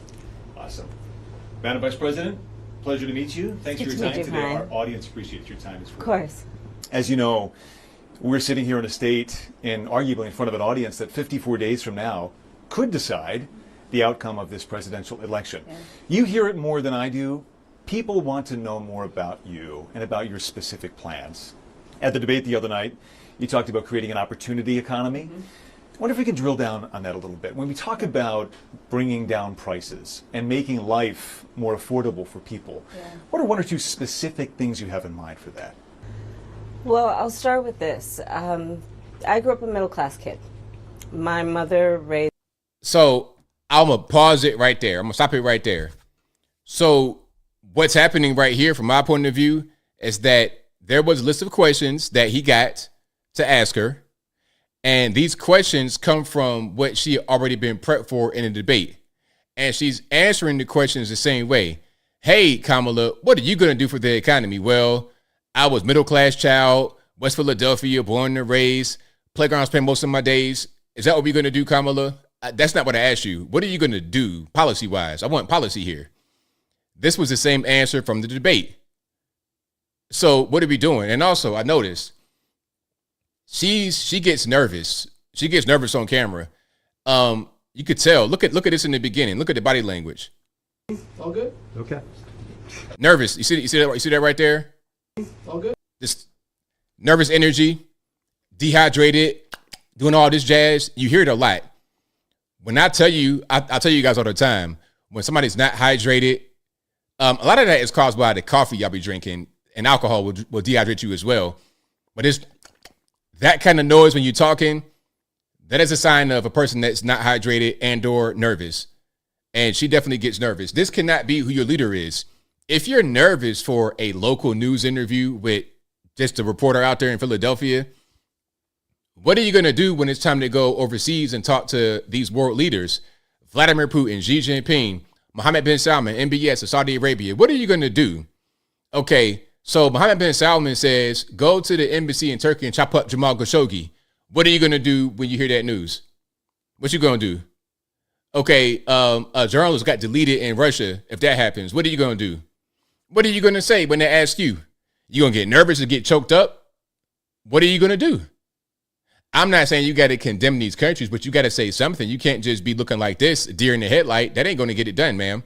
Awesome. Madam Vice President, pleasure to meet you. Thanks for your time today. Our audience appreciates your time as well. Of course. As you know, we're sitting here in a state and arguably in front of an audience that 54 days from now could decide the outcome of this presidential election. Yeah. You hear it more than I do. People want to know more about you and about your specific plans. At the debate the other night, you talked about creating an opportunity economy. Mm-hmm. I wonder if we can drill down on that a little bit. When we talk about bringing down prices and making life more affordable for people, what are one or two specific things you have in mind for that? Well, I'll start with this. I grew up a middle-class kid. My mother raised... So I'm going to pause it right there. I'm going to stop it right there. So what's happening right here from my point of view is that there was a list of questions that he got to ask her. And these questions come from what she had already been prepped for in a debate. And she's answering the questions the same way. Hey, Kamala, what are you going to do for the economy? Well, I was middle-class child, West Philadelphia, born and raised, playground, spent most of my days. Is that what we're going to do, Kamala? That's not what I asked you. What are you going to do policy-wise? I want policy here. This was the same answer from the debate. So what are we doing? And also, I noticed she gets nervous. She gets nervous on camera. You could tell. Look at this in the beginning. Look at the body language. All good? Okay. Nervous. You see that right there? All good? Just nervous energy, dehydrated, doing all this jazz. You hear it a lot. When I tell you, I tell you guys all the time, when somebody's not hydrated, a lot of that is caused by the coffee y'all be drinking, and alcohol will dehydrate you as well. But it's that kind of noise when you're talking, that is a sign of a person that's not hydrated and or nervous. And she definitely gets nervous. This cannot be who your leader is. If you're nervous for a local news interview with just a reporter out there in Philadelphia, What are you going to do when it's time to go overseas and talk to these world leaders? Vladimir Putin, Xi Jinping, Mohammed bin Salman, MBS of Saudi Arabia. What are you going to do? Okay, so Mohammed bin Salman says, go to the embassy in Turkey and chop up Jamal Khashoggi. What are you going to do when you hear that news? What you going to do? Okay, a journalist got deleted in Russia. If that happens, what are you going to do? What are you going to say when they ask you? You going to get nervous or get choked up? What are you going to do? I'm not saying you got to condemn these countries, but you got to say something. You can't just be looking like this, deer in the headlight. That ain't going to get it done, ma'am.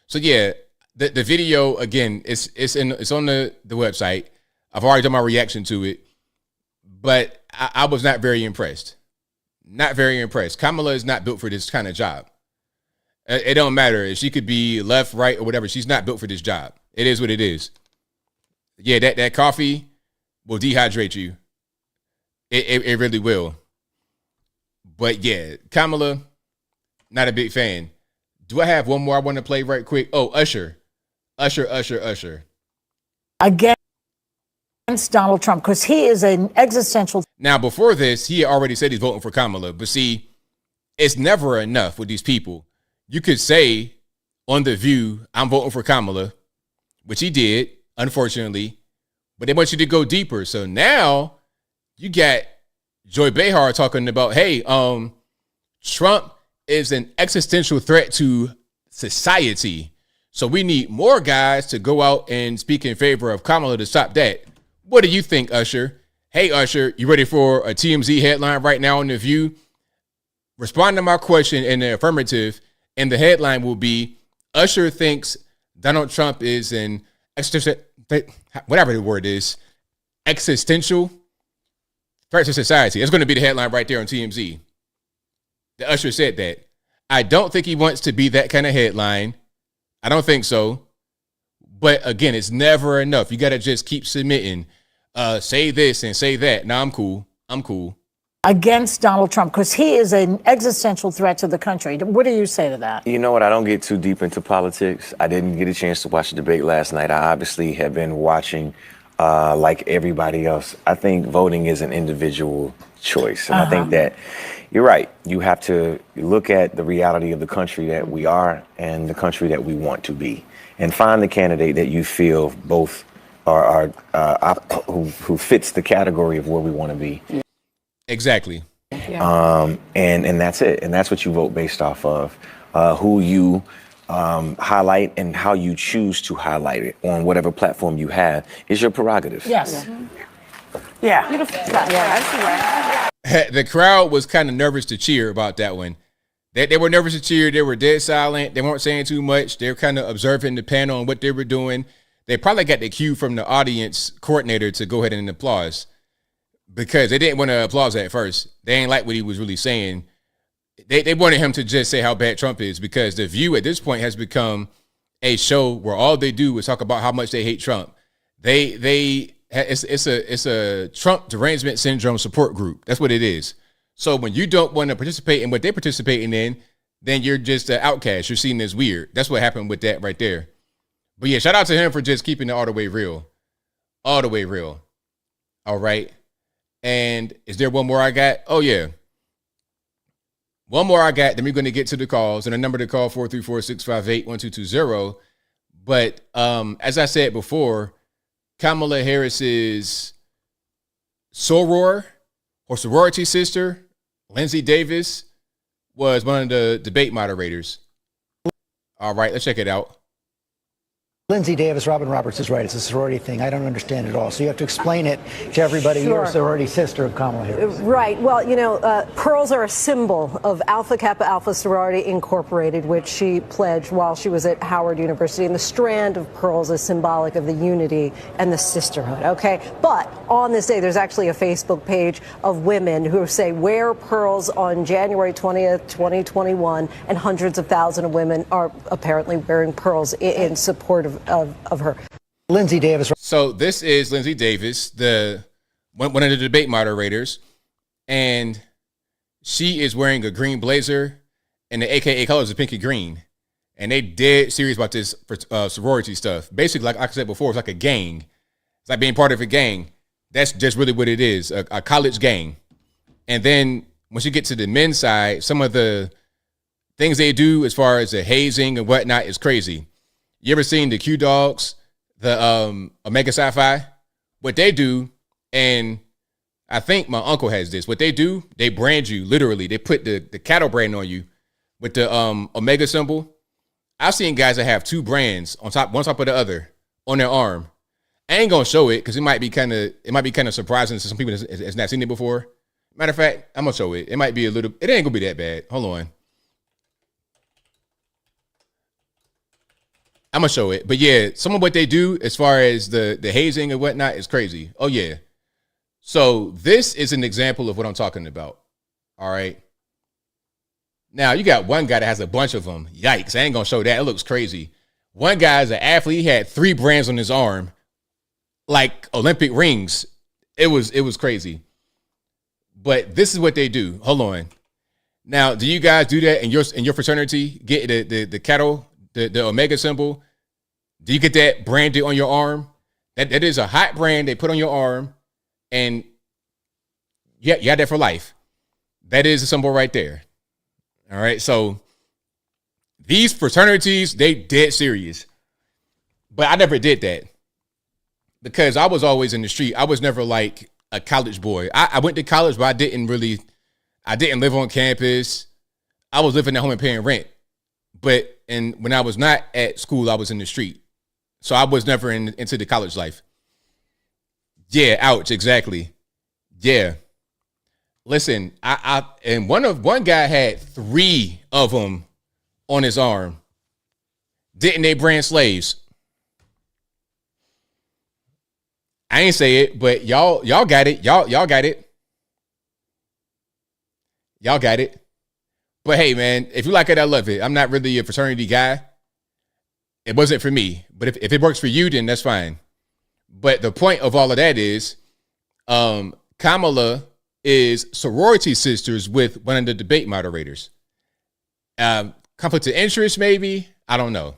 So yeah, the video again, it's on the website. I've already done my reaction to it, but I was not very impressed. Not very impressed. Kamala is not built for this kind of job. It don't matter if she could be left, right, or whatever. She's not built for this job. It is what it is. Yeah, that coffee will dehydrate you. It really will. But yeah, Kamala, not a big fan. Do I have one more I want to play right quick? Oh, Usher. Against Donald Trump, because he is an existential. Now, before this, he already said he's voting for Kamala. But see, it's never enough with these people. You could say on The View, I'm voting for Kamala, which he did, unfortunately. But they want you to go deeper. So now you got Joy Behar talking about, hey, Trump is an existential threat to society. So we need more guys to go out and speak in favor of Kamala to stop that. What do you think, Usher? Hey, Usher, you ready for a TMZ headline right now on The View? Respond to my question in the affirmative, and the headline will be, Usher thinks Donald Trump is an whatever the word is, existential threat to society. It's going to be the headline right there on TMZ. The Usher said that. I don't think he wants to be that kind of headline. I don't think so. But again, it's never enough. You got to just keep submitting. Say this and say that. No, I'm cool. Against Donald Trump, because he is an existential threat to the country. What do you say to that? You know what? I don't get too deep into politics. I didn't get a chance to watch the debate last night. I obviously have been watching like everybody else. I think voting is an individual choice. And I think that you're right. You have to look at the reality of the country that we are and the country that we want to be, and find the candidate that you feel both are who fits the category of where we want to be. Exactly. And that's it. And that's what you vote based off of. Who you highlight and how you choose to highlight it on whatever platform you have is your prerogative. Yes. Yeah. The crowd was kind of nervous to cheer about that one. They were nervous to cheer. They were dead silent. They weren't saying too much. They were kind of observing the panel and what they were doing. They probably got the cue from the audience coordinator to go ahead and applause, because they didn't want to applause at first. They ain't like what he was really saying. They wanted him to just say how bad Trump is, because The View at this point has become a show where all they do is talk about how much they hate Trump. It's a Trump derangement syndrome support group. That's what it is. So when you don't want to participate in what they're participating in, then you're just an outcast. You're seen as weird. That's what happened with that right there. But yeah, shout out to him for just keeping it all the way real. All the way real. All right. And is there one more I got? Oh, yeah. One more I got. Then we're going to get to the calls. And the number to call, 434-658-1220. But as I said before, Kamala Harris's soror or sorority sister, Lindsay Davis, was one of the debate moderators. All right, let's check it out. Lindsay Davis, Robin Roberts is right. It's a sorority thing. I don't understand it at all. So you have to explain it to everybody. Sure. You're a sorority sister of Kamala Harris. Right. Well, you know, pearls are a symbol of Alpha Kappa Alpha Sorority Incorporated, which she pledged while she was at Howard University. And the strand of pearls is symbolic of the unity and the sisterhood. OK, but on this day, there's actually a Facebook page of women who say wear pearls on January 20th, 2021. And hundreds of thousands of women are apparently wearing pearls in support of her. Lindsay Davis. So this is Lindsay Davis, one of the debate moderators, and she is wearing a green blazer, and the AKA colors are pink and green. And they dead serious about this sorority stuff. Basically, like I said before, it's like a gang. It's like being part of a gang. That's just really what it is, a college gang. And then once you get to the men's side, some of the things they do as far as the hazing and whatnot is crazy. You ever seen the Q Dogs, the Omega Sci-Fi? What they do, and I think my uncle has this. What they do, they brand you, literally. They put the cattle brand on you with the Omega symbol. I've seen guys that have two brands on top, one top of the other, on their arm. I ain't gonna show it because it might be kind of surprising to some people that's not seen it before. Matter of fact, I'm gonna show it. It might be it ain't gonna be that bad. Hold on. I'm gonna show it. But yeah, some of what they do as far as the hazing and whatnot is crazy. Oh yeah. So this is an example of what I'm talking about. All right. Now you got one guy that has a bunch of them. Yikes. I ain't gonna show that. It looks crazy. One guy is an athlete. He had 3 brands on his arm, like Olympic rings. It was crazy. But this is what they do. Hold on. Now, do you guys do that in your fraternity? Get the cattle, the Omega symbol? Do you get that branded on your arm? That is a hot brand they put on your arm, and you have that for life. That is a symbol right there. All right, so these fraternities, they dead serious. But I never did that because I was always in the street. I was never like a college boy. I went to college, but I didn't live on campus. I was living at home and paying rent. But when I was not at school, I was in the street. So I was never into the college life. Yeah, ouch, exactly. Yeah. Listen, and one guy had 3 of them on his arm. Didn't they brand slaves? I ain't say it, but y'all got it. Y'all got it. Y'all got it. But hey, man, if you like it, I love it. I'm not really a fraternity guy. It wasn't for me. But if it works for you, then that's fine. But the point of all of that is, Kamala is sorority sisters with one of the debate moderators. Conflict of interest, maybe? I don't know.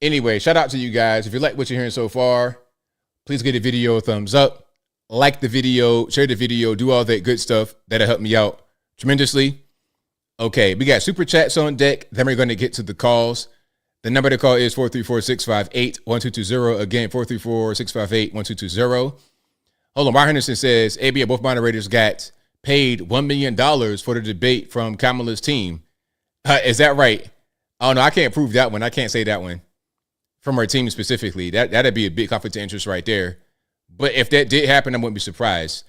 Anyway, shout out to you guys. If you like what you're hearing so far, please give the video a thumbs up. Like the video, share the video, do all that good stuff. That'll help me out tremendously. Okay, we got super chats on deck. Then we're going to get to the calls. The number to call is 434-658-1220. Again, 434-658-1220. Hold on, Mark Henderson says, ABL, both moderators got paid $1 million for the debate from Kamala's team. Is that right? Oh, no, I can't prove that one. I can't say that one. From her team specifically. That'd be a big conflict of interest right there. But if that did happen, I wouldn't be surprised.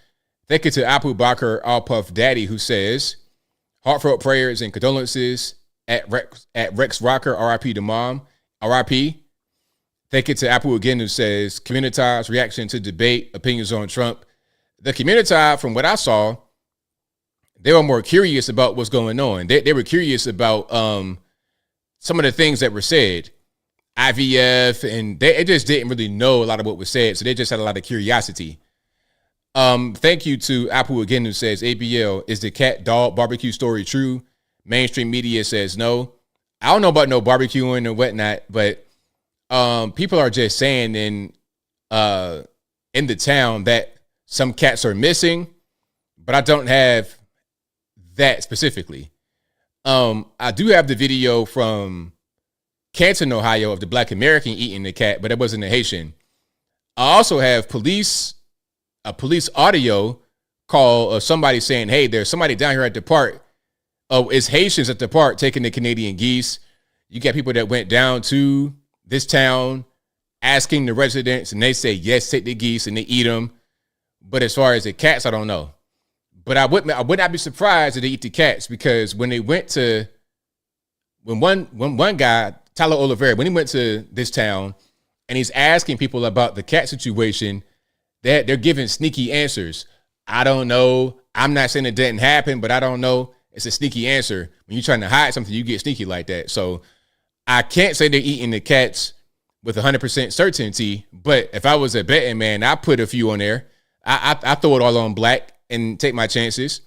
Thank you to Apu Bakr All Puff Daddy, who says, heartfelt prayers and condolences at Rex Rocker, RIP to mom, RIP. Thank you to Apu again, who says, Community's reaction to debate, opinions on Trump. The community, from what I saw, they were more curious about what's going on. They were curious about some of the things that were said. IVF, and they just didn't really know a lot of what was said, so they just had a lot of curiosity. Thank you to Apu again, who says, ABL, is the cat dog barbecue story true? Mainstream media says no. I don't know about no barbecuing or whatnot, but people are just saying in the town that some cats are missing, but I don't have that specifically. I do have the video from Canton, Ohio, of the Black American eating the cat, but it wasn't a Haitian. I also have police audio call of somebody saying, hey, there's somebody down here at the park. Oh, it's Haitians at the park taking the Canadian geese. You got people that went down to this town asking the residents, and they say, yes, take the geese, and they eat them. But as far as the cats, I don't know. But I would not be surprised if they eat the cats, because when one guy, Tyler Oliveira, when he went to this town and he's asking people about the cat situation, they're giving sneaky answers. I don't know. I'm not saying it didn't happen, but I don't know. It's a sneaky answer. When you're trying to hide something, you get sneaky like that. So I can't say they're eating the cats with 100% certainty, but if I was a betting man, I put a few on there. I throw it all on black and take my chances.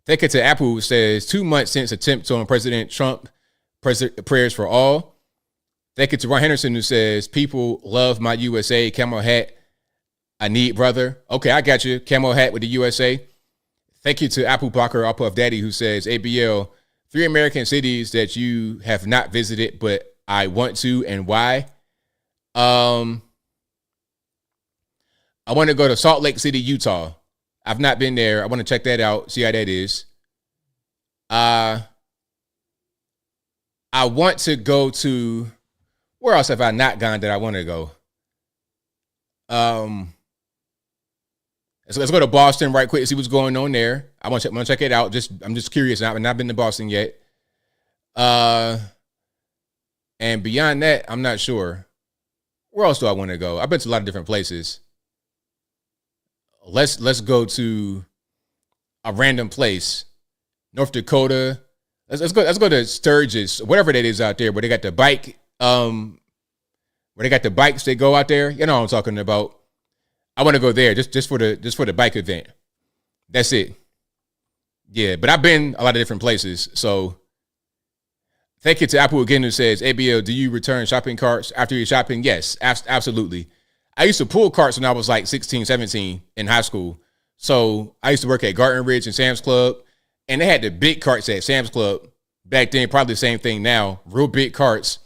Thank you to Apple, who says 2 months since attempt on President Trump, prayers for all. Thank you to Ron Henderson, who says people love my USA camel hat I need brother. Okay, I got you. Camo hat with the USA. Thank you to Apple Blocker, Up Puff Daddy, who says, ABL, 3 American cities that you have not visited, but I want to, and why? I want to go to Salt Lake City, Utah. I've not been there. I want to check that out, see how that is. I want to go to, where else have I not gone that I want to go? Let's go to Boston right quick and see what's going on there. I'm gonna check it out. I'm just curious. I've not been to Boston yet. And beyond that, I'm not sure. Where else do I want to go? I've been to a lot of different places. Let's go to a random place. North Dakota. Let's go to Sturgis, whatever that is out there, where they got the bike, where they got the bikes that go out there. You know what I'm talking about. I want to go there just for the bike event. That's it. Yeah, but I've been a lot of different places. So thank you to Apple again, who says, ABL, do you return shopping carts after your shopping? Yes, absolutely. I used to pull carts when I was like 16, 17 in high school. So I used to work at Garden Ridge and Sam's Club, and they had the big carts at Sam's Club back then, probably the same thing now, real big carts.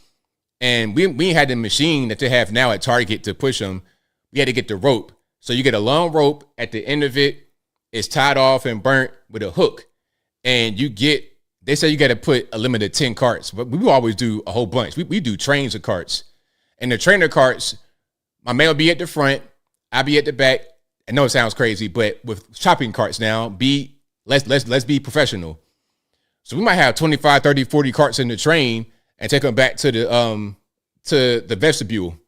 And we had the machine that they have now at Target to push them. We had to get the rope. So you get a long rope at the end of it. It's tied off and burnt with a hook. And they say you got to put a limit of 10 carts. But we always do a whole bunch. We do trains of carts. And the trainer carts, my man will be at the front. I'll be at the back. I know it sounds crazy, but with shopping carts now, let's be professional. So we might have 25, 30, 40 carts in the train and take them back to the vestibule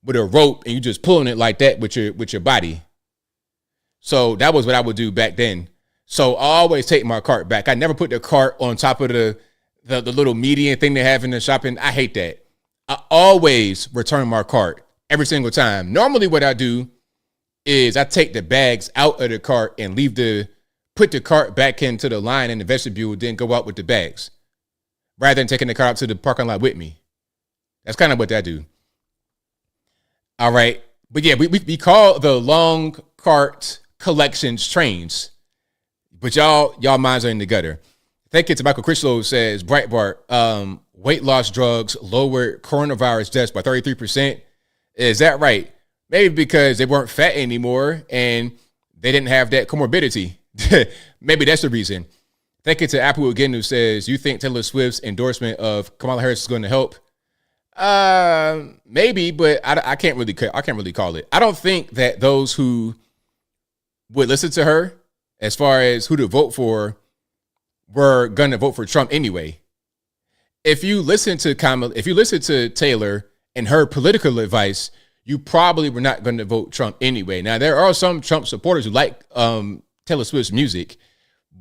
with a rope, and you just pulling it like that with your body. So that was what I would do back then. So I always take my cart back. I never put the cart on top of the little median thing they have in the shopping. I hate that. I always return my cart every single time. Normally what I do is I take the bags out of the cart and put the cart back into the line in the vestibule, then go out with the bags, rather than taking the cart out to the parking lot with me. That's kind of what I do. All right. But yeah, we call the long cart collections trains. But y'all minds are in the gutter. Thank you to Michael Critchlow, who says, Breitbart, weight loss drugs lowered coronavirus deaths by 33%. Is that right? Maybe because they weren't fat anymore and they didn't have that comorbidity. Maybe that's the reason. Thank you to Apple again, who says, you think Taylor Swift's endorsement of Kamala Harris is going to help? Maybe, but I can't really call it. I don't think that those who would listen to her, as far as who to vote for, were gonna vote for Trump anyway. If you listen to Taylor and her political advice, you probably were not going to vote Trump anyway. Now there are some Trump supporters who like Taylor Swift's music,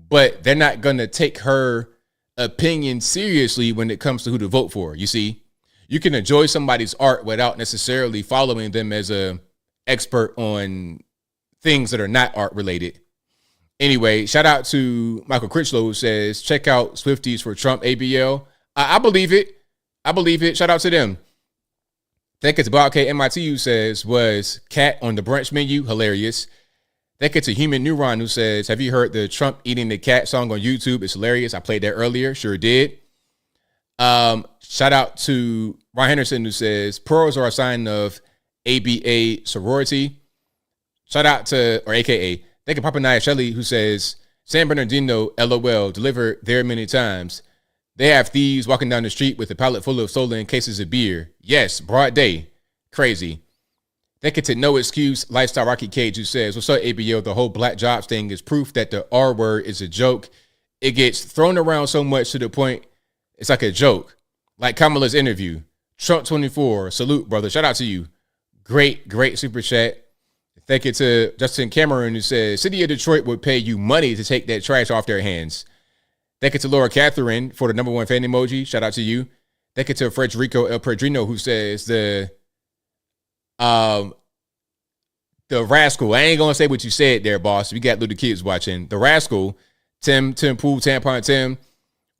but they're not gonna take her opinion seriously when it comes to who to vote for. You see? You can enjoy somebody's art without necessarily following them as a expert on things that are not art related. Anyway, shout out to Michael Critchlow, who says, check out Swifties for Trump ABL. I believe it. Shout out to them. Thank you to Bob K MIT, who says, was cat on the brunch menu? Hilarious. Thank you to Human Neuron, who says, have you heard the Trump eating the cat song on YouTube? It's hilarious. I played that earlier. Sure did. Shout out to Ron Henderson, who says pearls are a sign of ABA sorority. Shout out to, or AKA, thank you Papa Nia Shelley, who says San Bernardino, LOL, delivered there many times. They have thieves walking down the street with a pallet full of stolen cases of beer. Yes, broad day. Crazy. Thank you to No Excuse Lifestyle Rocky Cage, who says, what's up, ABL? The whole black jobs thing is proof that the R word is a joke. It gets thrown around so much to the point it's like a joke. Like Kamala's interview. Trump 24. Salute, brother. Shout out to you. Great super chat. Thank you to Justin Cameron, who says, City of Detroit would pay you money to take that trash off their hands. Thank you to Laura Catherine for the #1 fan emoji. Shout out to you. Thank you to Frederico El Pedrino, who says the rascal. I ain't gonna say what you said there, boss. We got little kids watching. The rascal, Tim Pool, Tampon Tim,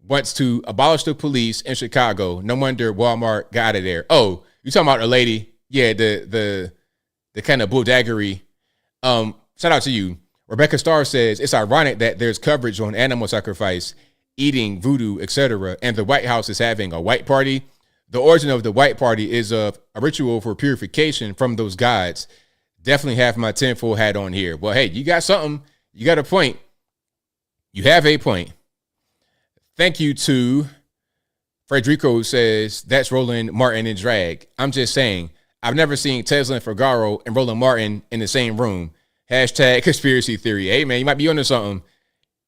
wants to abolish the police in Chicago. No wonder Walmart got out of there. Oh, you talking about a lady? Yeah, the the kind of bulldaggery. Shout out to you. Rebecca Starr says, it's ironic that there's coverage on animal sacrifice, eating, voodoo, etc., and the White House is having a white party. The origin of the white party is a ritual for purification from those gods. Definitely have my tinfoil hat on here. Well, hey, you got something. You got a point. You have a point. Thank you to Frederico, who says, that's Roland Martin in drag. I'm just saying, I've never seen Tezlyn Figaro and Roland Martin in the same room. Hashtag conspiracy theory. Hey, man, you might be onto something.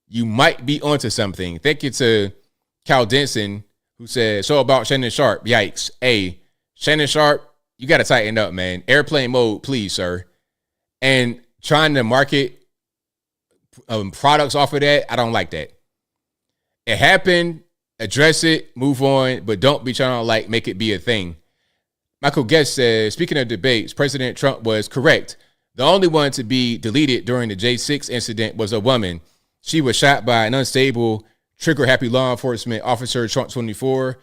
You might be onto something. Thank you to Cal Denson, who said, so about Shannon Sharp. Yikes. Hey, Shannon Sharp, you got to tighten up, man. Airplane mode, please, sir. And trying to market products off of that, I don't like that. It happened. Address it. Move on. But don't be trying to, like, make it be a thing. Michael Guest says, speaking of debates, President Trump was correct. The only one to be deleted during the J6 incident was a woman. She was shot by an unstable, trigger-happy law enforcement officer, Trump 24.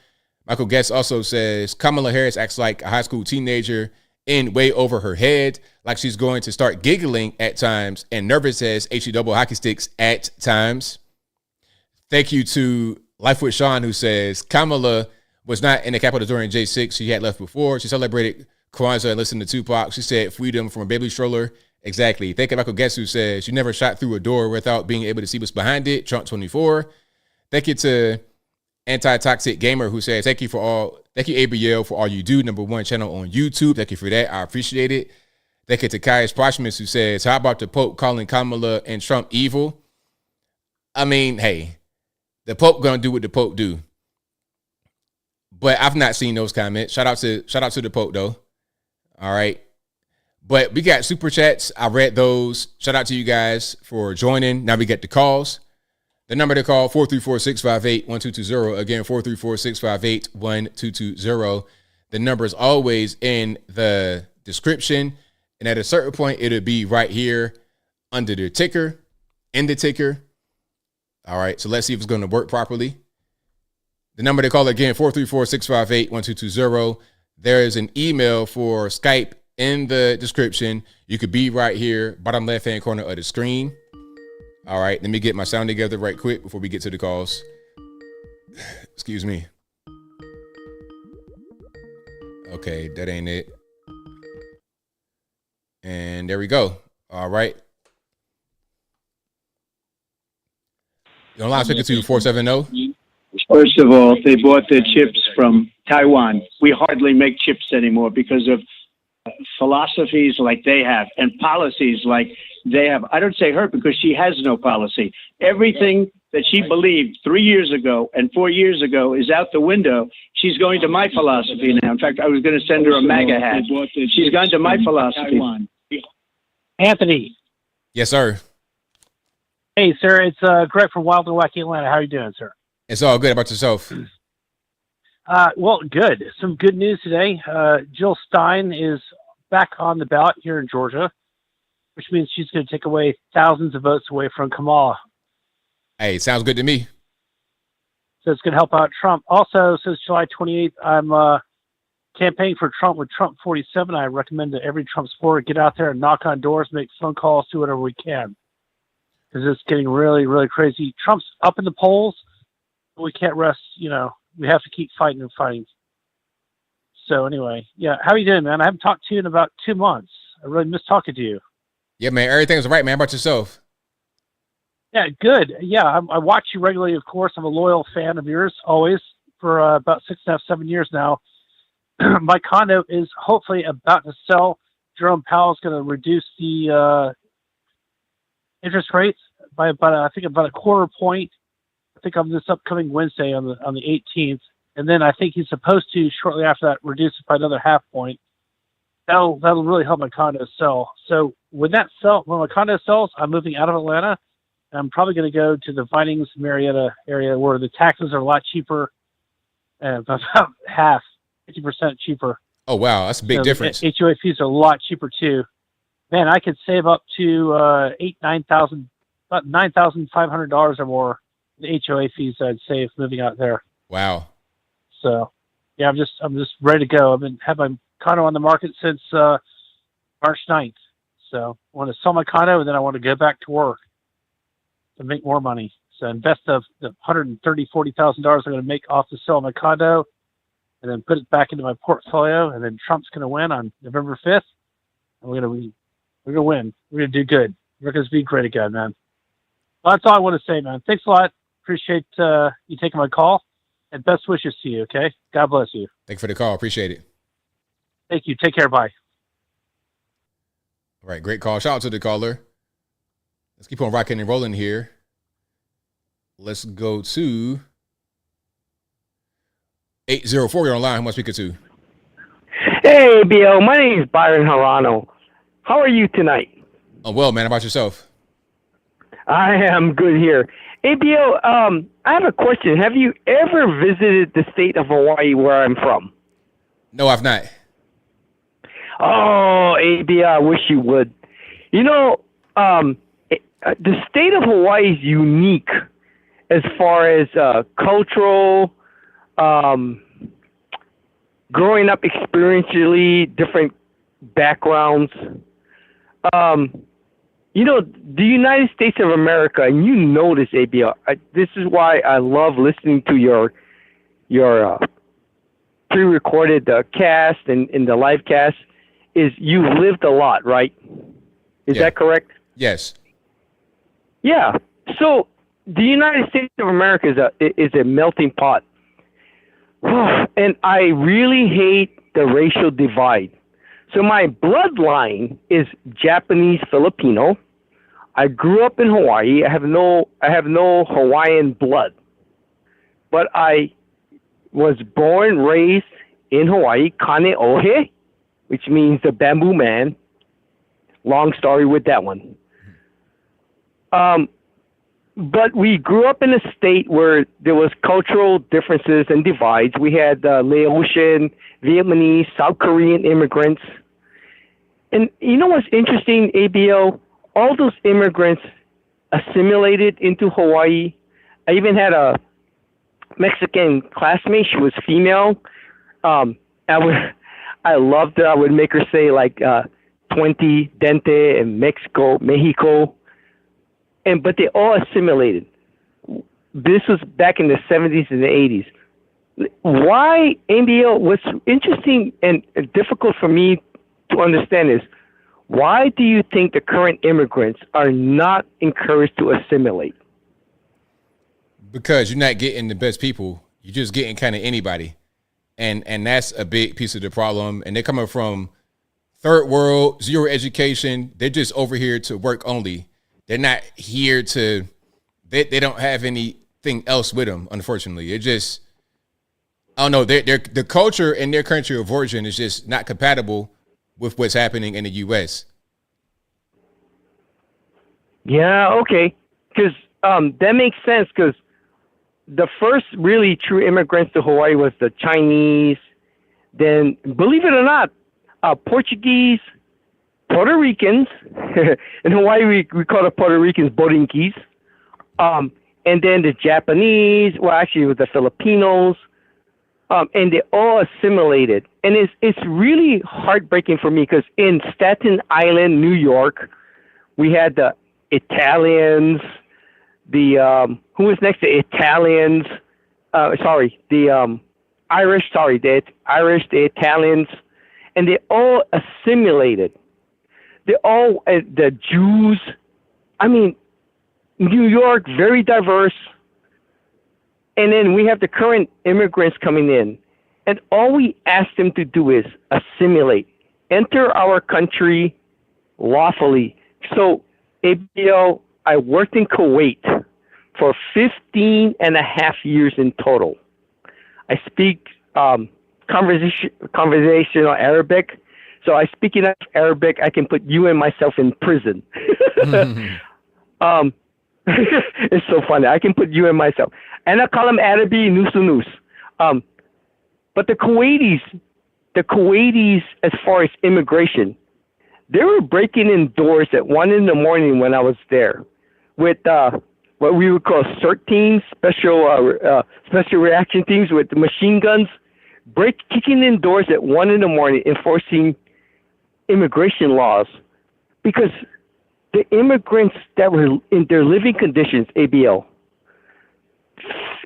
Michael Guest also says, Kamala Harris acts like a high school teenager in way over her head, like she's going to start giggling at times and nervous as HE double hockey sticks at times. Thank you to Life with Sean, who says, Kamala was not in the Capitol during J6. She had left before. She celebrated Kwanzaa and listened to Tupac. She said freedom from a baby stroller. Exactly. Thank you, Michael Guest, who says you never shot through a door without being able to see what's behind it. Trump 24. Thank you to Anti-Toxic Gamer, who says thank you ABL for all you do. #1 channel on YouTube. Thank you for that. I appreciate it. Thank you to Caius Parchment, who says, how about the Pope calling Kamala and Trump evil? I mean, hey, the Pope gonna do what the Pope do. But I've not seen those comments. Shout out to the Pope though. All right. But we got super chats. I read those. Shout out to you guys for joining. Now we get the calls. The number to call, 434-658-1220. Again, 434-658-1220. The number is always in the description. And at a certain point, it'll be right here under the ticker, in the ticker. All right. So let's see if it's going to work properly. The number to call again, 434-658-1220. There is an email for Skype in the description. You could be right here, bottom left-hand corner of the screen. All right, let me get my sound together right quick before we get to the calls. Excuse me. Okay, that ain't it. And there we go. All right. You're online speaking to 470. First of all, they bought their chips from Taiwan. We hardly make chips anymore because of philosophies like they have and policies like they have. I don't say her because she has no policy. Everything that she believed 3 years ago and 4 years ago is out the window. She's going to my philosophy now. In fact, I was going to send her a MAGA hat. She's gone to my philosophy. Anthony. Yes, sir. Hey, sir. It's Greg from Wild and Wacky Atlanta. How are you doing, sir? It's all good. How about yourself? Well, good. Some good news today. Jill Stein is back on the ballot here in Georgia, which means she's going to take away thousands of votes away from Kamala. Hey, sounds good to me. So it's going to help out Trump. Also, since July 28th, I'm campaigning for Trump with Trump 47. I recommend to every Trump supporter get out there and knock on doors, make phone calls, do whatever we can. Because it's getting really, really crazy. Trump's up in the polls, but we can't rest, we have to keep fighting and fighting. So anyway, yeah, how are you doing, man? I haven't talked to you in about 2 months. I really miss talking to you. Yeah, man, everything's right, man. How about yourself? Yeah, good. Yeah, I watch you regularly, of course. I'm a loyal fan of yours, always, for about 6.5, 7 years now. My condo is hopefully about to sell. Jerome Powell is going to reduce the interest rates by about a quarter point. I think on this upcoming Wednesday on the 18th. And then I think he's supposed to, shortly after that, reduce it by another half point. That'll really help my condo sell. So when my condo sells, I'm moving out of Atlanta. And I'm probably going to go to the Vinings, Marietta area where the taxes are a lot cheaper, about half, 50% cheaper. Oh, wow. That's a big difference. HOA fees are a lot cheaper, too. Man, I could save up to about $9,500 or more. The HOA fees I'd save moving out there. Wow. So, yeah, I'm just ready to go. I've had my condo on the market since March 9th. So I want to sell my condo, and then I want to go back to work to make more money. So invest the $130,000-$140,000 I'm going to make off the sale of my condo, and then put it back into my portfolio. And then Trump's going to win on November 5th, and we're going to win. We're going to do good. We're going to be great again, man. Well, that's all I want to say, man. Thanks a lot. Appreciate you taking my call, and best wishes to you. Okay, God bless you. Thank you for the call. Appreciate it. Thank you. Take care. Bye. All right, great call. Shout out to the caller. Let's keep on rocking and rolling here. Let's go to 804. You're online. Who am I speaking to? Hey, ABL. My name is Byron Harano. How are you tonight? Oh, well, man. How about yourself? I am good here. ABL, I have a question. Have you ever visited the state of Hawaii where I'm from? No, I've not. Oh, ABL, I wish you would. You know, the state of Hawaii is unique as far as cultural, growing up experientially, different backgrounds. You know, the United States of America, and you know this, ABL, this is why I love listening to your pre-recorded cast and the live cast, is you lived a lot, right? Is that correct? Yes. Yeah. So the United States of America is a melting pot. And I really hate the racial divide. So my bloodline is Japanese Filipino. I grew up in Hawaii. I have no Hawaiian blood. But I was born, raised in Hawaii, Kaneohe, which means the bamboo man. Long story with that one. But we grew up in a state where there was cultural differences and divides. We had Laotian, Vietnamese, South Korean immigrants. And you know what's interesting, ABL? All those immigrants assimilated into Hawaii. I even had a Mexican classmate. She was female. I loved her. I would make her say like 20 dente in Mexico. But they all assimilated. This was back in the 70s and the 80s. Why, ABL, what's interesting and difficult for me to understand is, why do you think the current immigrants are not encouraged to assimilate? Because you're not getting the best people. You're just getting kind of anybody. And that's a big piece of the problem. And they're coming from third world, zero education. They're just over here to work only. They're not here to, they don't have anything else with them, unfortunately. It just, I don't know, the culture in their country of origin is just not compatible with what's happening in the U.S. Yeah, okay. Because that makes sense, because the first really true immigrants to Hawaii was the Chinese, then, believe it or not, Portuguese, Puerto Ricans. In Hawaii, we call the Puerto Ricans Borinquis. And then the Japanese, well, actually, it was the Filipinos. And they all assimilated. And it's really heartbreaking for me because in Staten Island, New York, we had the Italians, who was next to Italians? The Irish, the Irish, the Italians, and they all assimilated. They all, the Jews, I mean, New York, very diverse. And then we have the current immigrants coming in. And all we ask them to do is assimilate, enter our country lawfully. So, ABL, I worked in Kuwait for 15 and a half years in total. I speak conversational Arabic. So I speak enough Arabic, I can put you and myself in prison. It's so funny. I can put you and myself. And I call them Arabi Nusunus. But the Kuwaitis, as far as immigration, they were breaking in doors at 1 a.m. when I was there with what we would call CERT teams, special reaction teams with machine guns, kicking in doors at 1 a.m. enforcing immigration laws, because the immigrants that were in their living conditions, ABL,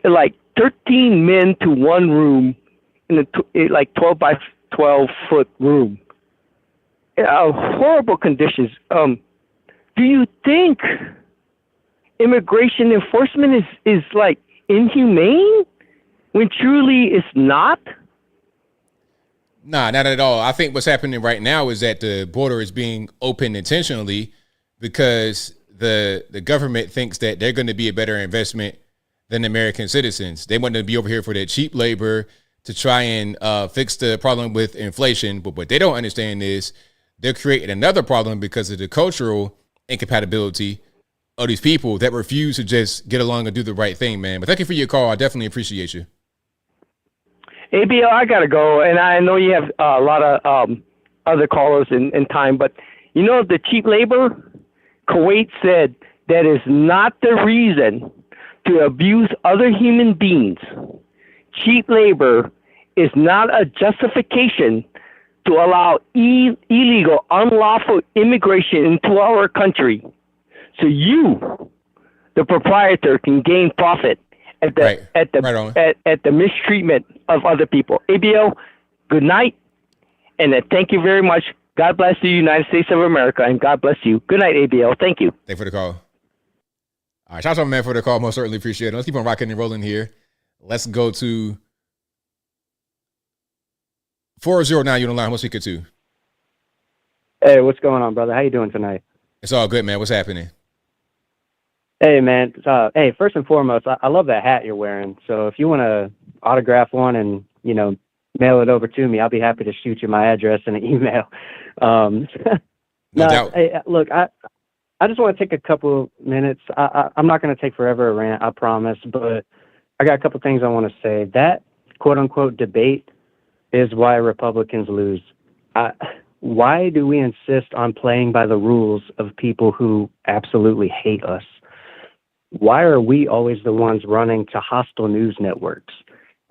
like 13 men to one room in a like 12 by 12 foot room. Horrible conditions. Do you think immigration enforcement is like inhumane when truly it's not? Nah, not at all. I think what's happening right now is that the border is being opened intentionally because the government thinks that they're going to be a better investment than American citizens. They want to be over here for their cheap labor to try and fix the problem with inflation. But what they don't understand is they're creating another problem because of the cultural incompatibility of these people that refuse to just get along and do the right thing, man. But thank you for your call. I definitely appreciate you. ABL, I gotta go, and I know you have a lot of other callers in time, but you know the cheap labor? Kuwait said that is not the reason to abuse other human beings. Cheap labor is not a justification to allow illegal, unlawful immigration into our country. So you, the proprietor, can gain profit at the mistreatment of other people. ABL, good night, and thank you very much. God bless the United States of America, and God bless you. Good night, ABL. Thank you. Thank you for the call. All right, shout out to my man for the call. Most certainly appreciate it. Let's keep on rocking and rolling here. Let's go to 409. You on the line. What's speaker to? Hey, what's going on, brother? How you doing tonight? It's all good, man. What's happening? Hey, man. Hey, first and foremost, I love that hat you're wearing. So if you want to autograph one and, you know, mail it over to me, I'll be happy to shoot you my address and an email. No doubt. Hey, look, I just want to take a couple minutes. I'm not going to take forever a rant, I promise, but I got a couple things I want to say. That quote-unquote debate is why Republicans lose. Why do we insist on playing by the rules of people who absolutely hate us? Why are we always the ones running to hostile news networks?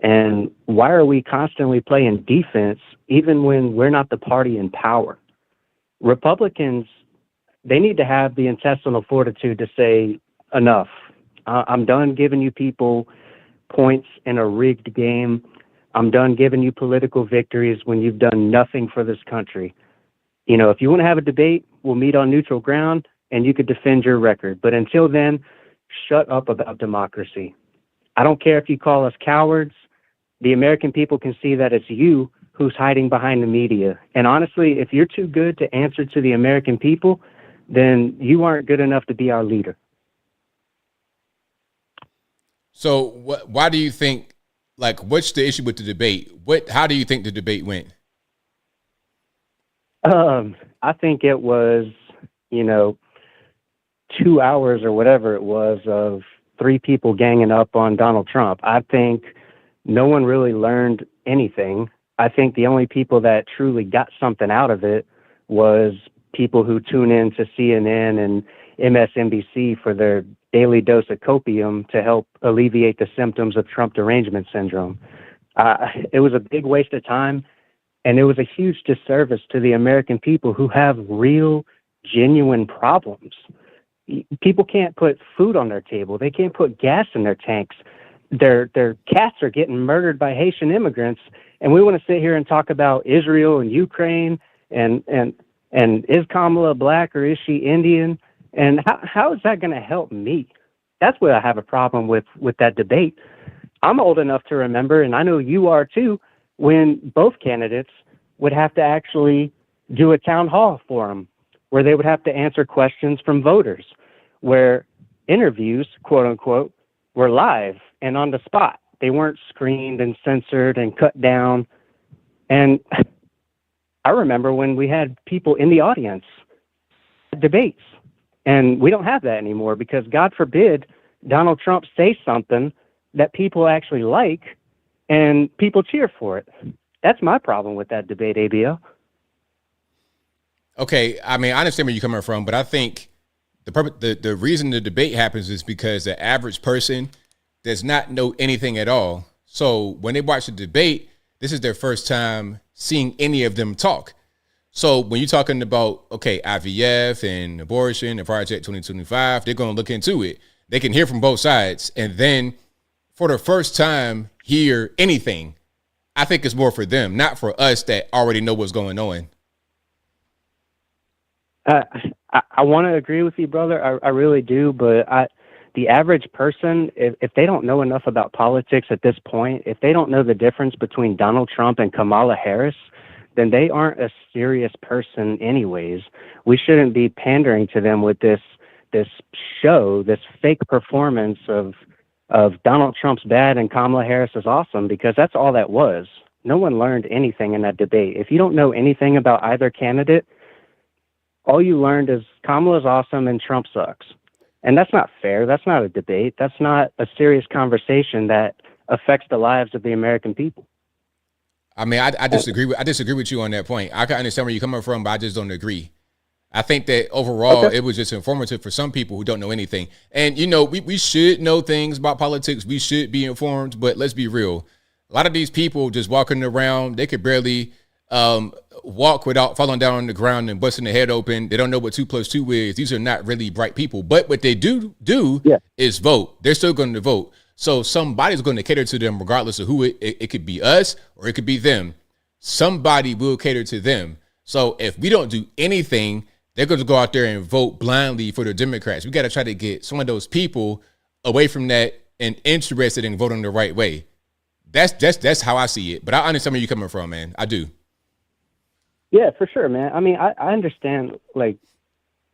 And why are we constantly playing defense even when we're not the party in power? Republicans, they need to have the intestinal fortitude to say, enough. I'm done giving you people points in a rigged game. I'm done giving you political victories when you've done nothing for this country. You know, if you want to have a debate, we'll meet on neutral ground and you could defend your record. But until then, shut up about democracy. I don't care if you call us cowards. The American people can see that it's you who's hiding behind the media. And honestly, if you're too good to answer to the American people, then you aren't good enough to be our leader. So why do you think, like, what's the issue with the debate? How do you think the debate went? I think it was, 2 hours or whatever it was of three people ganging up on Donald Trump. I think no one really learned anything. I think the only people that truly got something out of it was people who tune in to CNN and MSNBC for their daily dose of copium to help alleviate the symptoms of Trump derangement syndrome. It was a big waste of time, and it was a huge disservice to the American people who have real, genuine problems. People can't put food on their table. They can't put gas in their tanks. Their cats are getting murdered by Haitian immigrants, and we want to sit here and talk about Israel and Ukraine and is Kamala black or is she Indian? And how is that going to help me? That's where I have a problem with that debate. I'm old enough to remember, and I know you are too, when both candidates would have to actually do a town hall for them, where they would have to answer questions from voters, where interviews, quote unquote, were live and on the spot. They weren't screened and censored and cut down. And I remember when we had people in the audience at debates, and we don't have that anymore because, God forbid, Donald Trump say something that people actually like and people cheer for it. That's my problem with that debate, ABL. Okay, I mean, I understand where you're coming from, but I think the reason the debate happens is because the average person does not know anything at all. So when they watch the debate, this is their first time seeing any of them talk. So when you're talking about, okay, IVF and abortion and Project 2025, they're going to look into it. They can hear from both sides. And then for the first time, hear anything. I think it's more for them, not for us that already know what's going on. I want to agree with you, brother. I really do. But the average person, if they don't know enough about politics at this point, if they don't know the difference between Donald Trump and Kamala Harris, then they aren't a serious person anyways. We shouldn't be pandering to them with this show, this fake performance of Donald Trump's bad and Kamala Harris is awesome, because that's all that was. No one learned anything in that debate. If you don't know anything about either candidate, all you learned is Kamala's awesome and Trump sucks. And that's not fair. That's not a debate. That's not a serious conversation that affects the lives of the American people. I mean, I disagree with you on that point. I can understand where you're coming from, but I just don't agree. I think that overall, It was just informative for some people who don't know anything. And, you know, we should know things about politics. We should be informed, but let's be real. A lot of these people just walking around, they could barely walk without falling down on the ground and busting their head open. They don't know what 2 + 2 is. These are not really bright people. But what they do is vote. They're still going to vote. So somebody's going to cater to them regardless of who it could be us or it could be them. Somebody will cater to them. So if we don't do anything, they're going to go out there and vote blindly for the Democrats. We got to try to get some of those people away from that and interested in voting the right way. That's how I see it. But I understand where you're coming from, man. I do. Yeah, for sure, man. I mean, I understand, like,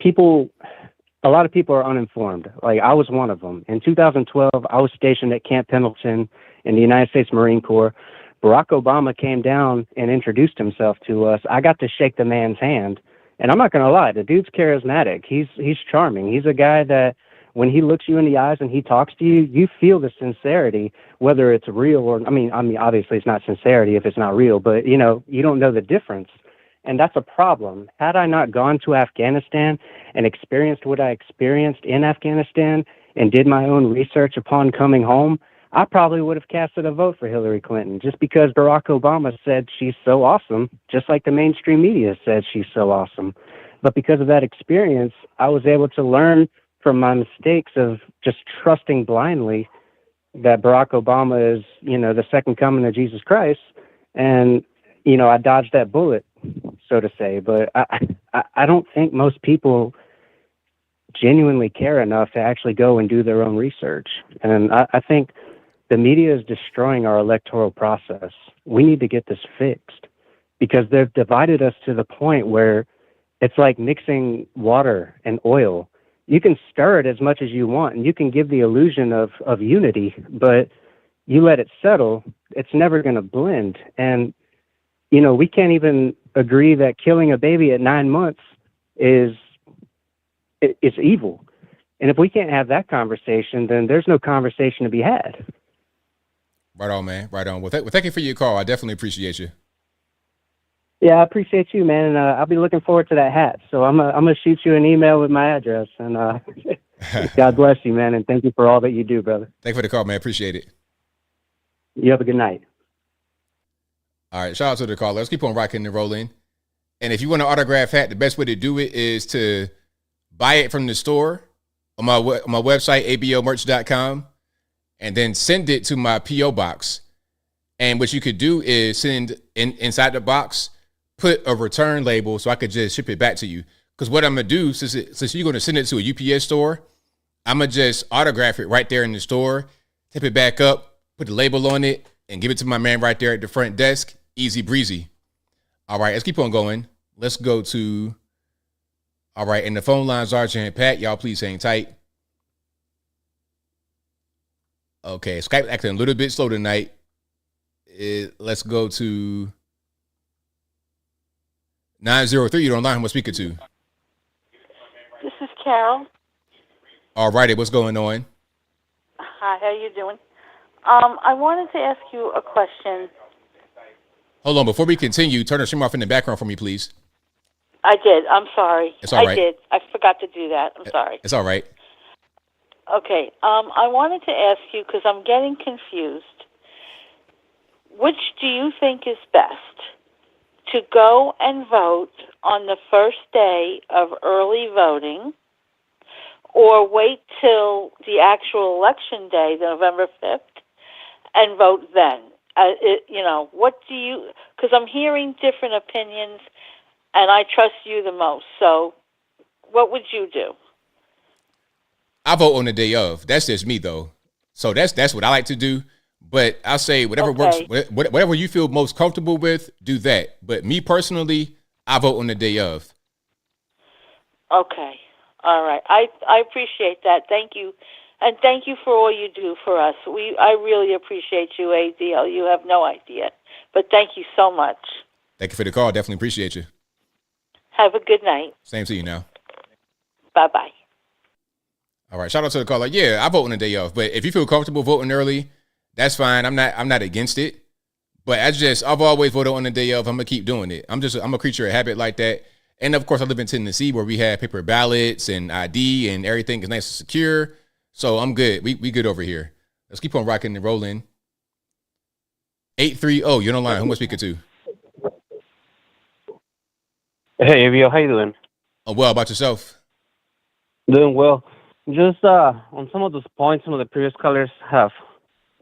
a lot of people are uninformed. Like, I was one of them. In 2012, I was stationed at Camp Pendleton in the United States Marine Corps. Barack Obama came down and introduced himself to us. I got to shake the man's hand. And I'm not going to lie, the dude's charismatic. He's charming. He's a guy that when he looks you in the eyes and he talks to you, you feel the sincerity, whether it's real or, I mean, obviously it's not sincerity if it's not real, but, you know, you don't know the difference. And that's a problem. Had I not gone to Afghanistan and experienced what I experienced in Afghanistan and did my own research upon coming home, I probably would have casted a vote for Hillary Clinton just because Barack Obama said she's so awesome, just like the mainstream media said she's so awesome. But because of that experience, I was able to learn from my mistakes of just trusting blindly that Barack Obama is, you know, the second coming of Jesus Christ. And, you know, I dodged that bullet, so to say. But I don't think most people genuinely care enough to actually go and do their own research. And I think the media is destroying our electoral process. We need to get this fixed because they've divided us to the point where it's like mixing water and oil. You can stir it as much as you want and you can give the illusion of unity, but you let it settle, it's never going to blend. And, you know, we can't even agree that killing a baby at 9 months is evil. And if we can't have that conversation, then there's no conversation to be had. Right on, man. Right on. Well, thank you for your call. I definitely appreciate you. Yeah, I appreciate you, man. And I'll be looking forward to that hat. So I'm gonna shoot you an email with my address. And God bless you, man. And thank you for all that you do, brother. Thank you for the call, man. Appreciate it. You have a good night. All right. Shout out to the caller. Let's keep on rocking and rolling. And if you want an autograph hat, the best way to do it is to buy it from the store on my website, ablmerch.com. And then send it to my P.O. box. And what you could do is send inside the box, put a return label so I could just ship it back to you. Because what I'm going to do, since you're going to send it to a UPS store, I'm going to just autograph it right there in the store, tip it back up, put the label on it, and give it to my man right there at the front desk. Easy breezy. All right, let's keep on going. Let's go to, all right, and the phone lines are Jan and Pat. Y'all please hang tight. Okay, Skype acting a little bit slow tonight. Let's go to 903. You're online. Who am I speaking to? This is Carol. All righty, what's going on? Hi, how you doing? I wanted to ask you a question. Hold on, before we continue, turn the stream off in the background for me, please. I did. I'm sorry. It's all right. I did. I forgot to do that. I'm sorry. It's all right. Okay. I wanted to ask you, because I'm getting confused, which do you think is best? to go and vote on the first day of early voting, or wait till the actual election day, November 5th, and vote then? What do you, because I'm hearing different opinions, and I trust you the most. So what would you do? I vote on the day of. That's just me, though. So that's what I like to do. But I say whatever works, whatever you feel most comfortable with, do that. But me personally, I vote on the day of. Okay. All right. I appreciate that. Thank you. And thank you for all you do for us. I really appreciate you, ADL. You have no idea. But thank you so much. Thank you for the call. Definitely appreciate you. Have a good night. Same to you now. Bye-bye. All right. Shout out to the caller. Yeah, I vote on the day of. But if you feel comfortable voting early, that's fine. I'm not against it. But I've always voted on the day of. I'm gonna keep doing it. I'm a creature of habit like that. And of course, I live in Tennessee where we have paper ballots and ID and everything is nice and secure. So I'm good. We good over here. Let's keep on rocking and rolling. 830, you're on the line. Who am I speaking to? Hey, ABL, how you doing? Well, about yourself? Doing well. Just on some of those points, some of the previous callers have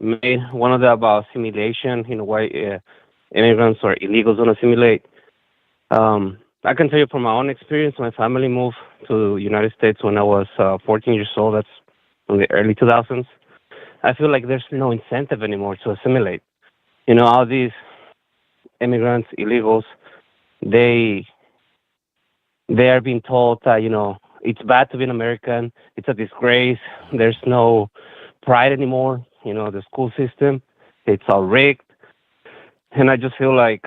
made, one of them about assimilation, why immigrants or illegals don't assimilate. I can tell you from my own experience, my family moved to the United States when I was 14 years old. That's in the early 2000s. I feel like there's no incentive anymore to assimilate. All these immigrants, illegals, they are being told that, it's bad to be an American. It's a disgrace. There's no pride anymore. The school system, it's all rigged. And I just feel like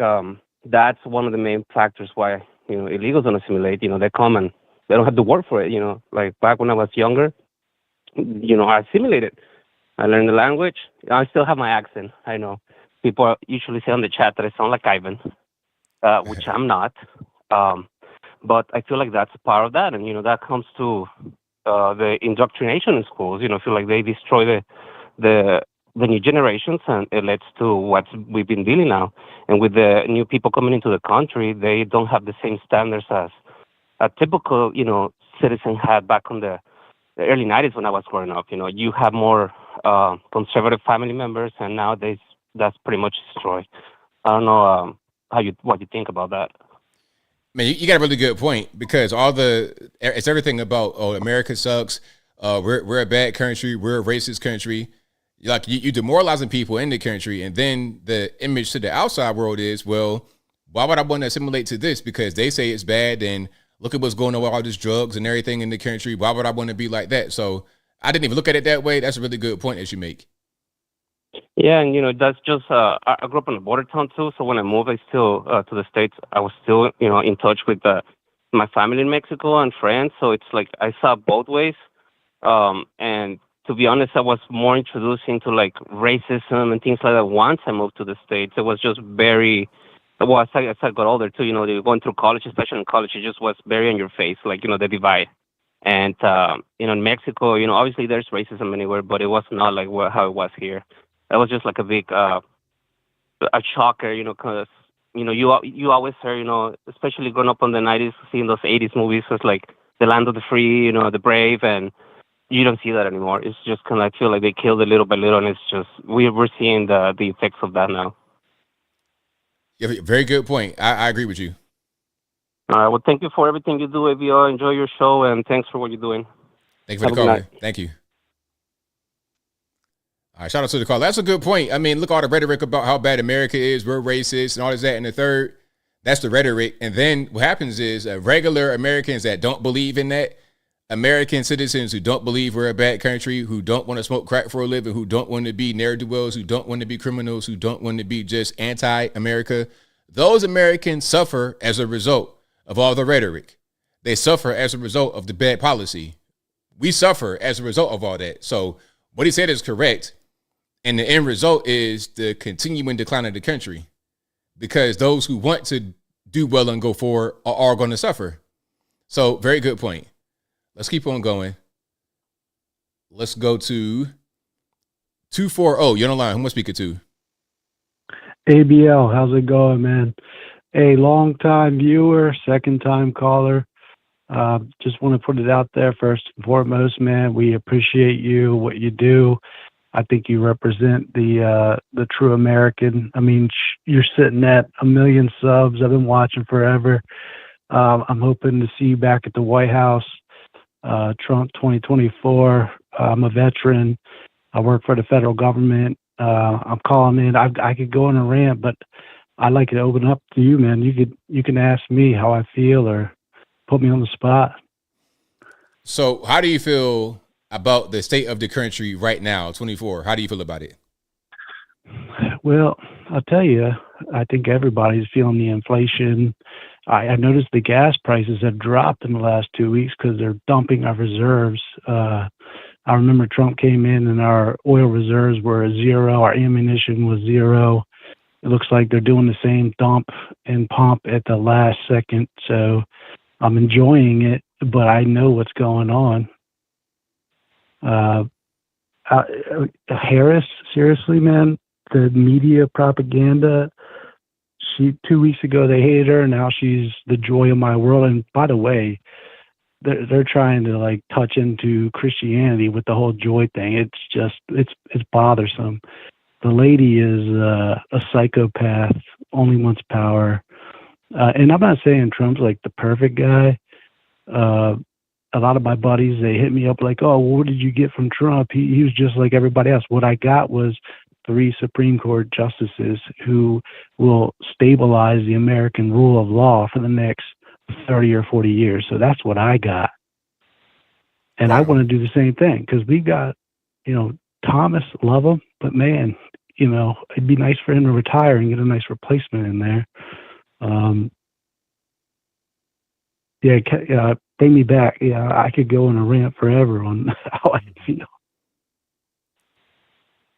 that's one of the main factors why, illegals don't assimilate. They come and they don't have to work for it. Like back when I was younger, I assimilated. I learned the language. I still have my accent. I know people usually say on the chat that I sound like Ivan, which I'm not. But I feel like that's a part of that. And, that comes to the indoctrination in schools. I feel like they destroy the new generations, and it leads to what we've been dealing now. And with the new people coming into the country, they don't have the same standards as a typical, citizen had back in the early 90s when I was growing up. You have more conservative family members, and nowadays that's pretty much destroyed. I don't know what you think about that. Man, you got a really good point, because it's everything about, America sucks. We're a bad country. We're a racist country. Like you demoralizing people in the country, and then the image to the outside world is, well, why would I want to assimilate to this? Because they say it's bad, and look at what's going on with all these drugs and everything in the country. Why would I want to be like that? So I didn't even look at it that way. That's a really good point that you make. Yeah, and that's just I grew up in a border town too. So when I moved, to the States, I was still in touch with my family in Mexico and friends. So it's like I saw both ways, and to be honest, I was more introduced into like racism and things like that once I moved to the States. It was just very, well, as I got older too, going through college, especially in college, it just was very in your face, like, the divide. And, in Mexico, obviously there's racism anywhere, but it was not like how it was here. That was just like a big, a shocker, because, you always heard, especially growing up in the 90s, seeing those 80s movies, it's like the land of the free, the brave, and you don't see that anymore. It's just kind of, I feel like they killed it little by little, and it's just, we're seeing the effects of that now. Yeah, very good point. I agree with you. All right. Well, thank you for everything you do, ABL. Enjoy your show, and thanks for what you're doing. Thank you for the call, man. Thank you. All right, shout out to the call. That's a good point. I mean, look, all the rhetoric about how bad America is, we're racist, and all this, that, and the third. That's the rhetoric. And then what happens is regular Americans that don't believe in that, American citizens who don't believe we're a bad country, who don't want to smoke crack for a living, who don't want to be ne'er-do-wells, who don't want to be criminals, who don't want to be just anti-America, those Americans suffer as a result of all the rhetoric. They suffer as a result of the bad policy. We suffer as a result of all that. So what he said is correct. And the end result is the continuing decline of the country, because those who want to do well and go forward are going to suffer. So very good point. Let's keep on going. Let's go to 240. You're on the line. Who am I speaking to? ABL, how's it going, man? A long-time viewer, second-time caller. Just want to put it out there first and foremost, man. We appreciate you, what you do. I think you represent the true American. I mean, you're sitting at 1 million subs. I've been watching forever. I'm hoping to see you back at the White House. Trump 2024. I'm a veteran. I work for the federal government. I'm calling in. I could go on a rant, but I'd like to open up to you, man. You can ask me how I feel or put me on the spot. So how do you feel about the state of the country right now, 24? How do you feel about it? Well, I'll tell you, I think everybody's feeling the inflation. I noticed the gas prices have dropped in the last 2 weeks because they're dumping our reserves. I remember Trump came in and our oil reserves were 0. Our ammunition was 0. It looks like they're doing the same dump and pump at the last second. So I'm enjoying it, but I know what's going on. Harris, seriously, man, the media propaganda. 2 weeks ago they hated her. Now she's the joy of my world. And by the way, they're trying to like touch into Christianity with the whole joy thing. It's just it's bothersome. The lady is a psychopath, only wants power. And I'm not saying Trump's like the perfect guy. A lot of my buddies, they hit me up like, oh, well, what did you get from Trump? He was just like everybody else. What I got was 3 Supreme Court justices who will stabilize the American rule of law for the next 30 or 40 years. So that's what I got. And I want to do the same thing because we got, Thomas, love him, but man, it'd be nice for him to retire and get a nice replacement in there. Pay me back. Yeah, I could go on a rant forever on how I feel.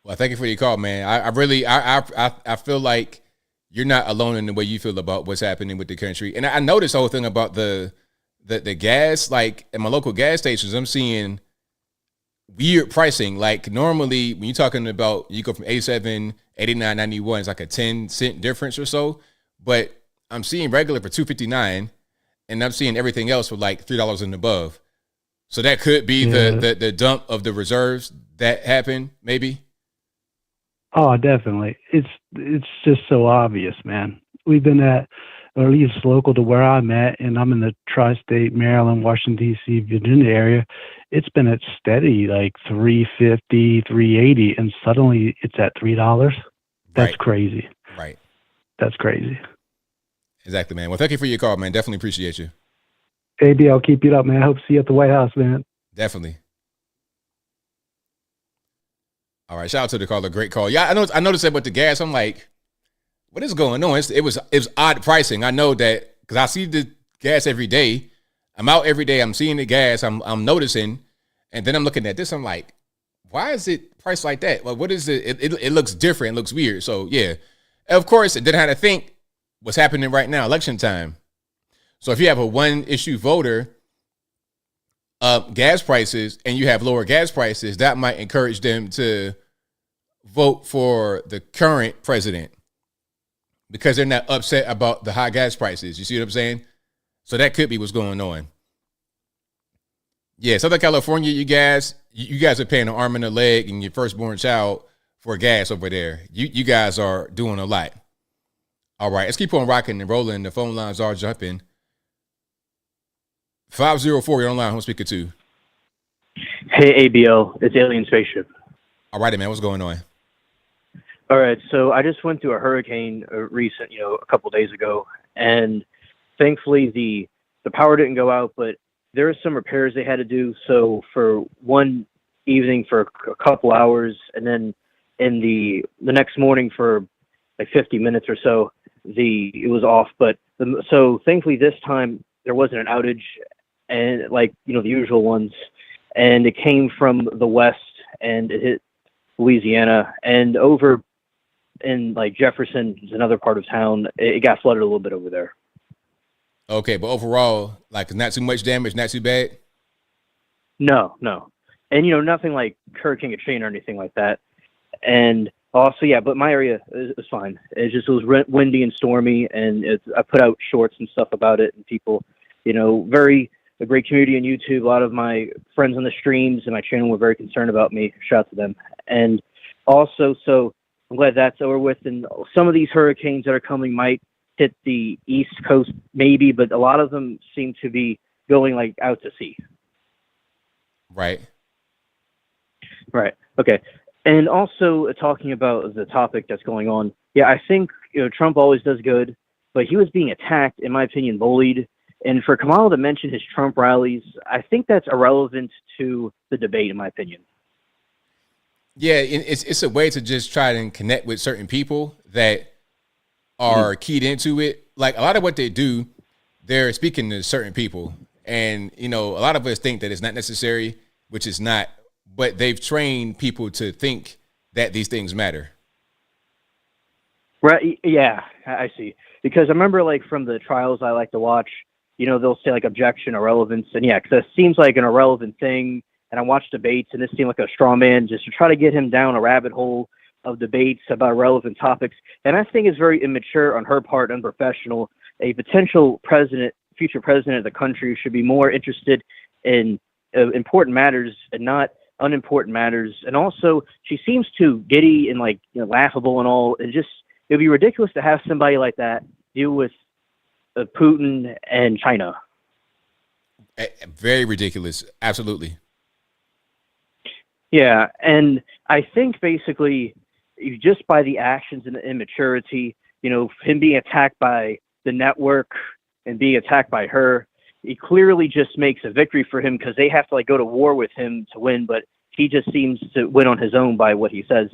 Well, thank you for your call, man. I feel like you're not alone in the way you feel about what's happening with the country. And I noticed the whole thing about the gas, like at my local gas stations, I'm seeing weird pricing. Like normally when you're talking about, you go from 87, 89, 91, it's like a 10-cent difference or so. But I'm seeing regular for $2.59 and I'm seeing everything else for like $3 and above. So that could be the dump of the reserves that happened, maybe. Oh, definitely. It's just so obvious, man. We've been at least local to where I'm at, and I'm in the tri-state, Maryland, Washington, D.C., Virginia area. It's been at steady, like $3.50, $3.80, and suddenly it's at $3. That's crazy. Right. That's crazy. Exactly, man. Well, thank you for your call, man. Definitely appreciate you. ABL, keep it up, man. I hope to see you at the White House, man. Definitely. All right, shout out to the caller. Great call. Yeah, I noticed that with the gas. I'm like, what is going on? It was odd pricing. I know that because I see the gas every day. I'm out every day. I'm seeing the gas. I'm noticing, and then I'm looking at this. I'm like, why is it priced like that? Well, what is it? It looks different. It looks weird. So yeah, of course. Then I had to think what's happening right now, election time. So if you have a one issue voter, gas prices, and you have lower gas prices, that might encourage them to vote for the current president because they're not upset about the high gas prices. You see what I'm saying? So that could be what's going on. Yeah, Southern California, you guys are paying an arm and a leg and your firstborn child for gas over there. You guys are doing a lot. All right, let's keep on rocking and rolling. The phone lines are jumping. 504, you're online. Who's speaking to? Hey, ABL. It's Alien Spaceship. All right, man. What's going on? All right. So I just went through a hurricane recent, a couple days ago, and thankfully the power didn't go out, but there were some repairs they had to do. So for one evening for a couple hours, and then in the next morning for like 50 minutes or so, it was off. But so thankfully this time there wasn't an outage, and like the usual ones, and it came from the west and it hit Louisiana and over in like Jefferson, another part of town. It got flooded a little bit over there. Okay, but overall, like not too much damage, not too bad. No, and nothing like Hurricane Katrina or anything like that. And Also, yeah, but my area is fine. It was windy and stormy, and I put out shorts and stuff about it, and people, a great community on YouTube. A lot of my friends on the streams and my channel were very concerned about me. Shout out to them. And also, so I'm glad that's over with. And some of these hurricanes that are coming might hit the East Coast, maybe, but a lot of them seem to be going like out to sea. Right. Right. Okay. And also talking about the topic that's going on. Yeah, I think Trump always does good, but he was being attacked, in my opinion, bullied. And for Kamala to mention his Trump rallies, I think that's irrelevant to the debate, in my opinion. Yeah, it's a way to just try to connect with certain people that are keyed into it. Like a lot of what they do, they're speaking to certain people. And, a lot of us think that it's not necessary, which is not, but they've trained people to think that these things matter. Right. Yeah, I see. Because I remember like from the trials I like to watch, they'll say like objection, irrelevance. And yeah, because it seems like an irrelevant thing. And I watch debates and this seemed like a straw man just to try to get him down a rabbit hole of debates about relevant topics. And I think it's very immature on her part, unprofessional. A potential future president of the country should be more interested in important matters and not unimportant matters. And also she seems too giddy and laughable and all. It would be ridiculous to have somebody like that deal with Putin and China. Very ridiculous. Absolutely. Yeah. And I think basically just by the actions and the immaturity, him being attacked by the network and being attacked by her, he clearly just makes a victory for him because they have to go to war with him to win, but he just seems to win on his own by what he says.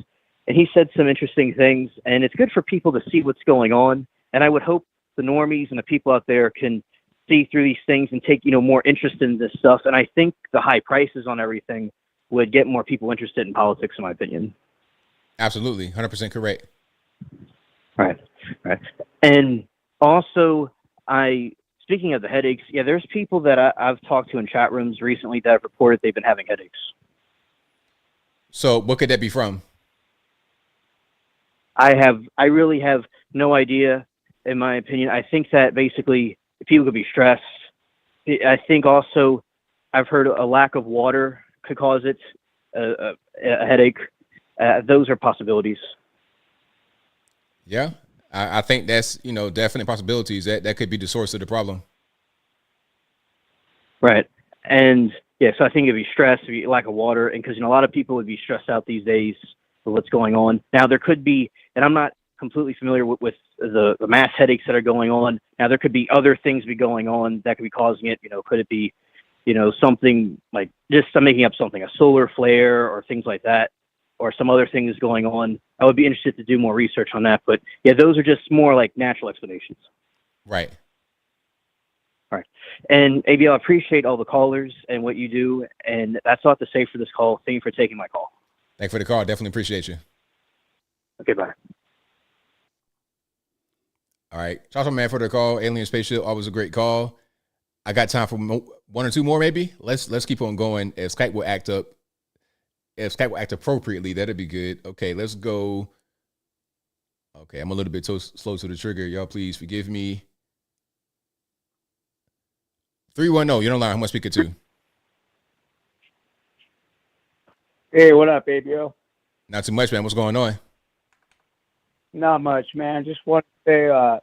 And he said some interesting things, and it's good for people to see what's going on. And I would hope the normies and the people out there can see through these things and take, more interest in this stuff. And I think the high prices on everything would get more people interested in politics, in my opinion. Absolutely. 100% correct. Right. And also, speaking of the headaches, yeah, there's people that I've talked to in chat rooms recently that have reported they've been having headaches. So what could that be from? I really have no idea, in my opinion. I think that basically people could be stressed. I think also I've heard a lack of water could cause it, a headache. Those are possibilities. Yeah, I think that's, definite possibilities. That could be the source of the problem. Right. And yeah, so I think it'd be stress, it'd be lack of water. And because, a lot of people would be stressed out these days with what's going on. Now there could be, and I'm not completely familiar with the mass headaches that are going on. Now there could be other things be going on that could be causing it. Could it be, something like just, I'm making up something, a solar flare or things like that, or some other things going on. I would be interested to do more research on that. But yeah, those are just more like natural explanations. Right. All right. And ABL, I appreciate all the callers and what you do. And that's all I have to say for this call. Thank you for taking my call. Thanks for the call. Definitely appreciate you. Okay, bye. All right. Shout out, man, for the call. Alien Spaceship, always a great call. I got time for one or two more, maybe. Let's keep on going. If Skype will act appropriately, that'd be good. Okay, let's go. Okay, I'm a little bit slow to the trigger. Y'all, please forgive me. 310, you're on the line. Who am I speaking to? Hey, what up, ABL? Not too much, man. What's going on? Not much, man. Just want to say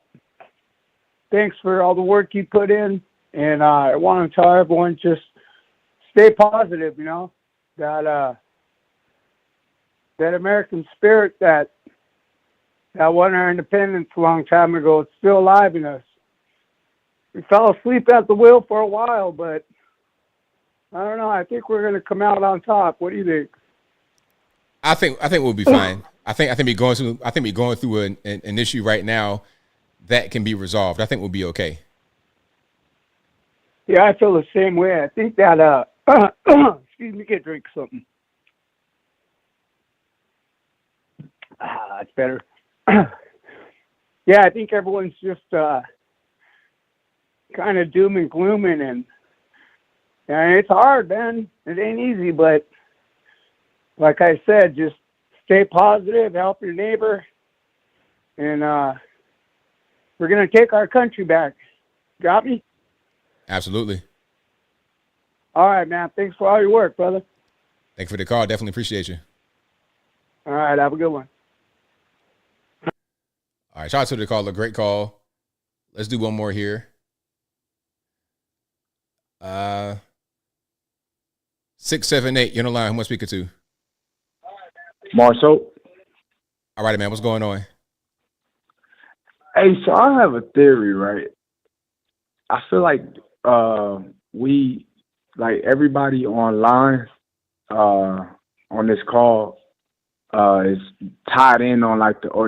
thanks for all the work you put in. And I want to tell everyone just stay positive, that American spirit that won our independence a long time ago, it's still alive in us. We fell asleep at the wheel for a while, but I don't know. I think we're going to come out on top. What do you think? I think we'll be fine. I think we're going through an issue right now that can be resolved. I think we'll be okay. Yeah, I feel the same way. I think that excuse me, get drink something. That's better. Yeah, I think everyone's just kind of doom and glooming, and it's hard, man. It ain't easy, but like I said, just stay positive, help your neighbor, and we're going to take our country back. Got me? Absolutely. All right, man. Thanks for all your work, brother. Thank you for the call. Definitely appreciate you. All right, have a good one. All right, shout out to the caller. Great call. Let's do one more here. 678, you're on the line. Who am I speaking to? Marshall. All right, man. What's going on? Hey, so I have a theory, right? I feel like we, like everybody online on this call is tied in on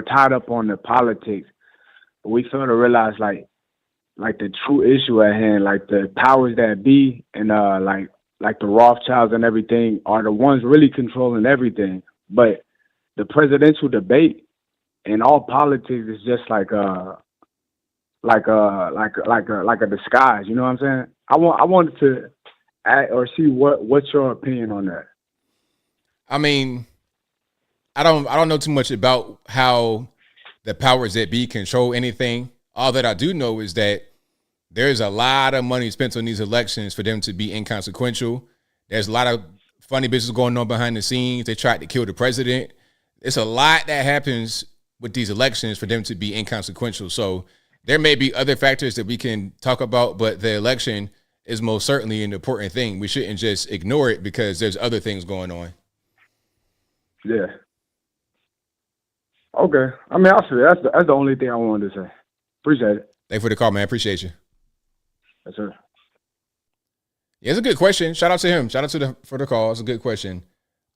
tied up on the politics. We fail to realize like the true issue at hand, like the powers that be and like the Rothschilds and everything are the ones really controlling everything. But the presidential debate and all politics is just like a disguise. You know what I'm saying? I wanted to add or see what's your opinion on that. I mean, I don't know too much about how the powers that be control anything. All that I do know is that there's a lot of money spent on these elections for them to be inconsequential. There's a lot of funny business going on behind the scenes. They tried to kill the president. It's a lot that happens with these elections for them to be inconsequential. So there may be other factors that we can talk about, but the election is most certainly an important thing. We shouldn't just ignore it because there's other things going on. Yeah. Okay. I mean, I feel that's the only thing I wanted to say. Appreciate it. Thanks for the call, man. Appreciate you. Yes, sir. Yeah, it's a good question. Shout out to him. Shout out for the call. It's a good question.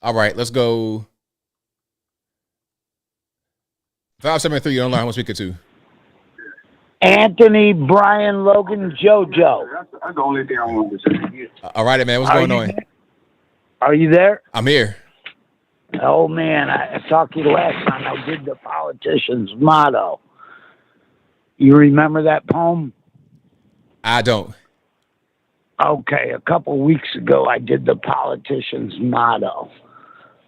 All right, let's go. 573, you're online. Who am I speaking to? Anthony, Brian, Logan, JoJo. That's the only thing I wanted to say. All right, man. What's going on? There? Are you there? I'm here. Oh, man. I talked to you last time. I did the politician's motto. You remember that poem? I don't. Okay. A couple weeks ago, I did the politician's motto.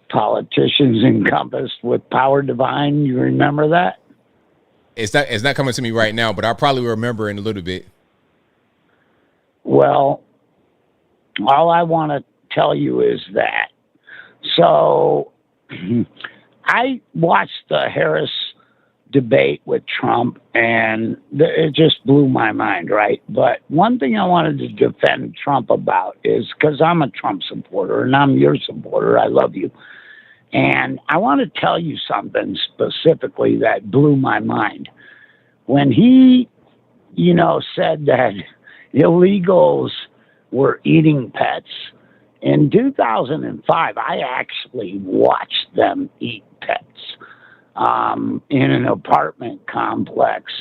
Politicians encompassed with power divine. You remember that? It's not coming to me right now, but I'll probably remember in a little bit. Well, all I want to tell you is that. So I watched the Harris debate with Trump, and it just blew my mind, right? But one thing I wanted to defend Trump about is because I'm a Trump supporter, and I'm your supporter. I love you. And I want to tell you something specifically that blew my mind. When he, said that illegals were eating pets, in 2005, I actually watched them eat pets in an apartment complex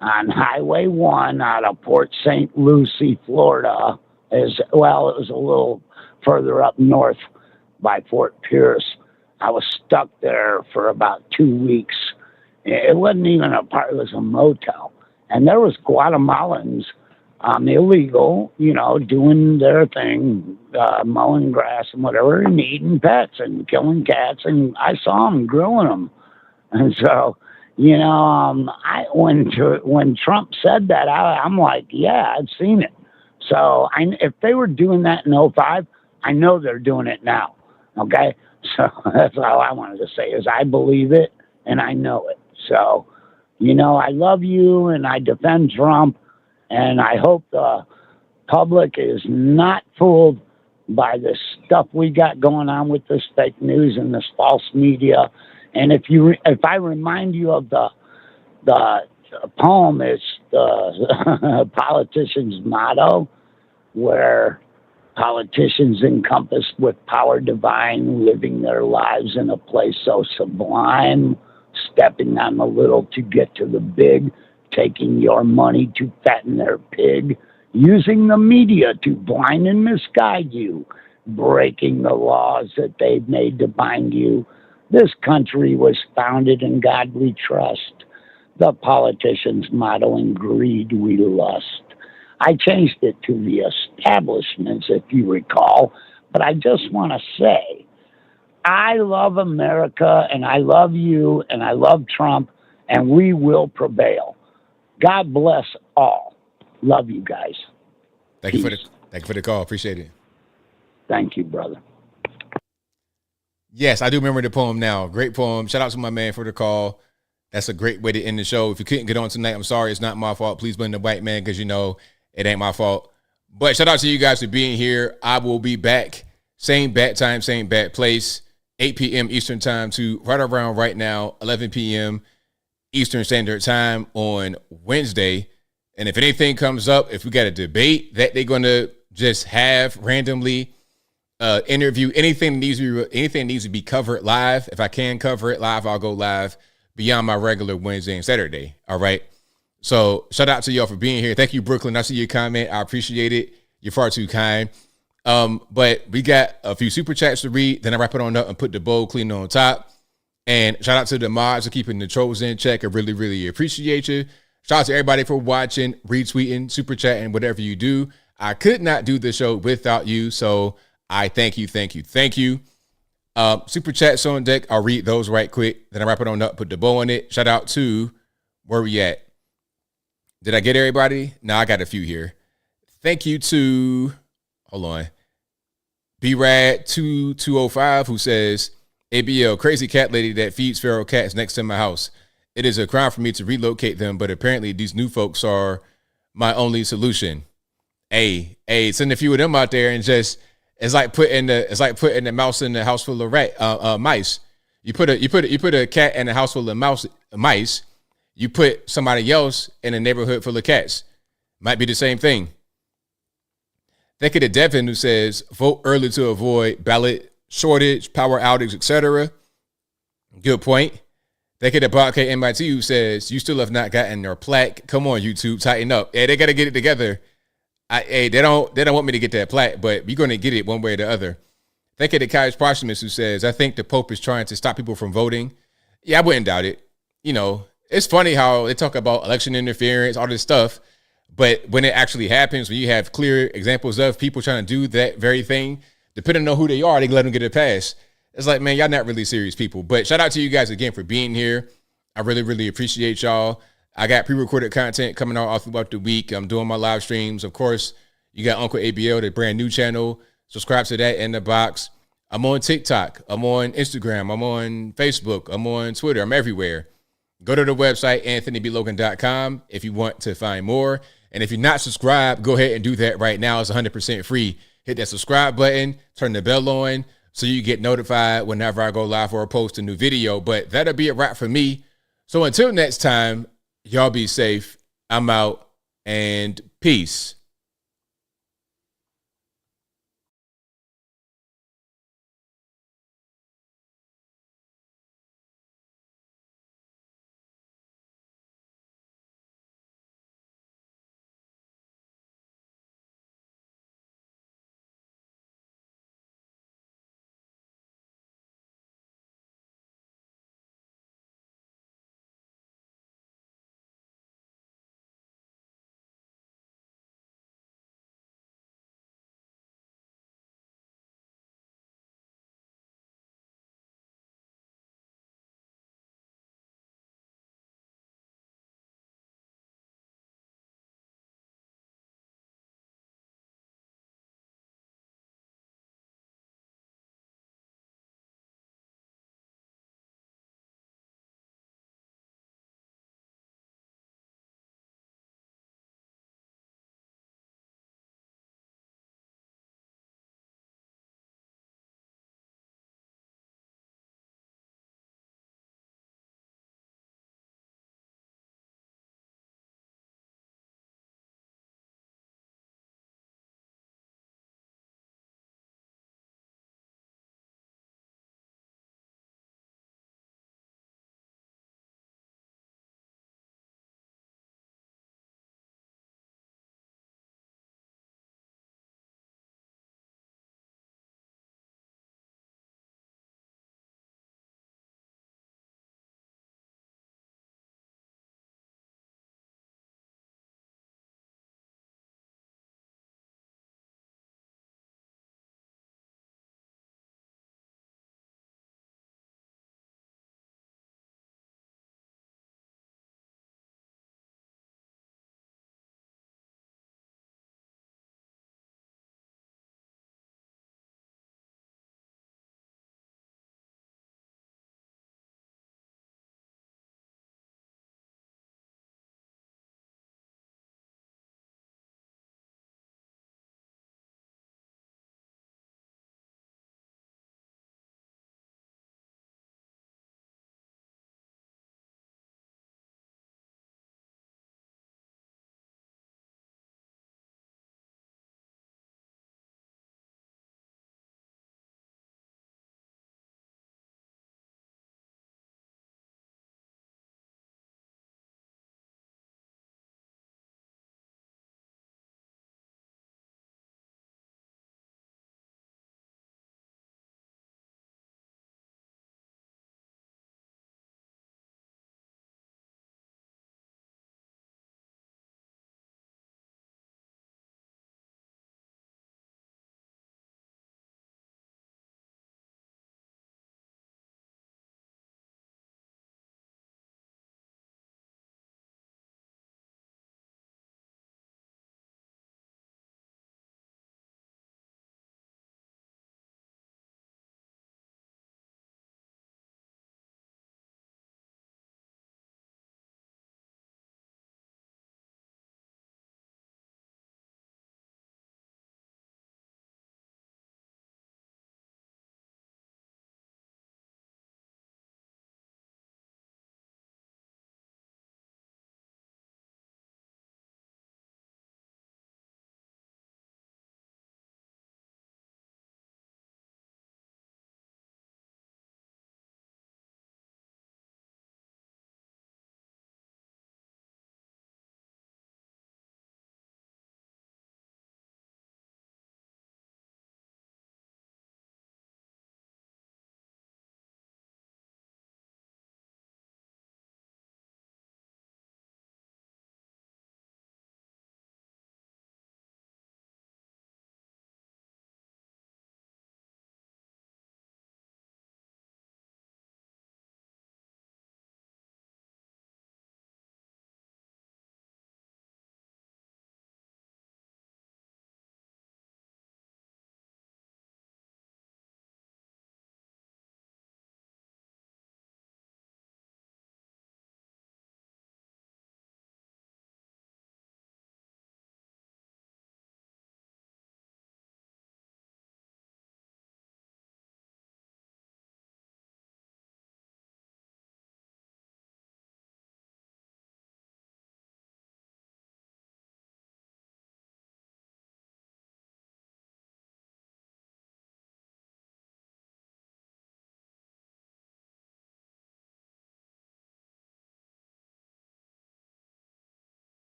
on Highway 1 out of Port St. Lucie, Florida. It was a little further up north by Fort Pierce. I was stuck there for about 2 weeks. It wasn't even a part, it was a motel. And there was Guatemalans, illegal, doing their thing, mowing grass and whatever, and eating pets and killing cats. And I saw them grilling them. And so, when Trump said that, I'm like, yeah, I've seen it. So if they were doing that in 2005, I know they're doing it now. Okay? So that's all I wanted to say is I believe it and I know it. So, I love you and I defend Trump, and I hope the public is not fooled by this stuff we got going on with this fake news and this false media. And if I remind you of the poem, it's the politician's motto, where politicians encompassed with power divine, living their lives in a place so sublime, stepping on the little to get to the big, taking your money to fatten their pig, using the media to blind and misguide you, breaking the laws that they've made to bind you. This country was founded in God we trust. The politicians' motto, in greed we lust. I changed it to the establishments, if you recall, but I just want to say, I love America, and I love you, and I love Trump, and we will prevail. God bless all. Love you guys. Thank you for the call. Appreciate it. Thank you, brother. Yes, I do remember the poem now. Great poem. Shout out to my man for the call. That's a great way to end the show. If you couldn't get on tonight, I'm sorry. It's not my fault. Please blame the white man because, it ain't my fault. But shout out to you guys for being here. I will be back. Same bat time, same bat place. 8 p.m. Eastern time to right around right now, 11 p.m. Eastern Standard Time on Wednesday. And if anything comes up, if we got a debate that they're going to just have randomly, interview, anything needs to be covered live. If I can cover it live, I'll go live beyond my regular Wednesday and Saturday. All right. So shout out to y'all for being here. Thank you, Brooklyn. I see your comment. I appreciate it. You're far too kind. But we got a few super chats to read. Then I wrap it on up and put the bowl clean on top. And shout out to the mods for keeping the trolls in check. I really, really appreciate you. Shout out to everybody for watching, retweeting, super chatting, whatever you do. I could not do the show without you. So I thank you. Super chats on deck. I'll read those right quick. Then I wrap it on up, put the bow on it. Shout out to where we at. Did I get everybody? No, I got a few here. Thank you to, hold on, BRAD2205, who says, ABL, crazy cat lady that feeds feral cats next to my house. It is a crime for me to relocate them, but apparently these new folks are my only solution. Hey, send a few of them out there and just, it's like putting the mouse in the house full of mice. You put a cat in a house full of mice. You put somebody else in a neighborhood full of cats. Might be the same thing. Think of the Devin who says, vote early to avoid ballot shortage, power outage, etc. Good point. Think of the Bobcat MIT who says, you still have not gotten your plaque. Come on, YouTube, tighten up. Yeah, they got to get it together. They don't want me to get that plaque, but we're going to get it one way or the other. Think of the Caius Posthumous who says, I think the Pope is trying to stop people from voting. Yeah, I wouldn't doubt it. It's funny how they talk about election interference, all this stuff, but when it actually happens, when you have clear examples of people trying to do that very thing, depending on who they are, they can let them get it passed. It's like, man, y'all not really serious people. But shout out to you guys again for being here. I really, really appreciate y'all. I got pre-recorded content coming out all throughout the week. I'm doing my live streams. Of course, you got Uncle ABL, the brand new channel. Subscribe to that in the box. I'm on TikTok. I'm on Instagram. I'm on Facebook. I'm on Twitter. I'm everywhere. Go to the website, anthonyblogan.com, if you want to find more. And if you're not subscribed, go ahead and do that right now. It's 100% free. Hit that subscribe button, turn the bell on so you get notified whenever I go live or post a new video. But that'll be a wrap for me. So until next time, y'all be safe. I'm out and peace.